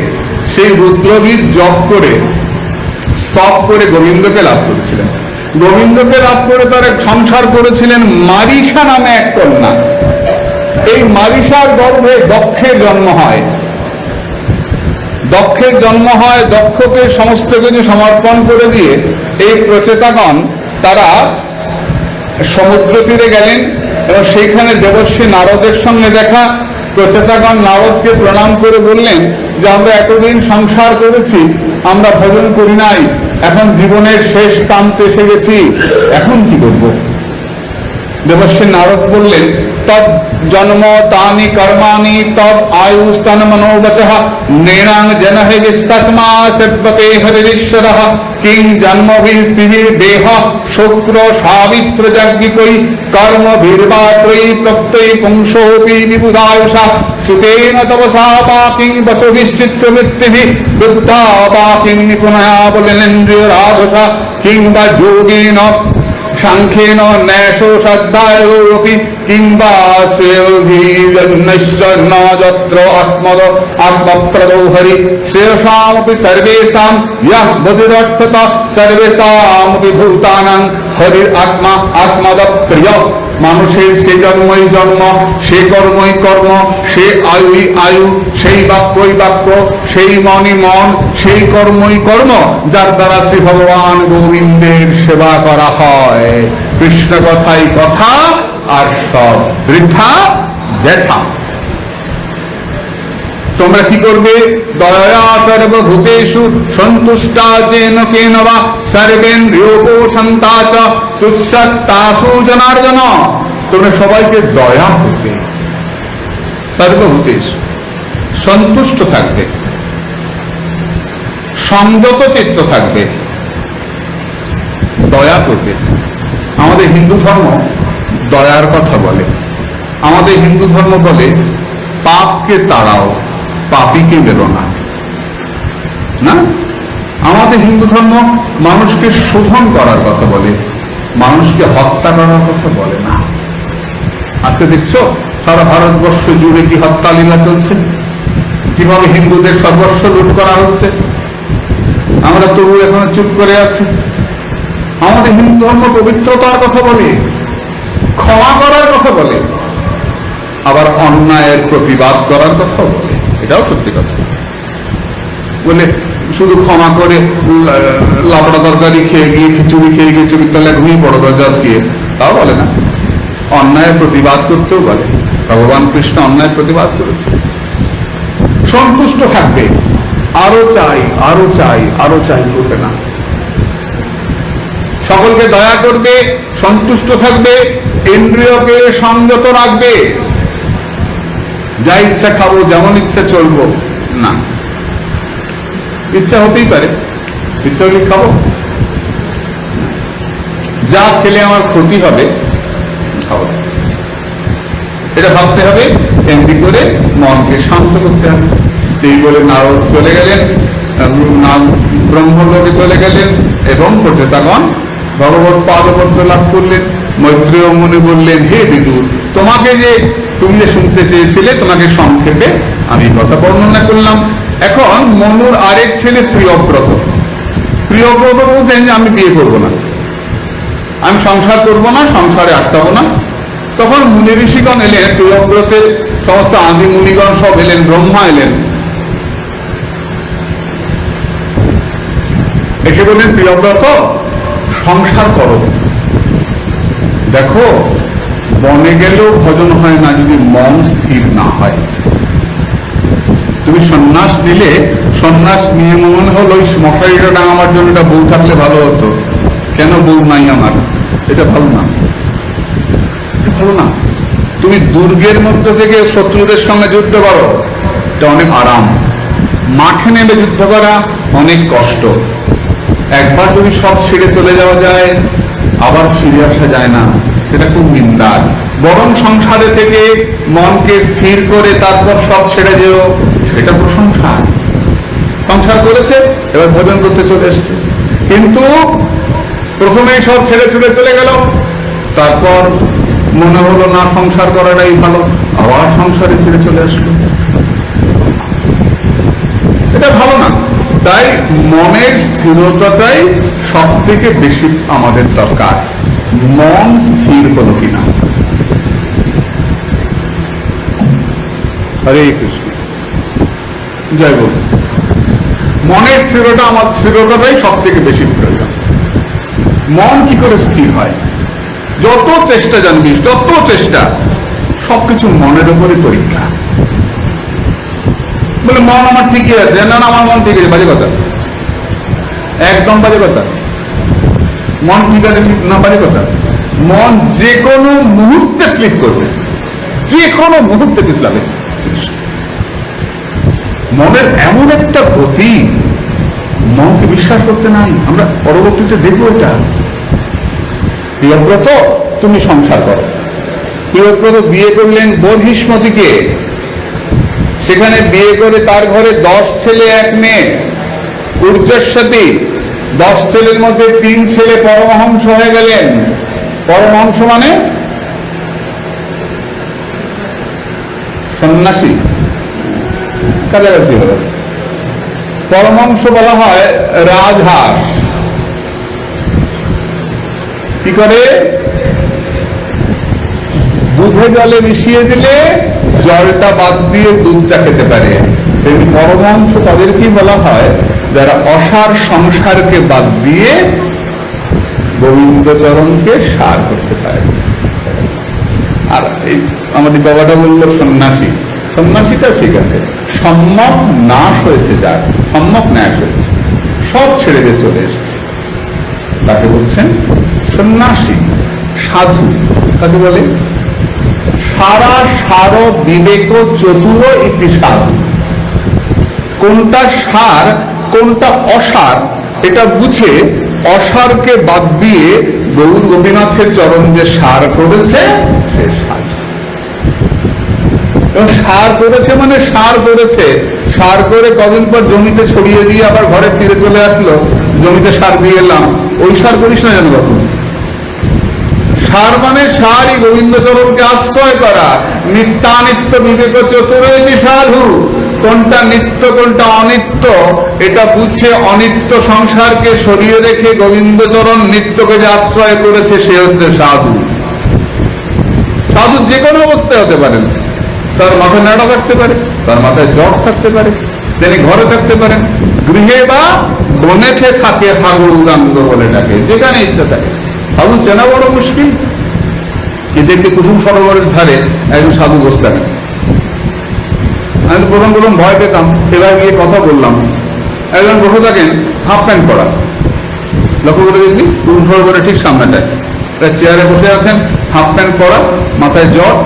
সেই রুদ্রগীত জপ করে স্তব করে গোবিন্দকে লাভ করেছিলেন। গোবিন্দকে লাভ করে তারা সংসার করেছিলেন মারিষা নামে এক কন্যা। এই মারিষার গর্ভে দক্ষের জন্ম হয়। দক্ষের জন্ম হয়, দক্ষকে সমস্ত কিছু সমর্পণ করে দিয়ে এই প্রচেতাগণ তারা সমুদ্র তীরে গেলেন এবং সেইখানে দেবর্ষী নারদের সঙ্গে দেখা। প্রচেতাগণ নারদকে প্রণাম করে বললেন যে আমরা এতদিন সংসার করেছি, আমরা ভজন করি নাই, এখন জীবনের শেষ প্রান্তে এসে গেছি, এখন কি করব? দেবর্ষী নারদ বললেন, তদ জন্ম তানি কর্মাণি তদ আয়ুস্তন মনোবচঃ নৃণাং জনহে বিস্তত্মা সেব্যতে হরিশ্বরঃ কিং জন্মভিস্তিভির দেহ শুক্র সাবিত্র যজ্ঞিকৈ কর্মভির্বাত্রৈ প্রত্যৈ পুংসোপি বিবুধায়ুষা শ্রুতেন তপসা পাকিং বচভিশ্চিত্র মৃত্যুভিঃ বুদ্ধা পাকিং নিপুণয়া বলেনেন্দ্রিয় রাধসা কিংবা যোগেন সাংখ্যেন ন্যাসো শ্রদ্ধায়োপি কিংবা শ্রেয়োভিজন্যশ্চ ন যত্র আত্মদ আত্মপ্রদো হরি শ্রেয়সামপি সর্বেষাং ইয়ঃ বুদ্ধিরর্থত সর্বেষামপি ভূতানাং হরির আত্মা আত্মদ প্রিয়। মানুষের সে জন্মই জন্ম, সে কর্মই কর্ম, সে আয়ুই আয়ু, সেই বাক্যই বাক্য, সেই মনই মন, সেই কর্মই কর্ম, যার দ্বারা শ্রী ভগবান গোবিন্দের সেবা করা হয়। কৃষ্ণ কথাই কথা, আর সব বৃথা ব্যথা। তোমরা কি করবে? দয়া সর্বভূতেষু সন্তুষ্টা যেন কেন বা সর্বেন্দ্রিয়োপশান্তা চ তুষ্যত্তাসু জনার্দন। তোমরা সবাইকে দয়া করবে, সর্বভূতেষু সন্তুষ্ট থাকবে, সংযত চিত্ত থাকবে, দয়া করবে। আমাদের হিন্দু ধর্ম দয়ার কথা বলে। আমাদের হিন্দু ধর্ম বলে পাপকে তাড়াও, পাপীকে মেরো না। না, আমাদের হিন্দু ধর্ম মানুষকে শোধন করার কথা বলে, মানুষকে হত্যা করার কথা বলে না। আজকে দেখছো সারা ভারতবর্ষ জুড়ে কি হত্যা লীলা চলছে, কিভাবে হিন্দুদের সর্বস্ব লুট করা হচ্ছে। আমরা তবু এখন চুপ করে আছি। আমাদের হিন্দু ধর্ম পবিত্রতার কথা বলে, ক্ষমা করার কথা বলে, আবার অন্যায়ের প্রতিবাদ করার কথাও বলে। এটাও সত্যি কথা। বলে শুধু ক্ষমা করে লাবড়া তরকারি খেয়ে গিয়ে, খিচুড়ি খেয়ে গিয়ে বিদ্যালয়ে ঘুমিয়ে পড়ো দরজা দিয়ে, তাও বলে না। অন্যায়ের প্রতিবাদ করতেও বলে। ভগবান কৃষ্ণ অন্যায়ের প্রতিবাদ করেছে। সন্তুষ্ট থাকবে, আরো চাই আরো চাই আরো চাই করবে না। সকলকে দয়া করবে, সন্তুষ্ট থাকবে, ইন্দ্রিয়কে সংযত রাখবে। যা ইচ্ছা খাবো, যেমন ইচ্ছা চলবো না। ইচ্ছা হতেই পারে, ইচ্ছা হলে খাবো, যা খেলে আমার ক্ষতি হবে খাবো, এটা ভাবতে হবে। এমনি করে মনকে শান্ত করতে হবে। এই বলে নারদ চলে গেলেন, ব্রহ্মলোকে চলে গেলেন এবং প্রচেতাগণ ভগবৎ পাদপদ্ম লাভ করলেন। মৈত্রেয় মুনি বললেন, হে বিদুর, তোমাকে যে তুমি যে শুনতে চেয়েছিলে, তোমাকে সংক্ষেপে আমি কথা বর্ণনা করলাম। এখন মনুর আরেক ছেলে প্রিয়ব্রত। প্রিয়ব্রত বলছেন যে আমি বিয়ে করবো না, আমি সংসার করবো না, সংসারে আটকাবো না। তখন মুনি ঋষিগণ এলেন, প্রিয়ব্রতের সমস্ত আদি মুনিগণ সব এলেন, ব্রহ্মা এলেন, এসে বললেন, প্রিয়ব্রত সংসার করো। দেখো, বনে গেলেও ভজন হয় না যদি মন স্থির না হয়। তুমি সন্ন্যাস নিলে, সন্ন্যাস নিয়ে মনে হলো ওই মশারিটা ডাঙাবার জন্য এটা বউ থাকলে ভালো হতো, কেন বউ নাই আমার, এটা ভালো না, ভালো না। তুমি দুর্গের মধ্যে থেকে শত্রুদের সঙ্গে যুদ্ধ করো, এটা অনেক আরাম। মাঠে নেমে যুদ্ধ করা অনেক কষ্ট। একবার যদি সব ছেড়ে চলে যাওয়া যায়, আবার ফিরে আসা যায় না, সেটা খুব নিন্দার। বরং সংসারে থেকে মনকে স্থির করে তারপর সব ছেড়ে যেও, সেটা প্রশংসা। সংসার করেছে, এবার ভোজন করতে চলে এসছে। কিন্তু প্রথমেই সব ছেড়ে ছুড়ে চলে গেল, তারপর মনে হলো না সংসার করাটাই ভালো, আবার সংসারে ফিরে চলে আসলো। এটা ভালো না। তাই মনের স্থিরতাটাই সব থেকে বেশি আমাদের দরকার। মন স্থির হলো কিনা। হরে কৃষ্ণ, জয় গুরু। মনের স্থিরতাটাই সব থেকে বেশি প্রয়োজন। মন কি করে স্থির হয়? যত চেষ্টা জানবিস, যত চেষ্টা, সবকিছু মনের উপরে পরীক্ষা। বলে মন আমার ঠিকই আছে, না না আমার মন ঠিক আছে, বাজে কথা, একদম বাজে কথা। মন ঠিক আছে না, বাজে কথা। মন যে কোনো মুহূর্তে স্লিপ করবে, যে কোনো মুহূর্তে পিছলাবে। মনের এমন একটা গতি, মনকে বিশ্বাস করতে নাই। আমরা পরবর্তীতে দেখবো এটা। প্রিয়ব্রত তুমি সংসার করো। প্রিয়ব্রত বিয়ে করলেন বহিষ্মতিকে, সেখানে বিয়ে করে তার ঘরে 10 ছেলে 1 মেয়ে, ঊর্ধ্বশ্বতী। 10 ছেলের মধ্যে 3 ছেলে পরমহংস হয়ে গেলেন। পরমহংস মানে সন্ন্যাসী, কাছাকাছি হলো। পরমহংস বলা হয় রাজহাঁস। কি করে? দুধে জলে মিশিয়ে দিলে জলটা বাদ দিয়ে দুধটা খেতে পারে। তেমনি পরমহংস তাদেরকেই বলা হয় যারা অসার সংসারকে বাদ দিয়ে গোবিন্দচরণকে সার করতে পারে। আর এই আমাদের বাবাটা বললো সন্ন্যাসী। সন্ন্যাসীটা ঠিক আছে, সম্যক নাশ হয়েছে, যার সম্যক ন্যাস হয়েছে, সব ছেড়ে দিয়ে চলে এসছে, তাকে বলছেন সন্ন্যাসী। সাধু কাকে বলে? সারা সার বিবেক চতুর ইতি সাধু। কোনটা সার কোনটা অসার এটা বুঝে অসারকে বাদ দিয়ে গৌর গোপীনাথের চরণ যে সার করেছে সে সাধু। এবং সার করেছে মানে সার করেছে, সার করে কদিন পর জমিতে ছড়িয়ে দিয়ে আবার ঘরে ফিরে চলে আসলো, জমিতে সার দিয়ে এলাম, ওই সার করিস না যেন কখন। সার মানে সারই গোবিন্দচরণকে আশ্রয় করা। নিত্যানিত্য বিবেক চতুরৈতি সাধু। কোনটা নিত্য কোনটা অনিত্য এটা বুঝে অনিত্য সংসারকে সরিয়ে রেখে গোবিন্দচরণ নিত্যকে যে আশ্রয় করেছে সে হচ্ছে সাধু। সাধু যে কোনো অবস্থায় হতে পারেন। তার মাথায় নেড়া থাকতে পারে, তার মাথায় জ্বর থাকতে পারে, তিনি ঘরে থাকতে পারেন, গৃহে বা বনেতে থাকে হাগুরাঙ্গ বলে ডাকে, যেখানে ইচ্ছা থাকে। সাধু চেনা বড় মুশকিল। কিন্তু একটি কুসুম সরোবরের ধারে একজন সাধু বসে থাকেন। আমি তো প্রথম ভয় পেতাম, এবার গিয়ে কথা বললাম। একজন বসে থাকেন হাফ প্যান্ট পরা, লক্ষ্য করে দেখবি কুসুম সরোবরের ঠিক সামনেটায় একটা চেয়ারে বসে আছেন, হাফ প্যান্ট পরা, মাথায় জট,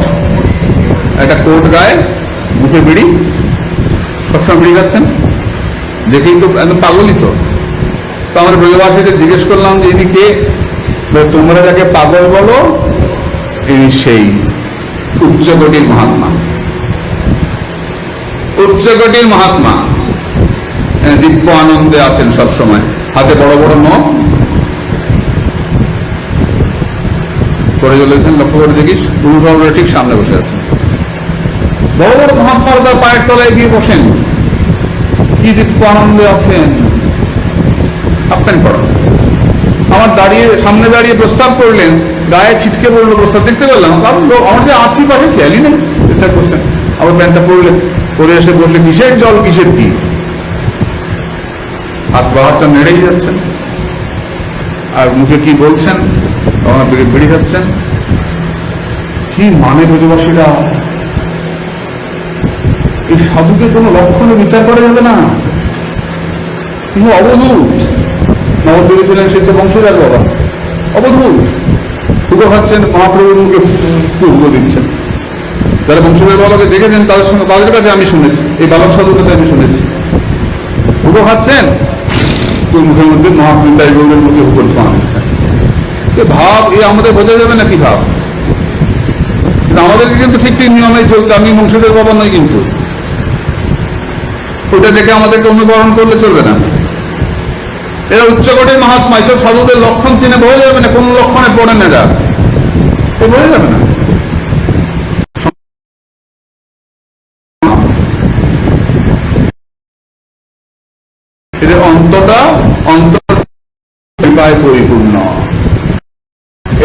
একটা কোট গায়ে, মুখে বিড়ি, সবসময় বিড়ি খাচ্ছেন, দেখেই তো একদম পাগলিত। তো আমার ব্রজবাসীদের জিজ্ঞেস করলাম যে ইনি কে? তোমরা যাকে পাগল বলো ইনি সেই উচ্চকোটির মহাত্মা। উচ্চকোটির মহাত্মা দিব্য আনন্দে আছেন সব সময়, হাতে বড় বড় নখ করে চলেছেন। লক্ষ্য করে দেখিস গুরু সরোবরের ঠিক সামনে বসে আছেন। বড় বড় মহাত্মারা তার পায়ের তলায় গিয়ে বসেন, কি দিব্য আনন্দে আছেন। আপনার পড়া আমার দাঁড়িয়ে সামনে দাঁড়িয়ে প্রস্তাব করলেন, গায়ে ছিটকে পড়লো প্রস্তাব, দেখতে পেলাম। কারণ আমার যে আছি পাশে খেয়ালই নেই, চেষ্টা করছেন। আবার প্যান্টটা পড়লে পরে এসে বললে কিসের জল কিসের কি, হাত বাহারটা নেড়েই যাচ্ছেন আর মুখে কি বলছেন, আমার দিকে বেরিয়ে যাচ্ছেন। কি মানে ব্রজবাসীরা, এই সাধুকে কোনো লক্ষণে বিচার করা যাবে না, তিনি অবধূত। নবদ্বীপে ছিলেন সিদ্ধ বংশীদার বাবা, অবধূত। হুগো খাচ্ছেন, মহাপ্রভুর মুখে হুগো দিচ্ছেন। যারা বংশীদার বাবাকে দেখেছেন তাদের কাছে আমি শুনেছি, এই বালক সাধুর কাছে আমি শুনেছি। হুগো খাচ্ছেন, তোর মুখের মধ্যে মহাপ্রভুদাই গৌরের মুখে হুগো পাওয়া দিচ্ছেন। ভাব এ আমাদের বোঝা যাবে না কি ভাব? আমাদেরকে কিন্তু ঠিক ঠিক নিয়মে চলতে, আমি বংশীদার বাবা নই কিন্তু। ওটা দেখে আমাদেরকে অনুকরণ করলে চলবে না। এরা উচ্চকোটির মহাত্মা, এসব সাধুদের লক্ষণ চিনে বোঝা যাবে না, কোন লক্ষণে পড়েন এরা, বোঝা যাবে না। অন্তটা অন্তর পরিপূর্ণ।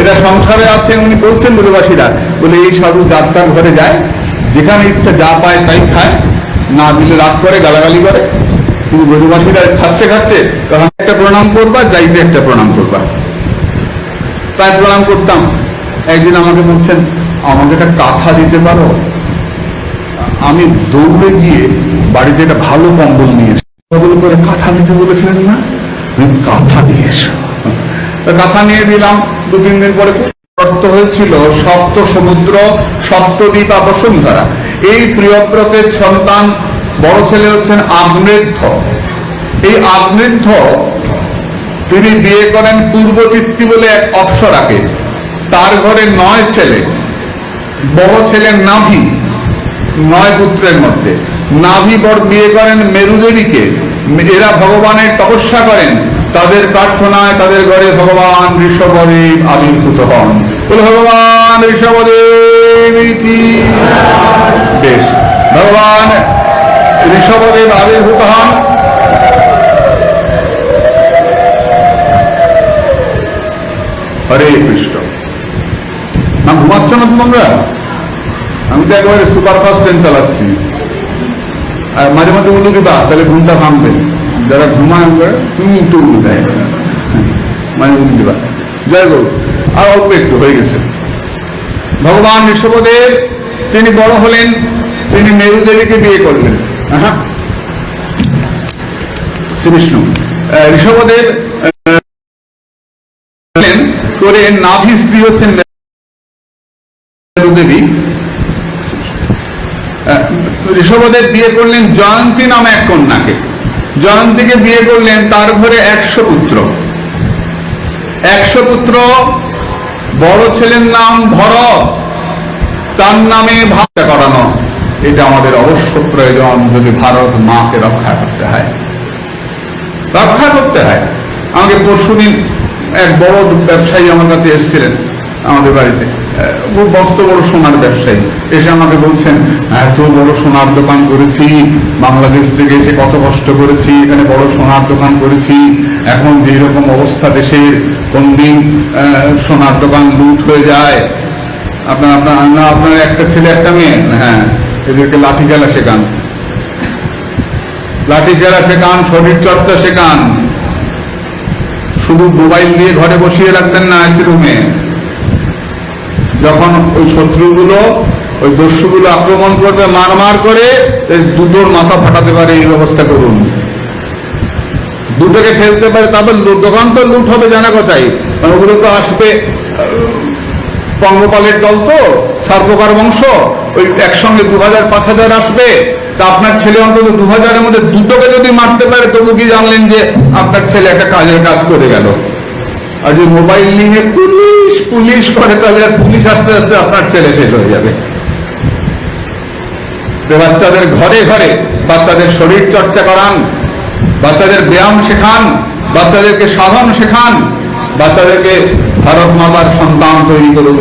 এরা সংসারে আছেন, উনি বলছেন ব্রজবাসীরা, বলে এই সাধু যাত্রার ঘরে যায়, যেখানে ইচ্ছা যা পায় তাই খায়, না দিলে রাগ করে, গালাগালি করে। কিন্তু ব্রজবাসীরা খাচ্ছে খাচ্ছে, তখন একটা প্রণাম করবা, যাইতে একটা প্রণাম করবা। তাই প্রণাম করতাম। একদিন আমাকে বলছেন, আমাকে একটা কাঁথা দিতে পারো? আমি দৌড়ে গিয়ে বাড়িতে একটা ভালো কম্বল নিয়ে এসে, বদল করে কাঁথা দিতে বলেছিলেন না, কাঁথা নিয়ে এসো। কাঁথা নিয়ে দিলাম। 2-3 দিন পরে অর্থ হয়েছিল সপ্ত সমুদ্র, সপ্তদ্বীপ, বসুন্ধরা। এই প্রিয়ব্রতের সন্তান বড় ছেলে হচ্ছেন আগ্নেধ্য। এই আগ্নেধ্য তিনি বিয়ে করেন পূর্বচিত্তি বলে এক অপ্সরাকে। তার ঘরে 9 ছেলে। বড় ছেলের নাভি, 9 পুত্রের মধ্যে নাভি বর বিয়ে করেন মেরুদেবীকে। এরা ভগবানের তপস্যা করেন, তাদের প্রার্থনায় তাদের ঘরে ভগবান ঋষভদেব আবির্ভূত হন। বলে ভগবান ঋষভদেব কি বেশ, ভগবান ঋষভদেব আবির্ভূত হন। হরে কৃষ্ণ। না ঘুমাচ্ছ না তোমরা? আমি তো একেবারে সুপারফাস্ট ট্রেন চালাচ্ছি, আর মাঝে মাঝে উল্লু দিবা, তাহলে ঘুমটা ভাঙবে। যারা ঘুমায় একটু উল্লু দেয়, মানে উল্লু দিবা। যাই হোক, আর অল্প একটু হয়ে গেছে। ভগবান ঋষভদেব তিনি বড় হলেন, তিনি মেরুদেবীকে বিয়ে করলেন। শ্রীবিষ্ণু ঋষভদেব করে নাভি স্ত্রী হচ্ছেন মেরুদেবী। ঋষভদেব বিয়ে করলেন জয়ন্তী নামে এক কন্যাকে। জয়ন্তীকে বিয়ে করলেন, তার ঘরে 100 পুত্র। 100 পুত্র। বড় ছেলের নাম ভরত, তার নামে ভাষা করানো। এটা আমাদের অবশ্য প্রয়োজন, যদি ভারত মাকে রক্ষা করতে হয়। রক্ষা করতে হয়। আমাকে পরশুদিন এক বড় ব্যবসায়ী আমার কাছে এসেছিলেন আমাদের বাড়িতে, খুব মস্ত বড় সোনার ব্যবসায়ী। এসে আমাকে বলছেন, এত বড় সোনার দোকান করেছি, বাংলাদেশ থেকে এসে কত কষ্ট করেছি, এখানে বড় সোনার দোকান করেছি, এখন যেরকম অবস্থা দেশের, কোন দিন সোনার দোকান লুট হয়ে যায়। আপনার একটা ছেলে একটা মেয়ে, হ্যাঁ, এদেরকে লাঠি খেলা শেখান, লাঠি খেলা শেখান, শরীর চর্চা শেখান। শুধু মোবাইল দিয়ে ঘরে বসিয়ে রাখবেন না এসি রুমে। যখন ওই শত্রুগুলো, ওই দস্যুগুলো আক্রমণ করবে, মারমার করে দুটোর মাথা ফাটাতে পারে, এই ব্যবস্থা করুন। দুটোকে ফেলতে পারে, তারপর দোকান তো লুট হবে জানা কথাই। ওগুলো তো আসবে পঙ্গপালের দল, তো ছারপোকার বংশ, ওই একসঙ্গে 2000-5000 আসবে। তা আপনার ছেলে অন্তত 2000-এর মধ্যে দুটোকে যদি মারতে পারে, তবু কি জানলেন যে আপনার ছেলে একটা কাজের কাজ করে গেল। আর যদি মোবাইল নিয়ে পুলিশ পুলিশ করে, তাহলে আর পুলিশ আস্তে আস্তে আপনার ছেলে শেষ হয়ে যাবে। বাচ্চাদের ঘরে ঘরে বাচ্চাদের শরীর চর্চা করান, বাচ্চাদের ব্যায়াম শেখান, বাচ্চাদেরকে সাধন শেখান, বাচ্চাদেরকে ভারত মাতার সন্তান তৈরি করুন,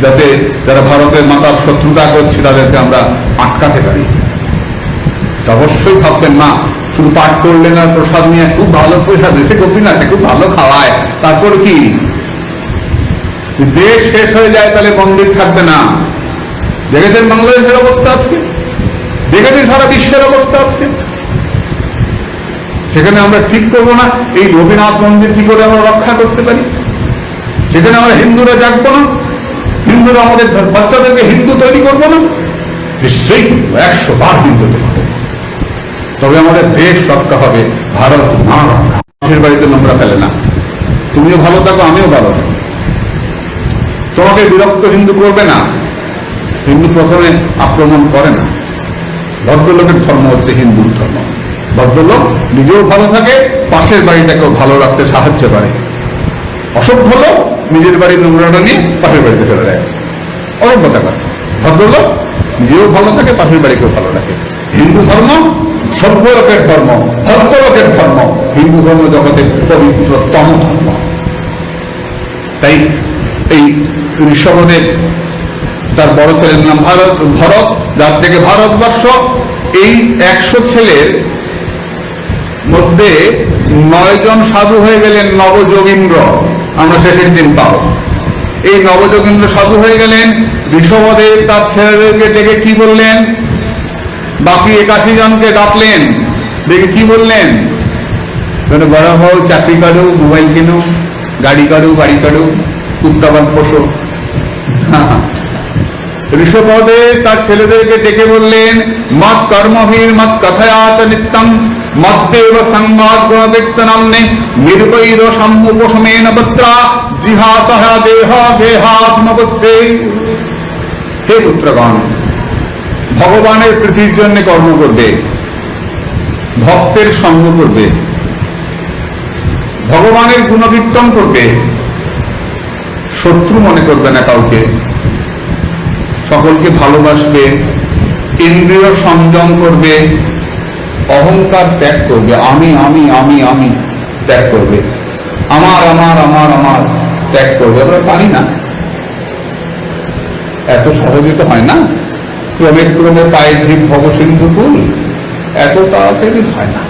যাতে যারা ভারতের মাতার শত্রুতা করছে তাদেরকে আমরা আটকাতে পারি। অবশ্যই ভাববেন না শুধু পাঠ করলেন আর প্রসাদ নিয়ে, খুব ভালো প্রসাদ দেশে গোপীনাথে খুব ভালো খাওয়ায়, তারপর কি দেশ শেষ হয়ে যায়, তাহলে মন্দির থাকবে না। দেখেছেন বাংলাদেশের অবস্থা আজকে, দেখেছেন সারা বিশ্বের অবস্থা আজকে। সেখানে আমরা ঠিক করবো না এই রবীন্দ্রনাথ মন্দির কি করে আমরা রক্ষা করতে পারি। সেখানে আমরা হিন্দুরা জাগবো না, হিন্দুরা আমাদের বাচ্চাদেরকে হিন্দু তৈরি করবো না, নিশ্চয়ই 100 বার হিন্দু তৈরি করবো। তবে আমাদের দেশ রক্ষা হবে, ভারত না রক্ষা। মানুষের বাড়িতে নোংরা ফেলে না। তুমিও ভালো থাকো, আমিও ভালো থাকো। তোমাকে বিরক্ত হিন্দু করবে না। হিন্দু প্রথমে আক্রমণ করে না। ভদ্রলোকের ধর্ম হচ্ছে হিন্দুর ধর্ম। ভদ্রলোক নিজেও ভালো থাকে, পাশের বাড়িটাকেও ভালো রাখতে সাহায্য করে। অসভ্য লোক নিজের বাড়ির নোংরাটা নিয়ে পাশের বাড়িতে ফেলে দেয়, অসভ্যতা করে। ভদ্রলোক নিজেও ভালো থাকে, পাশের বাড়িকেও ভালো রাখে। হিন্দু ধর্ম সভ্য লোকের ধর্ম, ভক্ত লোকের ধর্ম, হিন্দু ধর্ম জগতের পবিত্রতম ধর্ম। তাই এই ঋষভদেব, তার বড় ছেলের নাম ভরত, যার থেকে ভারতবর্ষ। এই 100 ছেলের মধ্যে 9 জন সাধু হয়ে গেলেন নবযোগীন্দ্র, আমরা শেষের দিন পাবো। এই নবযোগীন্দ্র সাধু হয়ে গেলেন। ঋষভদেব তার ছেলেদেরকে ডেকে কি বললেন? বাকি 81 জনকে ডাকলেন, ডেকে কি বললেন? বড় হও, চাকরি করো, মোবাইল কেনো, গাড়ি করো, বাড়ি করো, উদ্যাবান পোষো। ঋষভদেব তার ছেলেদেরকে ডেকে বললেন, মত কর্মভীর মত কথায়াচ নিত্যম মদ্দেব সংবাদ গুণকীর্তনাম্নে নিরুপৈর সম্মুপশমেন পত্রা জিহাসহ দেহ দেহাত্মবুদ্ধে। হে পুত্রগণ, ভগবানের প্রীতির জন্য কর্ম করবে, ভক্তের সঙ্গ করবে, ভগবানের গুণকীর্তন করবে, শত্রু মনে করবে না কাউকে, সকলকে ভালোবাসবে, ইন্দ্রিয় সংযম করবে, অহংকার ত্যাগ করবে, আমি আমি আমি আমি ত্যাগ করবে, আমার আমার আমার আমার ত্যাগ করবে। আমরা পারি না, এত সহজে তো হয় না। ক্রমে ক্রমে পায়ে ধীর ভবসিন্ধু কুল, এত তাড়াতাড়ি হয় না।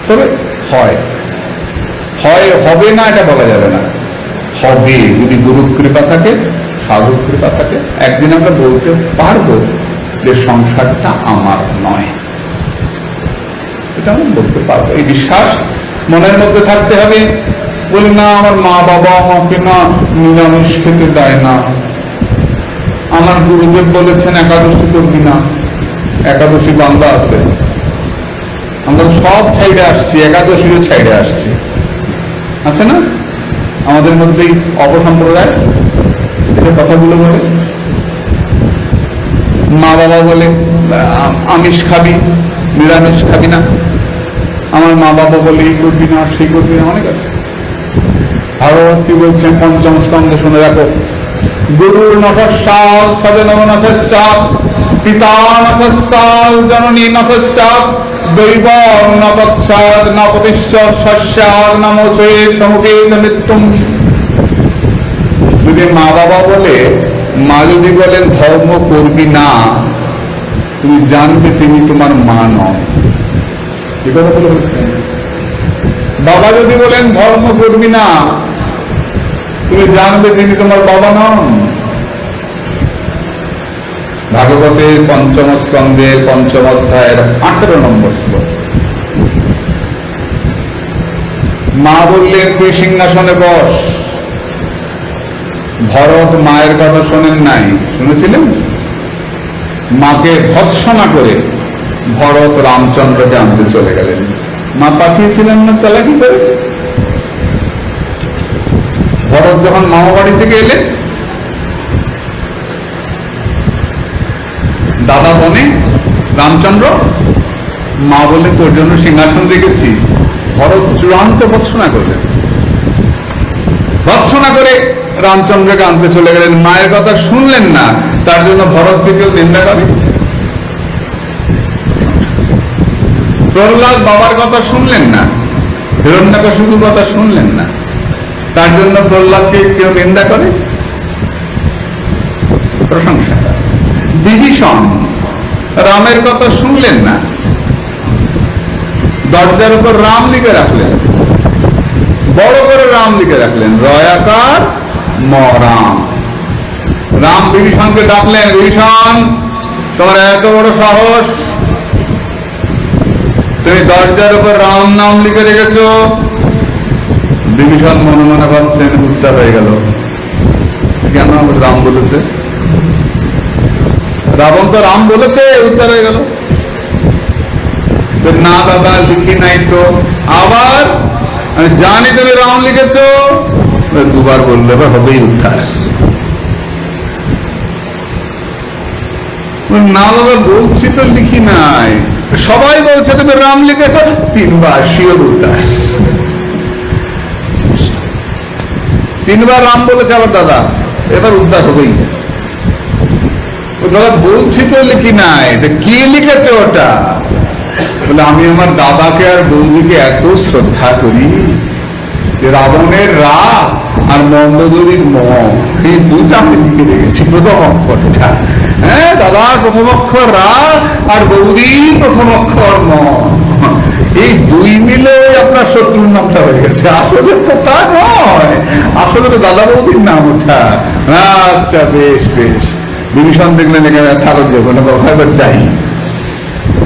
তবে হয়, হবে না এটা বলা যাবে না, হবে যদি গুরু কৃপা থাকে, সাধু কৃপা থাকে। একদিন আমরা বলতে পারবো যে সংসারটা আমার নয়, এটা আমরা বলতে পারবো। এই বিশ্বাস মনের মধ্যে থাকতে হবে। বলি না, আমার মা বাবা আমাকে না নিরামিষ খেতে দেয় না, আমার গুরুদেব বলেছেন একাদশী করবি না। একাদশী বাংলা আছে, আমরা সব ছাইডে আসছি, একাদশীও ছাইডে আসছি, আছে না আমাদের মধ্যে অপসম্প্রদায়? এটা কথাগুলো বলে, মা বাবা বলে আমিষ খাবি, নিরামিষ খাবি না। আমার মা বাবা বলে এই করবি না, সেই করবি না, অনেক আছে। ভাগবত কি বলছেন পঞ্চম স্কন্ধে, শুনে রাখো। গুরুর নশস্যাৎ সদন নশস্যাৎ পিতা নশস্যাৎ জননী নশস্যাৎ দৈব ন তৎস্যাৎ ন প্রতিষ্ঠ শস্যাৎ ন মোচে সমুখেত মৃত্যুম। যদি মা বাবা বলে, মা যদি বলেন ধর্ম করবি না, তুমি জানবে তিনি তোমার মা নন। কি কথা বলছেন? বাবা যদি বলেন ধর্ম করবি না, তুমি জানবে তিনি তোমার বাবা নন। ভাগবতের পঞ্চম স্কন্ধের পঞ্চম অধ্যায়ের 18 নম্বর শ্লোক। মা বললেন তুই সিংহাসনে বস। ভরত মায়ের কথা শোনেন নাই, শুনেছিলেন? মাকে ভৎসনা করে ভরত রামচন্দ্রকে আনতে চলে গেলেন। মা পাঠিয়েছিলেন না চালাকি করে। ভরত যখন মামা বাড়ি থেকে এলেন, দাদা বনে রামচন্দ্র, মা বলে তোর জন্য সিংহাসন রেখেছি। ভরত চূড়ান্ত ভৎসনা করলেন, ভৎসনা করে রামচন্দ্রকে আনতে চলে গেলেন। মায়ের কথা শুনলেন না, তার জন্য ভরতকে কেউ নিন্দা করে? প্রহ্লাদ বাবার কথা শুনলেন না, হিরণ্যকশিপুর কথা শুনলেন না, তার জন্য প্রহ্লাদকে কেউ নিন্দা করে? প্রশংসা। বিভীষণ রামের কথা শুনলেন না, দরজার উপর রাম লিখে রাখলেন, বড় করে রাম লিখে রাখলেন, রয়াকার ম রাম। রাম বিভীষণকে ডাকলেন, বিভীষণ তোমার এত বড় সাহস, তুমি দরজার উপর রাম নাম লিখে রেখেছো। বিভীষণ মনে মনে ভাবছেন, উত্তর হয়ে গেল। কেন রাম বলেছে? রাবণ তো রাম বলেছে, উত্তর হয়ে গেল। না দাদা লিখি নাই তো। আবার আমি জানি তুমি রাম লিখেছো, দুবার বললে এবার হবেই উদ্ধার। না দাদা বলছি তো লিখি নাই, সবাই বলছে তুমি রাম লিখেছো, 3 বার, শিওর উদ্ধার। 3 বার রাম বলেছে আবার দাদা, এবার উদ্ধার হবেই। দাদা বলছি তো লিখি নাই, কি লিখেছে ওটা? বলে আমি আমার দাদাকে আর বৌদিকে এত শ্রদ্ধা করি যে রাবণের রা আর মন্দোদরীর ম, এই দুইটা আমি লিখে রেখেছি প্রথম অক্ষরটা। হ্যাঁ, দাদার প্রথম অক্ষর রা আর বৌদির প্রথম অক্ষর ম, এই দুই মিলে আপনার শত্রুর নামটা হয়ে গেছে। আসলে তো তা নয়, আসলে তো দাদা বৌদির নাম ওঠা। আচ্ছা বেশ বেশ, বিভীষণ দেখলেন এখানে থাকত যাবো না, এবার যাই।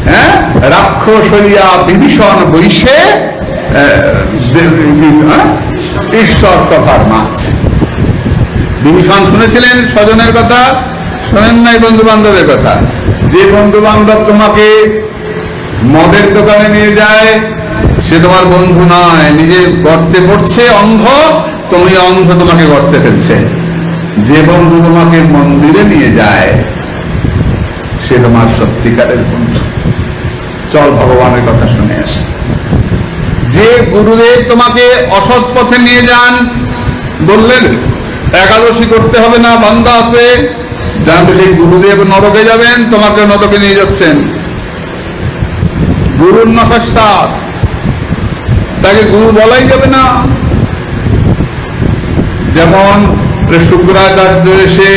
হ্যাঁ, রাক্ষস হইয়া বিভীষণ বৈশে ঈশ্বর সভার মাছ। বিভীষণ শুনেছিলেন স্বজনের কথা, শোনেন নাই বন্ধু বান্ধবের কথা। যে বন্ধু বান্ধব তোমাকে মদের দোকানে নিয়ে যায় সে তোমার বন্ধু নয়, নিজে গর্তে পড়ছে অন্ধ, তুমি অন্ধ তোমাকে গর্তে ফেলছে। যে বন্ধু তোমাকে মন্দিরে নিয়ে যায় সে তোমার সত্যিকারের বন্ধু। চল ভগবানের কথা শুনে আসি। যে গুরুদেব তোমাকে অসৎ পথে নিয়ে যান, বললেন একাদশী করতে হবে না, বান্দা আছে, জানবে সেই গুরুদেব নরকে যাবেন, তোমাকে নরকে নিয়ে যাচ্ছেন। গুরুর নকশাত, তাকে গুরু বলাই যাবে না। যেমন শুক্রাচার্য এসে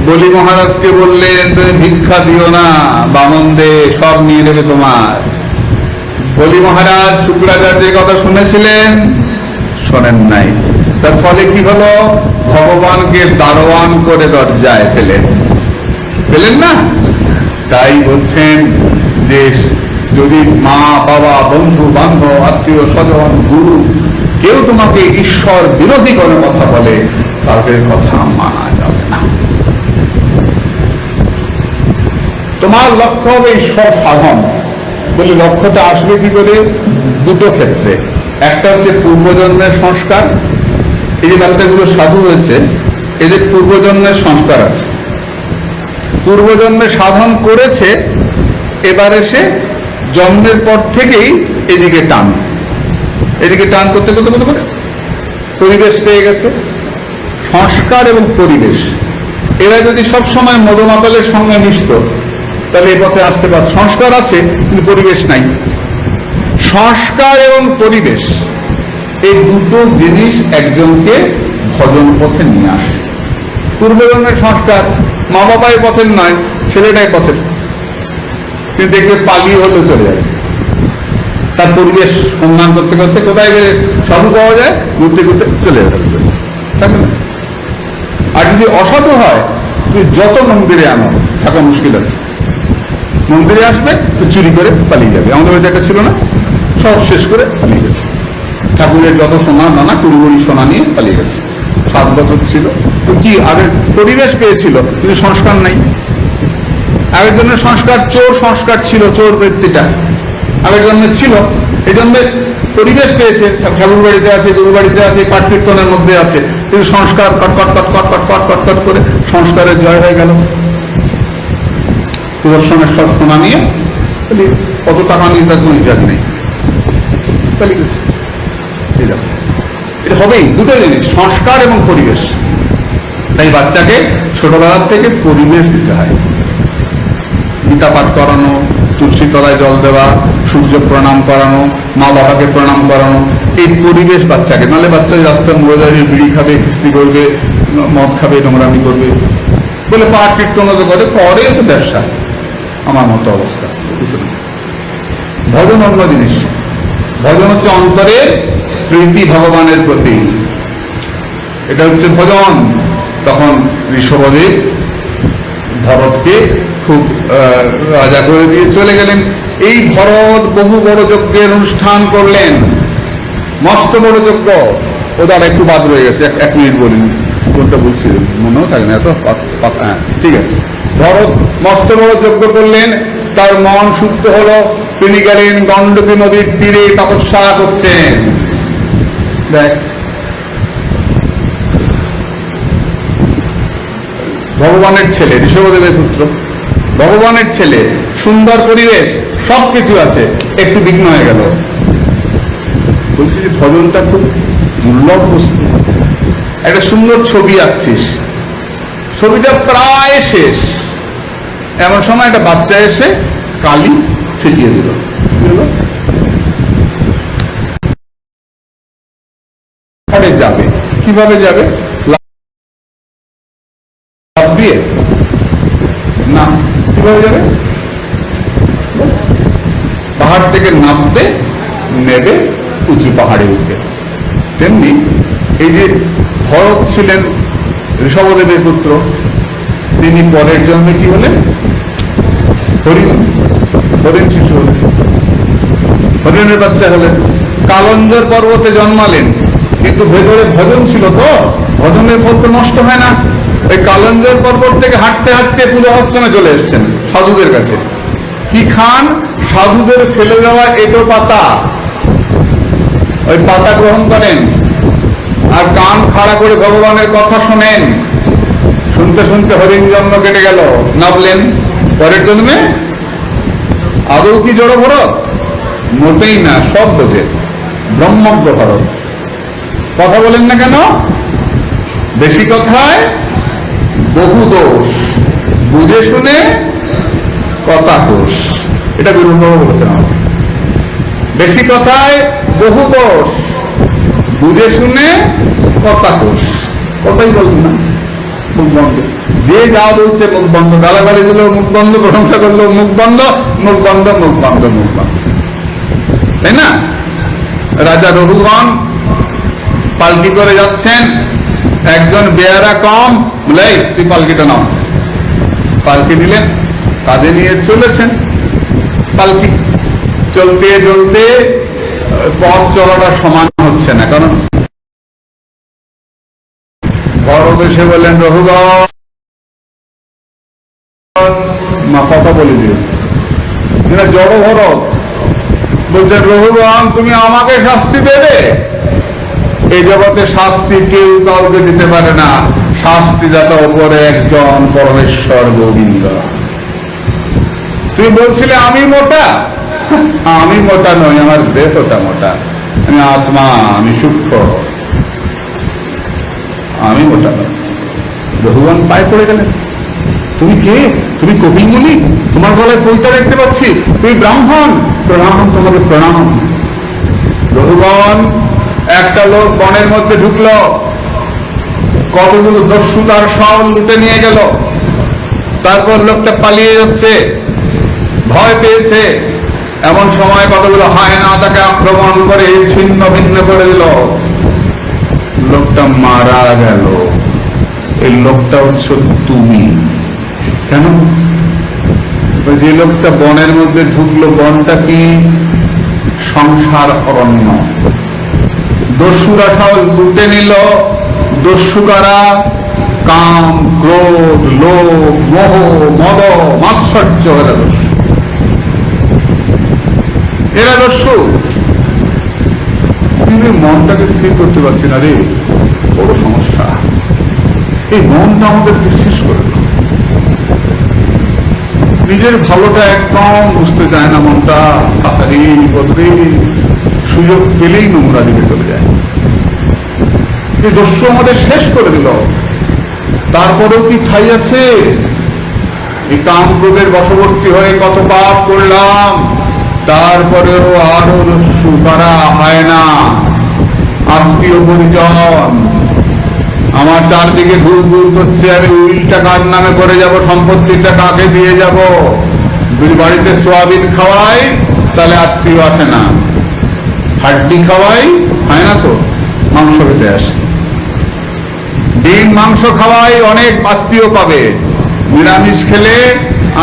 বলি মহারাজকে বললেন তুমি ভিক্ষা দিও না, বামন দে, সব নিয়ে নেবে তোমার। বলি মহারাজ শুক্রাচার্যের কথা শুনেছিলেন? শোনেন নাই। তার ফলে কি হলো? ভগবানকে দারোয়ান করে দরজায় পেলেন না। তাই বলছেন যে যদি মা বাবা বন্ধু বান্ধব আত্মীয় স্বজন গুরু কেউ তোমাকে ঈশ্বর বিরোধী কোনো কথা বলে, তাদের কথা মানা যাবে না। তোমার লক্ষ্য হবে ঈশ্বর সাধন। বলে লক্ষ্যটা আসবে কি করে? দুটো ক্ষেত্রে। একটা হচ্ছে পূর্বজন্মের সংস্কার। এই যে বাচ্চাগুলো সাধু হয়েছে, এদের পূর্বজন্মের সংস্কার আছে, পূর্বজন্মে সাধন করেছে, এবার এসে জন্মের পর থেকেই এদিকে টান করতে করতে করতে করতে পরিবেশ পেয়ে গেছে। সংস্কার এবং পরিবেশ, এরা যদি সবসময় মদমাতালের সঙ্গে মিশত তাহলে এ পথে আসতে পারত। সংস্কার আছে কিন্তু পরিবেশ নাই। সংস্কার এবং পরিবেশ এই দুটো জিনিস একজনকে ভজন পথে নিয়ে আসে। পূর্বজন্মের সংস্কার মা বাবাই পথের নয়, ছেলেটাই পথের, কিন্তু দেখবে পালিয়ে হলে চলে যাবে। তার পরিবেশ সন্ধান করতে করতে কোথায় গেলে সাধু পাওয়া যায়, ঘুরতে ঘুরতে চলে যাবে, তাই না? আর যদি অসাধু হয়, তুমি যত মন্দিরে আনো থাকা মুশকিল আছে। মন্দিরে আসবে তো চুরি করে পালিয়ে যাবে। আমাদের বাড়িতে একটা ছিল না, সব শেষ করে পালিয়ে গেছে। ঠাকুরের যত সোনা নানা কুড়ি সোনা নিয়ে পালিয়ে গেছে। 7 বছর ছিল, কি আগের পরিবেশ পেয়েছিল কিন্তু সংস্কার নাই। আগের জন্য সংস্কার সংস্কার ছিল, চোর বৃত্তিটা আগের জন্য ছিল, এই জন্য পরিবেশ পেয়েছে। ঠাকুর বাড়িতে আছে, গুরু বাড়িতে আছে, পাঠ কীর্তনের মধ্যে আছে, কিন্তু সংস্কার কট করে সংস্কারের জয় হয়ে গেল। সুদর্শনের সব সোনা নিয়ে কত টাকা নিয়ে তার কোনো হিসাব নেই, পালিয়ে গেছে। এটা হবেই দুটো জিনিস, সংস্কার এবং পরিবেশ। তাই বাচ্চাকে ছোটবেলার থেকে পরিবেশ দিতে হয়। গীতা পাঠ করানো, তুলসী তলায় জল দেওয়া, সূর্য প্রণাম করানো, মা বাবাকে প্রণাম করানো, এই পরিবেশ বাচ্চাকে। নাহলে বাচ্চা রাস্তায় মোড়ে দাঁড়িয়ে বিড়ি খাবে, খিস্তি করবে, মদ খাবে, নোংরামি করবে, বলে পাঠ কীর্তন করে তো ব্যবসা। আমার মতো অবস্থা কিছু না। ভজন অন্য জিনিস। ভজন হচ্ছে অন্তরের প্রীতি ভগবানের প্রতি, এটা হচ্ছে ভজন। তখন ঋষভদেব ভরতকে খুব রাজা করে দিয়ে চলে গেলেন। এই ভরত বহু বড় যজ্ঞের অনুষ্ঠান করলেন, মস্ত বড় যজ্ঞ। ও দ্বারা একটু বাদ রয়ে গেছে, 1 মিনিট বলিনি, কোনটা বলছি মনেও থাকে না এত। হ্যাঁ ঠিক আছে। ভরত মস্ত বড় যজ্ঞ করলেন, তার মন শুদ্ধ হলো। তিনি গেলেন গণ্ডকী নদীর তীরে তপস্যা করছেন। দেখ, ভগবানের ছেলে, ঋষভদেবের পুত্র, ভগবানের ছেলে, সুন্দর পরিবেশ, সবকিছু আছে, একটু বিঘ্ন হয়ে গেল। বলছি যে ভজনটা খুব দুর্লভ বস্তু। একটা সুন্দর ছবি আঁকছিস, ছবিটা প্রায় শেষ, এমন সময় একটা বাচ্চা এসে কালি ছিটিয়ে দিল, যাবে কিভাবে যাবে? লাফ দিয়ে না, কিভাবে যাবে? পাহাড় থেকে নামবে, নেবে উঁচু পাহাড়ে উঠবে। তেমনি এই যে ভরত ছিলেন ঋষভদেবের পুত্র, তিনি পরের জন্মে কি হলেন? হরিণ, হরিণ শিশু হলেন, হরিণের বাচ্চা হলেন। কালঞ্জর পর্বতে জন্মালেন, কিন্তু ভেতরে ভজন ছিল তো, ভজনের ফল তো নষ্ট হয় না। ওই কালঞ্জর পর্বত থেকে হাঁটতে হাঁটতে পুরোহাশ্রমে চলে এসছেন সাধুদের কাছে। কি খান? সাধুদের ফেলে দেওয়া এটো পাতা, ওই পাতা গ্রহণ করেন আর কান খাড়া করে ভগবানের কথা শোনেন। শুনতে শুনতে হরিণ জন্ম কেটে গেল, নামলেন পরের জন্মে। আদৌ কি জড় ভরত? মোটেই না, সব বোঝে, ব্রহ্মজ্ঞ ভরত। কথা বলেন না কেন? বেশি কথায় বহু দোষ, বুঝে শুনে কথা দোষ। এটা গুরুবাবু বলেছেন আমাকে। বেশি কথায় বহু দোষ, বুঝে শুনে কথা দোষ। কথাই বলবেন না, মুখ বন্ধ। যে যা বলছে মুখ বন্ধ, গালাগালি দিল মুখ বন্ধ, প্রশংসা করলো মুখ বন্ধ, মুখ বন্ধ, মুখ বন্ধ, মুখ বন্ধ, তাই না? রাজা রঘুগণ পালকি করে যাচ্ছেন, একজন বেয়ারা কম বলে তুই পালকিটা নাও। পালকি নিলেন, কাঁধে নিয়ে চলেছেন। পালকি চলতে চলতে পথ চলাটা সমান হচ্ছে না, কারণ ভরত এসে বললেন রঘুগণ, মা কথা বলে দিও। জড় ভরত বলছেন রঘুগণ তুমি আমাকে শাস্তি দেবে? এই জগতে শাস্তি কেউ কাউকে দিতে পারে না, শাস্তি দাতা উপরে একজন পরমেশ্বর গোবিন্দ। তুমি বলছিলে আমি মোটা, আমি মোটা নই, আমার দেহটা মোটা, আমি আত্মা, আমি সূক্ষ্ম, আমি মোটা নই। রঘুগণ পায়ে পড়ে গেলেন। তুমি কে? তুমি কপিল মুনি, তোমার গলায় পৈতা দেখতে পাচ্ছি, তুমি ব্রাহ্মণ, প্রণাম, তোমাকে প্রণাম। রঘুগণ, একটা লোক বনের মধ্যে ঢুকলো, কতগুলো দস্যু তার সব লুটে নিয়ে গেল। তারপর লোকটা পালিয়ে যাচ্ছে, ভয় পেয়েছে। এমন সময় কতগুলো হায়না তাকে আক্রমণ করে ছিন্ন ভিন্ন করে দিল। লোকটা মারা গেল। এই লোকটা হচ্ছে তুমি। কেন? যে লোকটা বনের মধ্যে ঢুকলো, বনটা কি? সংসার অরণ্য। দস্যুরা সব লুটে নিল। দস্যু কারা? কাম, ক্রোধ, লোভ, মোহ, মদ, মাৎসর্য, এরা দস্যু। এরা দস্যু। কিন্তু মনটাকে স্থির করতে পারছি না রে, বড় সমস্যা। এই মনটা আমাদেরকে শেষ করে দিল। নিজের ভালোটা একদম বুঝতে চায় না মনটা। সুযোগ পেলেই নোংরা দিকে চলে যায়। এই দস্যু আমাদের শেষ করে দিল। তারপরেও কি ঠাই আছে? এই কামক্রোধের বশবর্তী হয়ে কত পাপ করলাম, তারপরেও আরো দস্যু। তারা হয় না আত্মীয় পরিজন। আমার চারদিকে ঘুর ঘুর করছে, আমি উইলটা কার নামে করে যাব, সম্পত্তিটা কাকে দিয়ে যাব। যদি বাড়িতে সোয়াবিন খাওয়াই তাহলে আত্মীয় আসে না, হাড্ডি খাওয়াই হয় না তো মাংস খেতে আসে। ডিম মাংস খাওয়াই অনেক আত্মীয় পাবে, নিরামিষ খেলে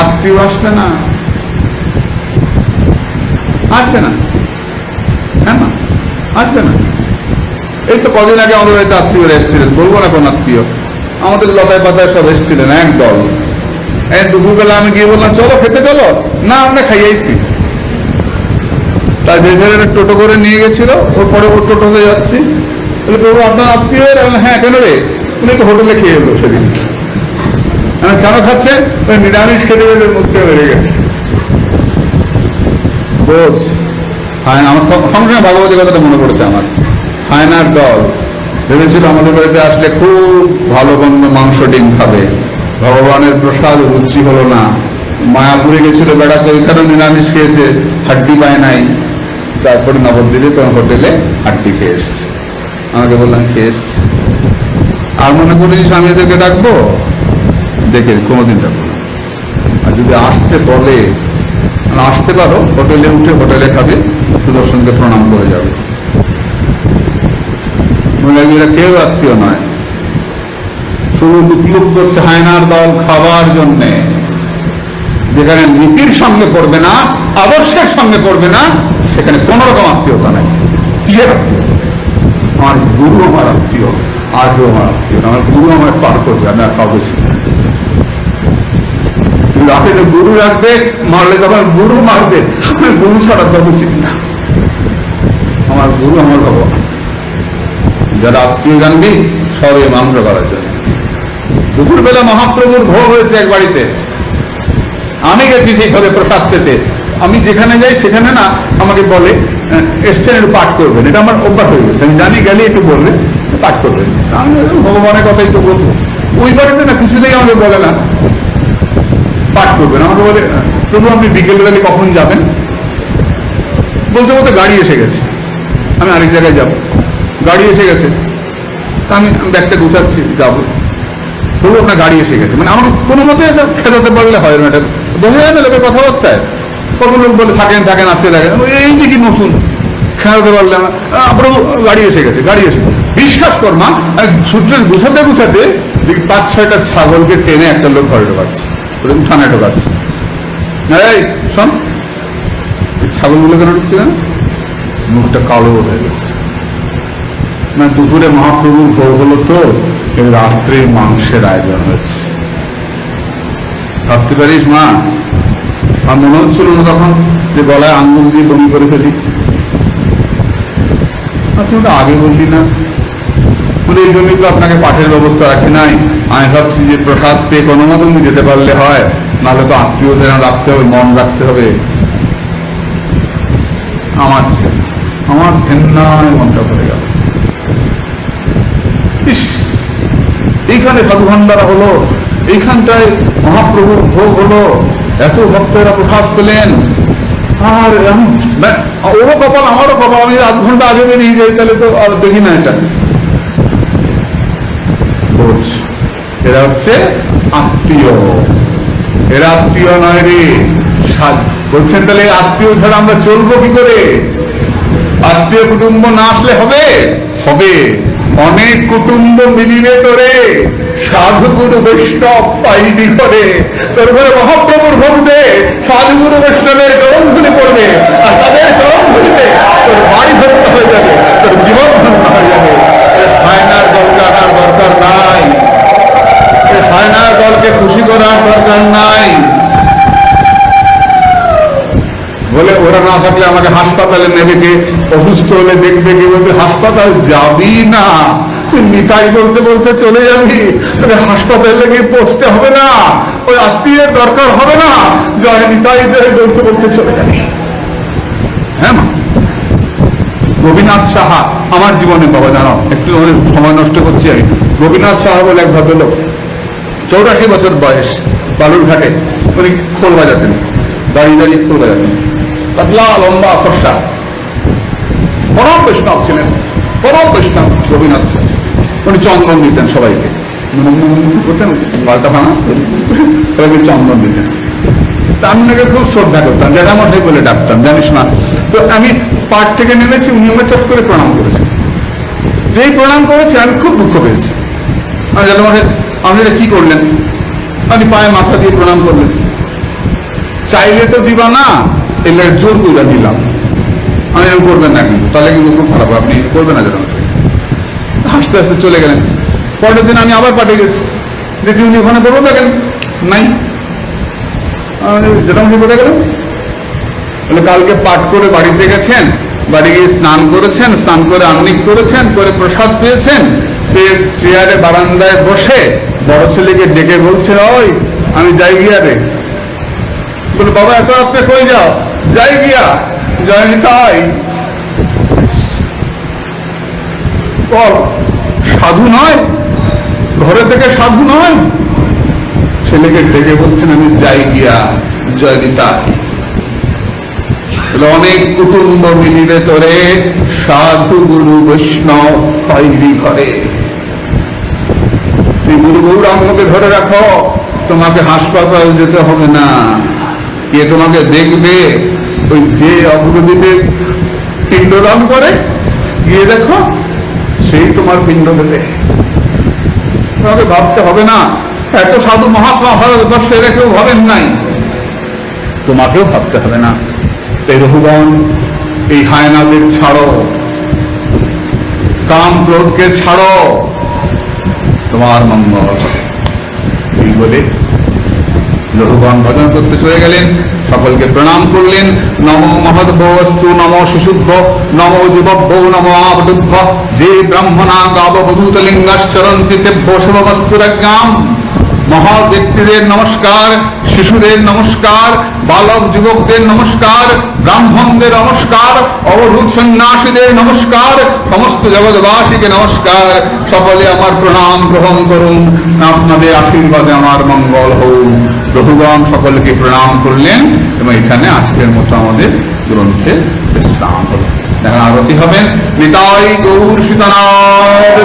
আত্মীয় আসবে না, আসবে না, হ্যাঁ না, আসবে না। এই তো কদিন আগে আমাদের বাড়িতে আত্মীয়রা এসেছিলেন, বলবো না কোন আত্মীয়, আমাদের লতায় পাতায় সব এসেছিলেন একদল। দুপুরবেলা আমি গিয়ে বললাম চলো খেতে চলো, না আমরা খাইয়েছি। তার যে ছেলেটা টোটো করে নিয়ে গেছিল, ওর পরে ওর টোটোতে যাচ্ছি, প্রভু আপনার আত্মীয়? হ্যাঁ, কেন রে? উনি তো হোটেলে খেয়ে এলো সেদিন। কেন খাচ্ছে? নিরামিষ খেতে গেলে মুখটা বেড়ে গেছে। বোঝ, হ্যাঁ, আমার সঙ্গে সঙ্গে ভাগবতী কথাটা মনে পড়েছে আমার। হায়নার দল ভেবেছিল আমাদের বাড়িতে আসলে খুব ভালো বন্ধ মাংস ডিম খাবে। ভগবানের প্রসাদ রুচি হলো না, মায়াপুরে গেছিল বেড়াতে, ওইখানে নিরামিষ খেয়েছে, হাড্ডি পায় নাই। তারপরে নবদ্বীপে কোনো হোটেলে হাড্ডি খেয়ে এসছে। আমাকে বললাম খেয়ে এসছি, আর মনে করেছিস আমি এদেরকে ডাকবো? দেখে কোনোদিন ডাকবো না। আর যদি আসতে বলে, আসতে পারো, হোটেলে উঠে হোটেলে খাবে, সুদর্শনকে প্রণাম করে যাবে। এরা কেউ আত্মীয় নয়, শুধু বিপ্লব করছে হায়নার দল খাবার জন্যে। যেখানে নীতির সঙ্গে করবে না, আদর্শের সঙ্গে করবে না, সেখানে কোন রকম আত্মীয়তা নাই। কিসের আত্মীয়? আমার গুরু আমার আত্মীয়, আজও আমার আত্মীয়। আমার গুরু আমার পার করবে, আমি আর কাউকে ছিল রাতে গুরু রাখবে, মারলে তো আমার গুরু মারবে, আমার গুরু ছাড়া কাউকে ছিল না। আমার গুরু আমার ভগবান। যারা আত্মীয় জানবি সবে মাংস করার জন্য। দুপুরবেলা মহাপ্রভুর ভোগ হয়েছে এক বাড়িতে, আমি গেছি সেই ঘরে প্রসাদ পেতে। আমি যেখানে যাই সেখানে না আমাকে বলে এসছেন একটু পাঠ করবেন, এটা আমার অভ্যাস হয়ে গেছে। আমি জানি গেলে একটু বলবে পাঠ করবেন, আমি ভগবানের কথাই তো বলবো। ওই বাড়িতে না কিছুতেই আমাকে বলে না পাঠ করবেন, আমাকে বলে প্রভু আপনি বিকেলবেলা কখন যাবেন? বলতে বলতে গাড়ি এসে গেছে, আমি আরেক জায়গায় যাবো, গাড়ি এসে গেছে। তা আমি ব্যাগটা গুছাচ্ছি, যাবো, প্রভু আপনার গাড়ি এসে গেছে। মানে আমাকে কোনো মতে এটা খেতাতে পারলে হয় না, এটা বোঝা যায় না লোকের কথাবার্তায়। কত লোক বলে থাকেন থাকেন আজকে থাকেন, এই যে কি নতুন খেলাতে পারলে প্রভু গাড়ি এসে গেছে, গাড়ি এসে। বিশ্বাস কর মা, সূত্রের গুছাতে গুছাতে দেখি 5-6টা ছাগলকে টেনে একটা লোক ঘরে ঢোকাচ্ছে, উঠানে ঢোকাচ্ছে। এই শোন, ছাগলগুলো কেন ঢুকছে না? মুখটা কালো হয়ে গেছে। না দুপুরে মহাপ্রভুর ভোগ হলো তো, রাত্রে মাংসের আয়োজন হয়েছে। ভাবতে পারিস মা, আমার মনে হচ্ছিল না তখন যে গলায় আঙ্গুল দিয়ে বমি করে ফেলি। তুমি তো আগে বললি না, বলে এই জন্যই তো আপনাকে পাঠের ব্যবস্থা রাখি নাই। আমি ভাবছি যে প্রসাদ পেয়ে কোনো মতন যেতে পারলে হয়, নাহলে তো আত্মীয়দের রাখতে হবে, মন রাখতে হবে। আমার ঘেন্নায় মনটা পড়ে গেল। এইখানে সাধু ভান্ডারা হলো, এইখানটায় মহাপ্রভুর ভোগ হলো, এত ভক্তরা প্রসাদ পেলেন। আর ওরও কপাল আমারও কপাল, আমি 8 ঘন্টা আগে বেরিয়ে যাই, তাহলে তো আর দেখি না। এটা এরা হচ্ছে আত্মীয়, এরা আত্মীয় নয় রে। বলছেন তাহলে আত্মীয় ছাড়া আমরা চলবো কি করে? আত্মীয় কুটুম্ব না আসলে হবে? হবে। অনেক কুটুম্ব মিলিবে তোরে, সাধুগুরু বৈষ্ণব পাইবি করে। তোর ঘরে মহাপ্রভুর ভোগ দে, সাধুগুরু বৈষ্ণবের চরণধুলি পড়বে, আর তাদের চরণধুলিতে তোর বাড়ি ধন্য হয়ে যাবে, তোর জীবন ধন্য হয়ে যাবে। হায়নার দলকে আনার দরকার নাই, হায়নার দলকে খুশি করার দরকার নাই। বলে ওরা না থাকলে আমাকে হাসপাতালে নেবে কে? অসুস্থ হলে দেখবে কে? বলতে হাসপাতাল যাবি না, তুই নিতাই বলতে বলতে চলে যাবি, হাসপাতালে গিয়ে পৌঁছতে হবে না, ওই আত্মীয়ের দরকার হবে না, জয় নিতাই বলতে বলতে চলে যাবি। হ্যাঁ মা, গোপীনাথ সাহা আমার জীবনে বাবা জানো, একটু সময় নষ্ট করছি আমি। গোপীনাথ সাহা বলে এক ভদ্রলোক, 84 বছর বয়স, বালুরঘাটে উনি খোল বাজাতেন, দাঁড়িয়ে দাঁড়িয়ে খোল বাজাতেন, পাতলা লম্বা ফর্সা, পরম বৈষ্ণব ছিলেন, পরম বৈষ্ণব গোপীনাথ সাহা। উনি চন্দন দিতেন সবাইকে, করতেন বালটা ভাঙা, সবাইকে চন্দন দিতেন। তা আমি ওনাকে খুব শ্রদ্ধা করতাম, জ্যাঠামশাই বলে ডাকতাম, জানিস না। তো আমি পাঠ থেকে নেমেছি, উনি আমাকে চট করে প্রণাম করেছেন। যেই প্রণাম করেছে আমি খুব দুঃখ পেয়েছি। জ্যাঠামশাই আপনি এটা কি করলেন? আপনি পায়ে মাথা দিয়ে প্রণাম করলেন। চাইলে তো দিবা না, এলে জোর করে দিলাম। আমি এরকম করবেন না কিন্তু, তাহলে কিন্তু খুব খারাপ, আপনি করবেন না জ্যাঠামশাই। হাসতে হাসতে চলে গেলেন। পরের দিন আমি আবার পাঠে গেছি, দেখছি উনি ওখানে বলবো দেখেন নাই। জ্যাঠামশাই কোথায় গেলেন? বলে কালকে পাঠ করে বাড়িতে গেছেন, বাড়ি গিয়ে স্নান করেছেন, স্নান করে আহ্নিক করেছেন, করে প্রসাদ পেয়েছেন, পেয়ে চেয়ারে বারান্দায় বসে বড় ছেলেকে ডেকে বলছে, ওই আমি যাই গিয়া রে। বলে বাবা এত রাত্রে কই যাও? যাই গিয়া, যায়নি তাই। সাধু নয়, ঘরে থেকে সাধু নয়, ছেলেকে ডেকে বলছেন আমি যাই গিয়া। জয়িতা অনেক কুটুম্ব মিলিবে তোরে, সাধু গুরু বৈষ্ণব হইবি ঘরে। তুই গুরু গৌরাঙ্গকে ধরে রাখো, তোমাকে হাসপাতাল যেতে হবে না। কে তোমাকে দেখবে? ওই যে অগ্রদীপে পিণ্ডদান করে গিয়ে দেখো, সেই তোমার পিণ্ড দেবে। তোমাকে ভাবতে হবে না এত সাধু মহাত্মা ভারতবর্ষে এরা কেউ ভাবেন নাই, তোমাকেও ভাবতে হবে না। এই রঘুগণ, এই হায়নাদের ছাড়ো, কাম ক্রোধকে ছাড়ো, তোমার মঙ্গল হবে। এই বলে রঘুগণ ভজন করতে চলে গেলেন। সকলকে প্রণাম করলেন। নমো মহদ্ভস্তু, নমো শিশুভ্য, নমো যুবভ্য, নমো আবডুভ্য। যে ব্রাহ্মণা গাববধূত লিঙ্গাশ্চরন্তি তেভ্যো শুভমস্তুরাজ্ঞাম। মহৎ ব্যক্তিদের নমস্কার, শিশুদের নমস্কার, বালক যুবকদের নমস্কার, ব্রাহ্মণদের নমস্কার, অবধূত সন্ন্যাসীদের নমস্কার, সমস্ত জগৎবাসীকে নমস্কার। সকলে আমার প্রণাম গ্রহণ করুন, আপনাদের আশীর্বাদে আমার মঙ্গল হোক। রঘুগণ সকলকে প্রণাম করলেন এবং এখানে আজকের মতো আমাদের গ্রন্থে বিশ্রাম হল। এখন আরতি হবেন। নিতাই গৌর সীতানাথ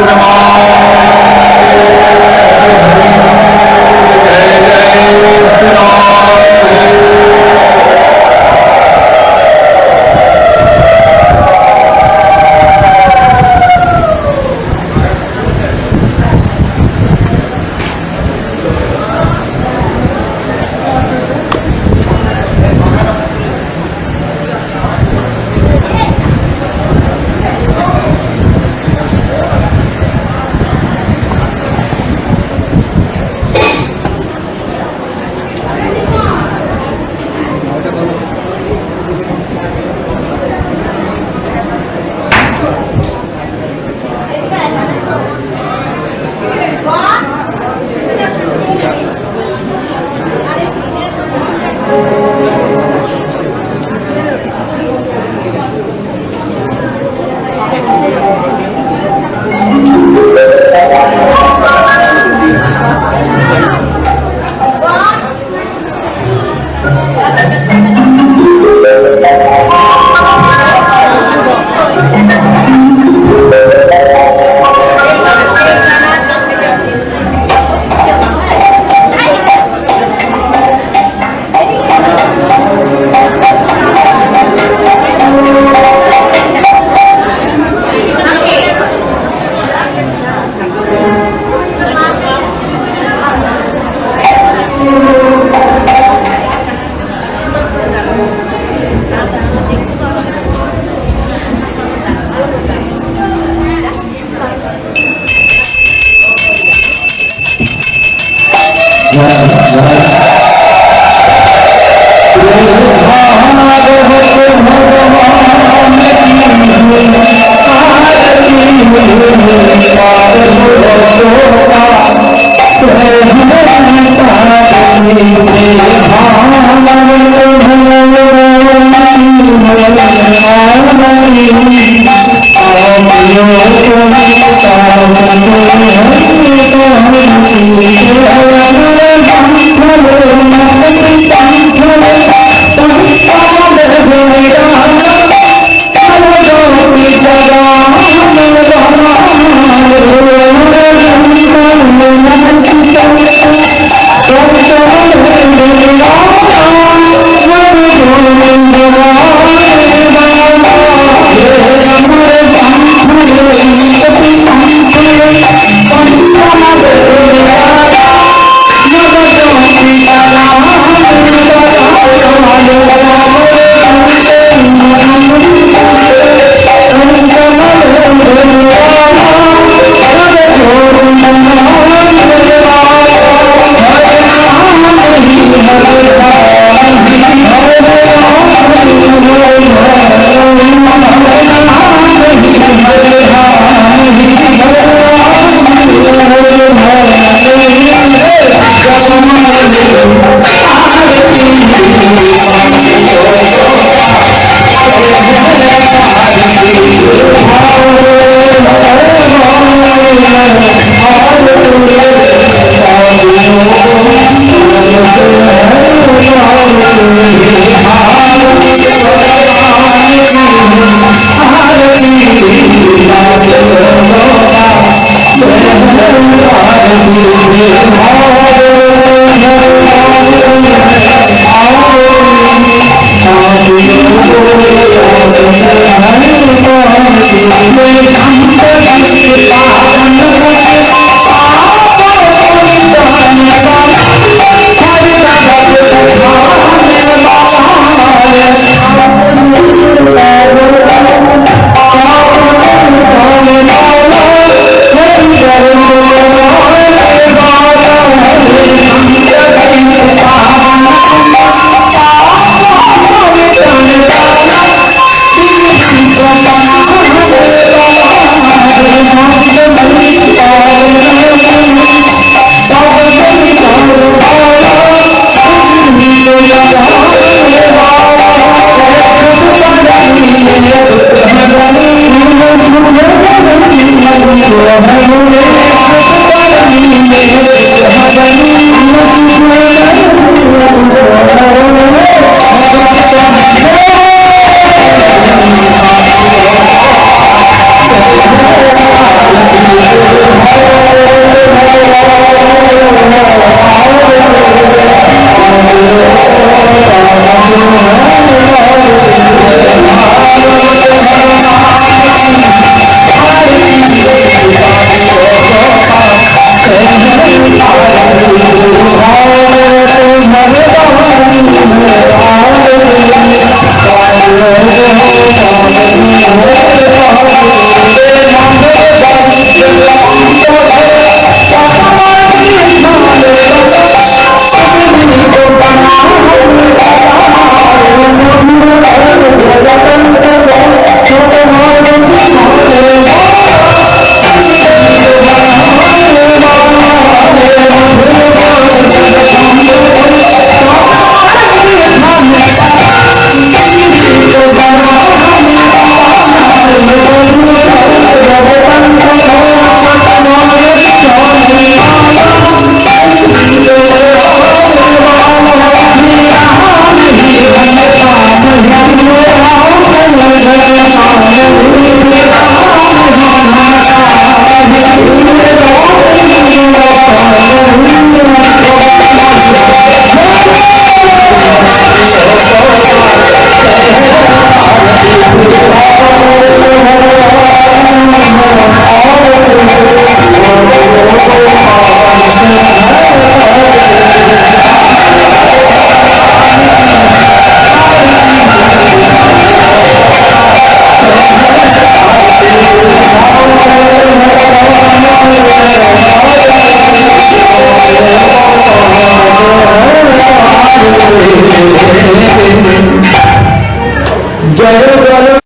जय